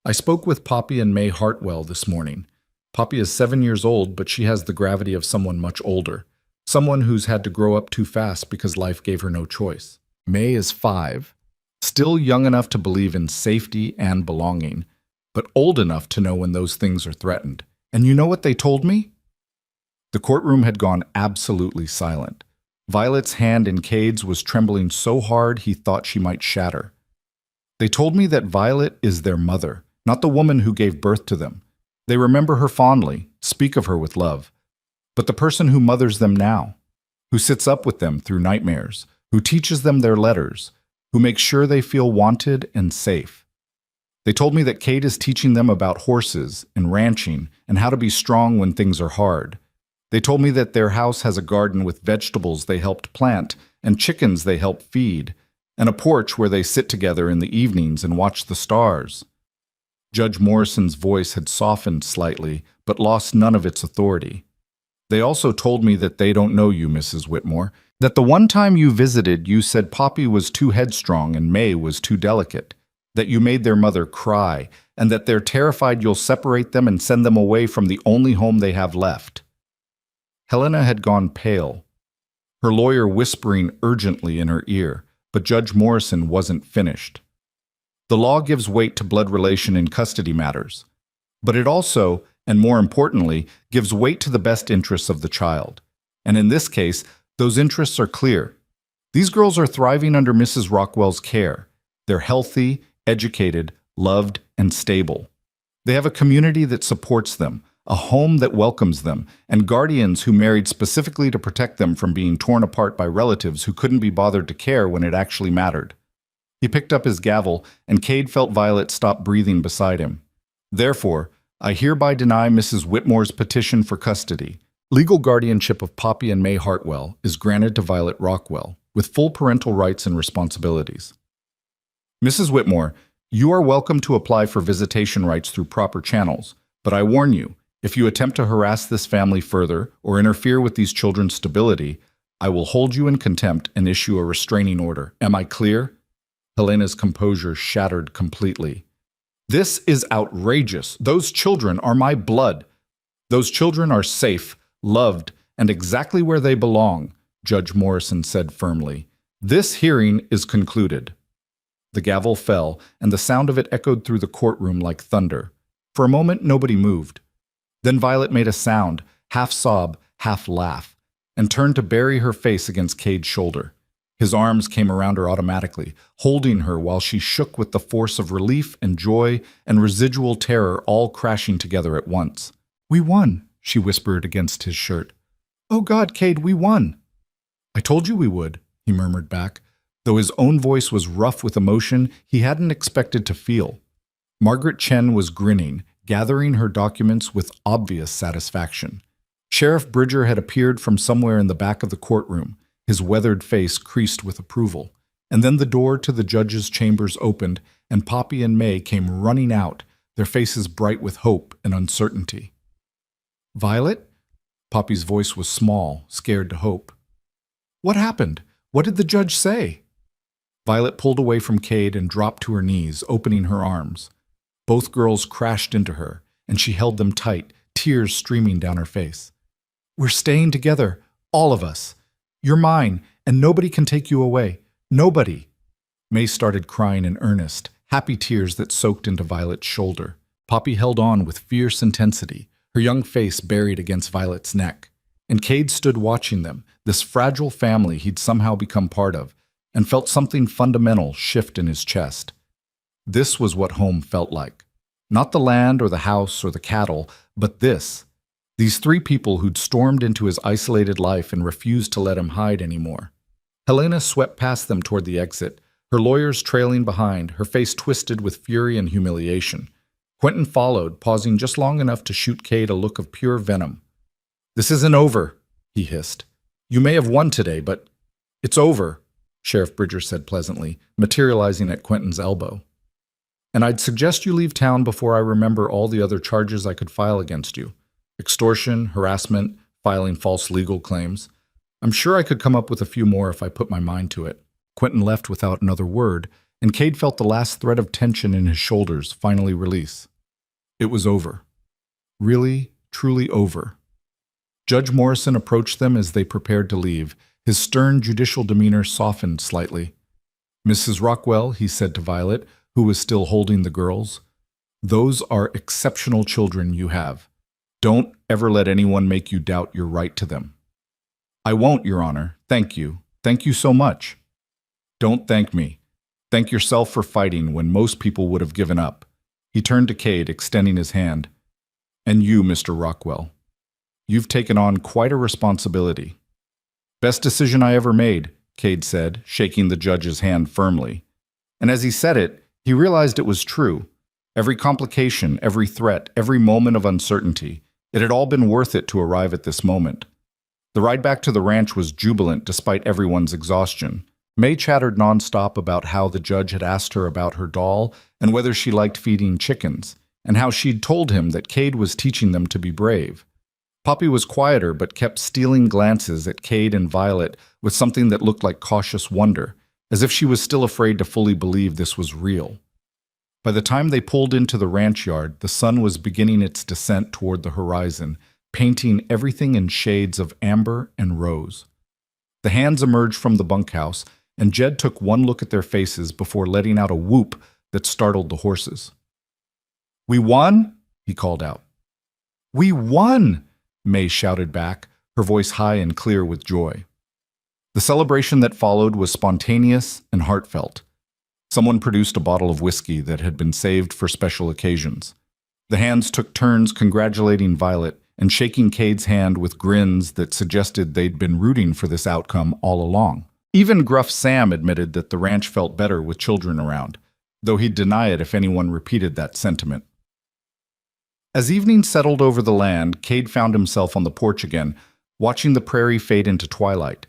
"I spoke with Poppy and May Hartwell this morning. Poppy is 7 years old, but she has the gravity of someone much older. Someone who's had to grow up too fast because life gave her no choice. May is 5, still young enough to believe in safety and belonging, but old enough to know when those things are threatened. And you know what they told me?" The courtroom had gone absolutely silent. Violet's hand in Cade's was trembling so hard he thought she might shatter. "They told me that Violet is their mother, not the woman who gave birth to them. They remember her fondly, speak of her with love. But the person who mothers them now, who sits up with them through nightmares, who teaches them their letters, who makes sure they feel wanted and safe. They told me that Cade is teaching them about horses and ranching and how to be strong when things are hard. They told me that their house has a garden with vegetables they helped plant and chickens they help feed, and a porch where they sit together in the evenings and watch the stars." Judge Morrison's voice had softened slightly, but lost none of its authority. They also told me that they don't know you, Mrs. Whitmore, that the one time you visited, you said Poppy was too headstrong and May was too delicate, that you made their mother cry, and that they're terrified you'll separate them and send them away from the only home they have left. Helena had gone pale, her lawyer whispering urgently in her ear, but Judge Morrison wasn't finished. The law gives weight to blood relation in custody matters, but it also, and more importantly, gives weight to the best interests of the child. And in this case, those interests are clear. These girls are thriving under Mrs. Rockwell's care. They're healthy, educated, loved, and stable. They have a community that supports them, a home that welcomes them, and guardians who married specifically to protect them from being torn apart by relatives who couldn't be bothered to care when it actually mattered. He picked up his gavel, and Cade felt Violet stop breathing beside him. Therefore, I hereby deny Mrs. Whitmore's petition for custody. Legal guardianship of Poppy and May Hartwell is granted to Violet Rockwell, with full parental rights and responsibilities. Mrs. Whitmore, you are welcome to apply for visitation rights through proper channels, but I warn you, if you attempt to harass this family further or interfere with these children's stability, I will hold you in contempt and issue a restraining order. Am I clear? Helena's composure shattered completely. This is outrageous. Those children are my blood. Those children are safe, loved, and exactly where they belong, Judge Morrison said firmly. This hearing is concluded. The gavel fell, and the sound of it echoed through the courtroom like thunder. For a moment, nobody moved. Then Violet made a sound, half sob, half laugh, and turned to bury her face against Cade's shoulder. His arms came around her automatically, holding her while she shook with the force of relief and joy and residual terror all crashing together at once. "We won," she whispered against his shirt. "Oh God, Cade, we won." "I told you we would," he murmured back, though his own voice was rough with emotion he hadn't expected to feel. Margaret Chen was grinning, gathering her documents with obvious satisfaction. Sheriff Bridger had appeared from somewhere in the back of the courtroom, his weathered face creased with approval. And then the door to the judge's chambers opened, and Poppy and May came running out, their faces bright with hope and uncertainty. "Violet?" Poppy's voice was small, scared to hope. "What happened? What did the judge say?" Violet pulled away from Cade and dropped to her knees, opening her arms. Both girls crashed into her, and she held them tight, tears streaming down her face. "We're staying together, all of us. You're mine, and nobody can take you away. Nobody." May started crying in earnest, happy tears that soaked into Violet's shoulder. Poppy held on with fierce intensity, her young face buried against Violet's neck. And Cade stood watching them, this fragile family he'd somehow become part of, and felt something fundamental shift in his chest. This was what home felt like. Not the land or the house or the cattle, but this. These three people who'd stormed into his isolated life and refused to let him hide anymore. Helena swept past them toward the exit, her lawyers trailing behind, her face twisted with fury and humiliation. Quentin followed, pausing just long enough to shoot Cade a look of pure venom. "This isn't over," he hissed. "You may have won today, but it's over," Sheriff Bridger said pleasantly, materializing at Quentin's elbow. "And I'd suggest you leave town before I remember all the other charges I could file against you. Extortion, harassment, filing false legal claims. I'm sure I could come up with a few more if I put my mind to it." Quentin left without another word, and Cade felt the last thread of tension in his shoulders finally release. It was over. Really, truly over. Judge Morrison approached them as they prepared to leave. His stern judicial demeanor softened slightly. "Mrs. Rockwell," he said to Violet, who was still holding the girls, "those are exceptional children you have. Don't ever let anyone make you doubt your right to them." "I won't, Your Honor. Thank you. Thank you so much." "Don't thank me. Thank yourself for fighting when most people would have given up." He turned to Cade, extending his hand. "And you, Mr. Rockwell. You've taken on quite a responsibility." "Best decision I ever made," Cade said, shaking the judge's hand firmly. And as he said it, he realized it was true. Every complication, every threat, every moment of uncertainty, it had all been worth it to arrive at this moment. The ride back to the ranch was jubilant despite everyone's exhaustion. May chattered nonstop about how the judge had asked her about her doll and whether she liked feeding chickens. and how she'd told him that Cade was teaching them to be brave. Poppy was quieter but kept stealing glances at Cade and Violet with something that looked like cautious wonder, as if she was still afraid to fully believe this was real. By the time they pulled into the ranch yard, the sun was beginning its descent toward the horizon, painting everything in shades of amber and rose. The hands emerged from the bunkhouse, and Jed took one look at their faces before letting out a whoop that startled the horses. "We won?" he called out. "We won!" May shouted back, her voice high and clear with joy. The celebration that followed was spontaneous and heartfelt. Someone produced a bottle of whiskey that had been saved for special occasions. The hands took turns congratulating Violet and shaking Cade's hand with grins that suggested they'd been rooting for this outcome all along. Even gruff Sam admitted that the ranch felt better with children around, though he'd deny it if anyone repeated that sentiment. As evening settled over the land, Cade found himself on the porch again, watching the prairie fade into twilight.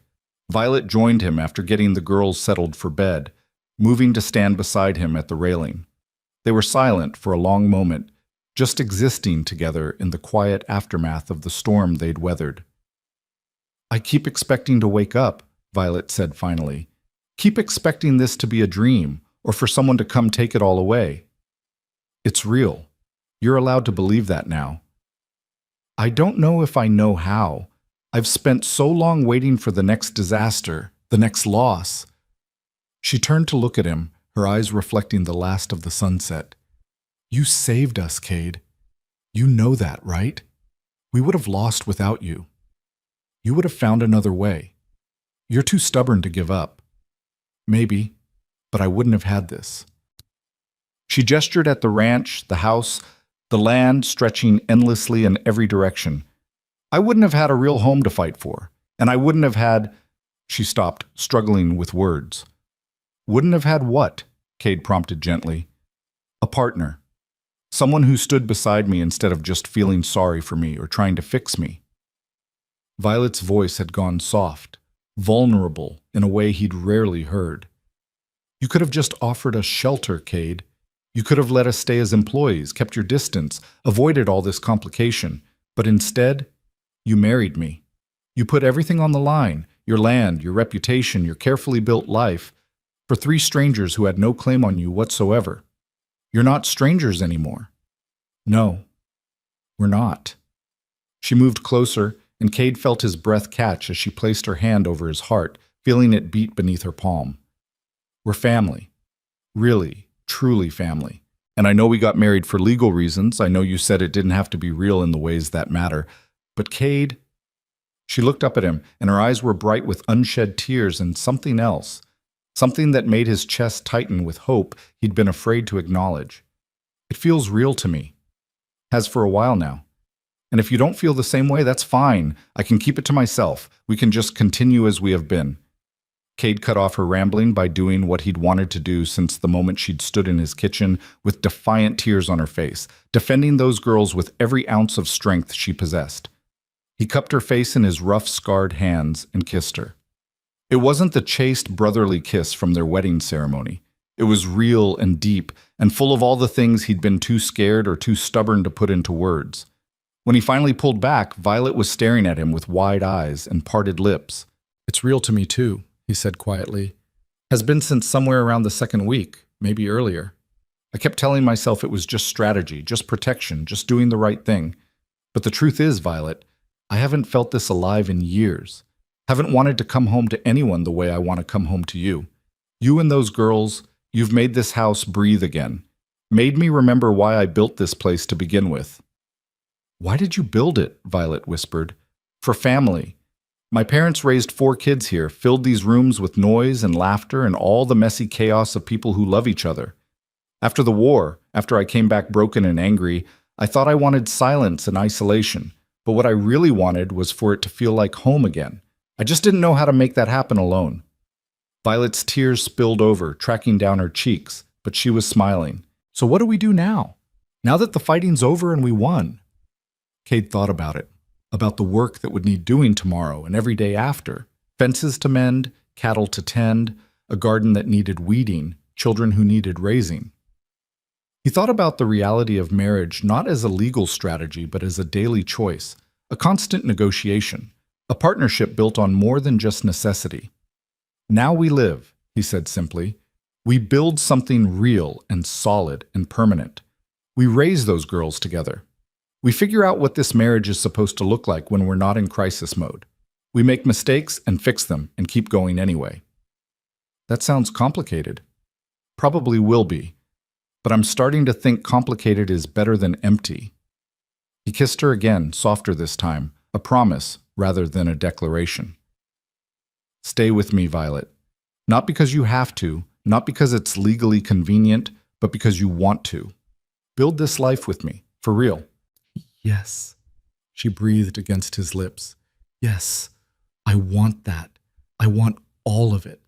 Violet joined him after getting the girls settled for bed, moving to stand beside him at the railing. They were silent for a long moment, just existing together in the quiet aftermath of the storm they'd weathered. "I keep expecting to wake up," Violet said finally. "Keep expecting this to be a dream, or for someone to come take it all away. It's real. You're allowed to believe that now." "I don't know if I know how. I've spent so long waiting for the next disaster, the next loss." She turned to look at him, her eyes reflecting the last of the sunset. "You saved us, Cade. You know that, right? We would have lost without you. You would have found another way. You're too stubborn to give up. Maybe, but I wouldn't have had this." She gestured at the ranch, the house, the land stretching endlessly in every direction. "I wouldn't have had a real home to fight for, and I wouldn't have had—" She stopped, struggling with words. "Wouldn't have had what?" Cade prompted gently. "A partner. Someone who stood beside me instead of just feeling sorry for me or trying to fix me." Violet's voice had gone soft, vulnerable in a way he'd rarely heard. "You could have just offered us shelter, Cade. You could have let us stay as employees, kept your distance, avoided all this complication. But instead, you married me. You put everything on the line, your land, your reputation, your carefully built life, for 3 strangers who had no claim on you whatsoever. You're not strangers anymore." "No, we're not." She moved closer, and Cade felt his breath catch as she placed her hand over his heart, feeling it beat beneath her palm. "We're family. Really, truly family. And I know we got married for legal reasons. I know you said it didn't have to be real in the ways that matter. But Cade—" She looked up at him, and her eyes were bright with unshed tears and something else. Something that made his chest tighten with hope he'd been afraid to acknowledge. "It feels real to me. Has for a while now. And if you don't feel the same way, that's fine. I can keep it to myself. We can just continue as we have been." Cade cut off her rambling by doing what he'd wanted to do since the moment she'd stood in his kitchen with defiant tears on her face, defending those girls with every ounce of strength she possessed. He cupped her face in his rough, scarred hands and kissed her. It wasn't the chaste, brotherly kiss from their wedding ceremony. It was real and deep, and full of all the things he'd been too scared or too stubborn to put into words. When he finally pulled back, Violet was staring at him with wide eyes and parted lips. "It's real to me too," he said quietly. "Has been since somewhere around the 2nd week, maybe earlier. I kept telling myself it was just strategy, just protection, just doing the right thing. But the truth is, Violet, I haven't felt this alive in years. Haven't wanted to come home to anyone the way I want to come home to you. You and those girls, you've made this house breathe again. Made me remember why I built this place to begin with." "Why did you build it?" Violet whispered. "For family. My parents raised 4 kids here, filled these rooms with noise and laughter and all the messy chaos of people who love each other. After the war, after I came back broken and angry, I thought I wanted silence and isolation, but what I really wanted was for it to feel like home again. I just didn't know how to make that happen alone." Violet's tears spilled over, tracking down her cheeks, but she was smiling. "So what do we do now? Now that the fighting's over and we won?" Cade thought about it. About the work that would need doing tomorrow and every day after. Fences to mend, cattle to tend, a garden that needed weeding, children who needed raising. He thought about the reality of marriage not as a legal strategy, but as a daily choice, a constant negotiation, a partnership built on more than just necessity. Now we live, he said simply. We build something real and solid and permanent. We raise those girls together. We figure out what this marriage is supposed to look like when we're not in crisis mode. We make mistakes and fix them and keep going anyway. That sounds complicated. Probably will be. But I'm starting to think complicated is better than empty. He kissed her again, softer this time, a promise rather than a declaration. Stay with me, Violet. Not because you have to, not because it's legally convenient, but because you want to. Build this life with me, for real. Yes, she breathed against his lips. Yes, I want that. I want all of it.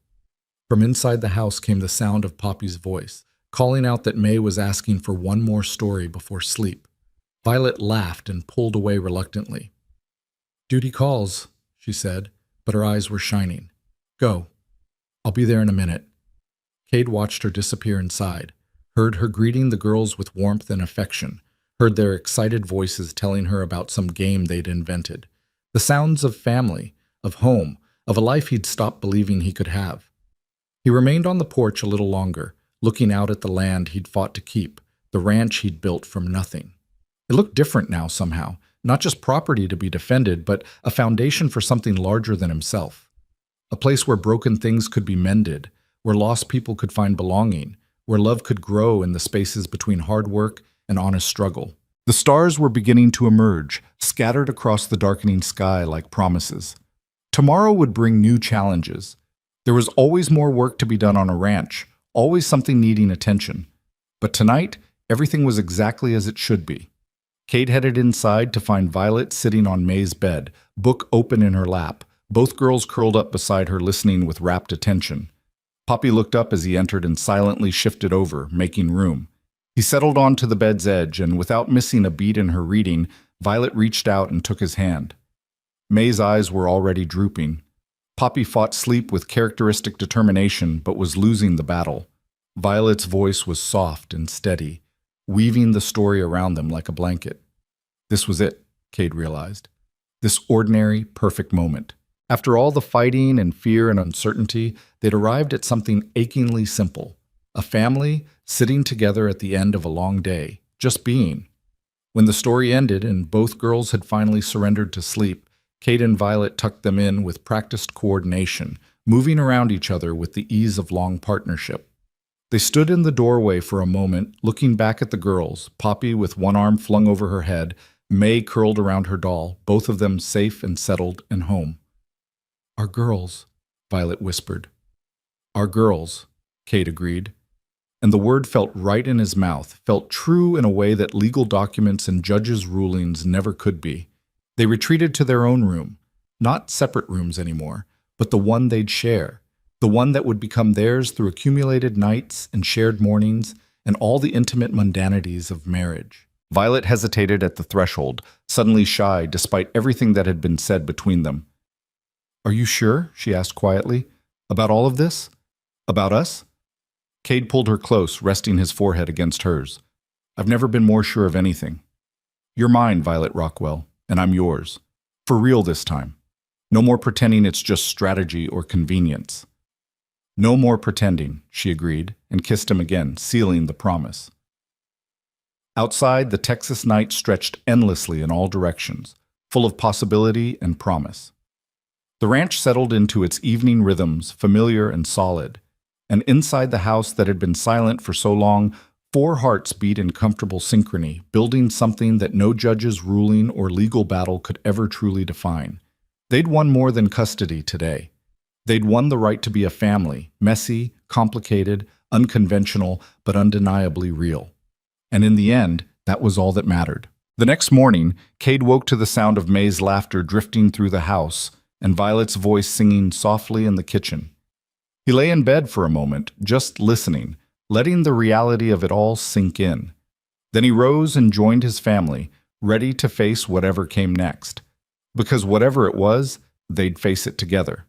From inside the house came the sound of Poppy's voice, calling out that May was asking for one more story before sleep. Violet laughed and pulled away reluctantly. Duty calls, she said, but her eyes were shining. Go. I'll be there in a minute. Cade watched her disappear inside, heard her greeting the girls with warmth and affection, heard their excited voices telling her about some game they'd invented. The sounds of family, of home, of a life he'd stopped believing he could have. He remained on the porch a little longer, looking out at the land he'd fought to keep, the ranch he'd built from nothing. It looked different now somehow, not just property to be defended, but a foundation for something larger than himself. A place where broken things could be mended, where lost people could find belonging, where love could grow in the spaces between hard work and honest struggle. The stars were beginning to emerge, scattered across the darkening sky like promises. Tomorrow would bring new challenges. There was always more work to be done on a ranch, always something needing attention. But tonight, everything was exactly as it should be. Cade headed inside to find Violet sitting on May's bed, book open in her lap, both girls curled up beside her listening with rapt attention. Poppy looked up as he entered and silently shifted over, making room. He settled onto the bed's edge, and without missing a beat in her reading, Violet reached out and took his hand. May's eyes were already drooping. Poppy fought sleep with characteristic determination, but was losing the battle. Violet's voice was soft and steady, weaving the story around them like a blanket. This was it, Cade realized. This ordinary, perfect moment. After all the fighting and fear and uncertainty, they'd arrived at something achingly simple. A family sitting together at the end of a long day, just being. When the story ended and both girls had finally surrendered to sleep, Cade and Violet tucked them in with practiced coordination, moving around each other with the ease of long partnership. They stood in the doorway for a moment, looking back at the girls, Poppy with one arm flung over her head, May curled around her doll, both of them safe and settled and home. Our girls, Violet whispered. Our girls, Cade agreed. And the word felt right in his mouth, felt true in a way that legal documents and judges' rulings never could be. They retreated to their own room, not separate rooms anymore, but the one they'd share, the one that would become theirs through accumulated nights and shared mornings and all the intimate mundanities of marriage. Violet hesitated at the threshold, suddenly shy despite everything that had been said between them. Are you sure, she asked quietly, about all of this? About us? Cade pulled her close, resting his forehead against hers. I've never been more sure of anything. You're mine, Violet Rockwell, and I'm yours. For real this time. No more pretending it's just strategy or convenience. No more pretending, she agreed, and kissed him again, sealing the promise. Outside, the Texas night stretched endlessly in all directions, full of possibility and promise. The ranch settled into its evening rhythms, familiar and solid. And inside the house that had been silent for so long, 4 hearts beat in comfortable synchrony, building something that no judge's ruling or legal battle could ever truly define. They'd won more than custody today. They'd won the right to be a family, messy, complicated, unconventional, but undeniably real. And in the end, that was all that mattered. The next morning, Cade woke to the sound of May's laughter drifting through the house and Violet's voice singing softly in the kitchen. He lay in bed for a moment, just listening, letting the reality of it all sink in. Then he rose and joined his family, ready to face whatever came next. Because whatever it was, they'd face it together.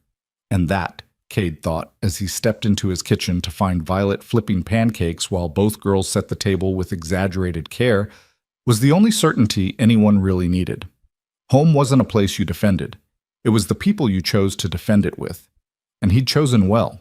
And that Cade thought as he stepped into his kitchen to find Violet flipping pancakes while both girls set the table with exaggerated care, was the only certainty anyone really needed. Home wasn't a place you defended. It was the people you chose to defend it with. And he'd chosen well.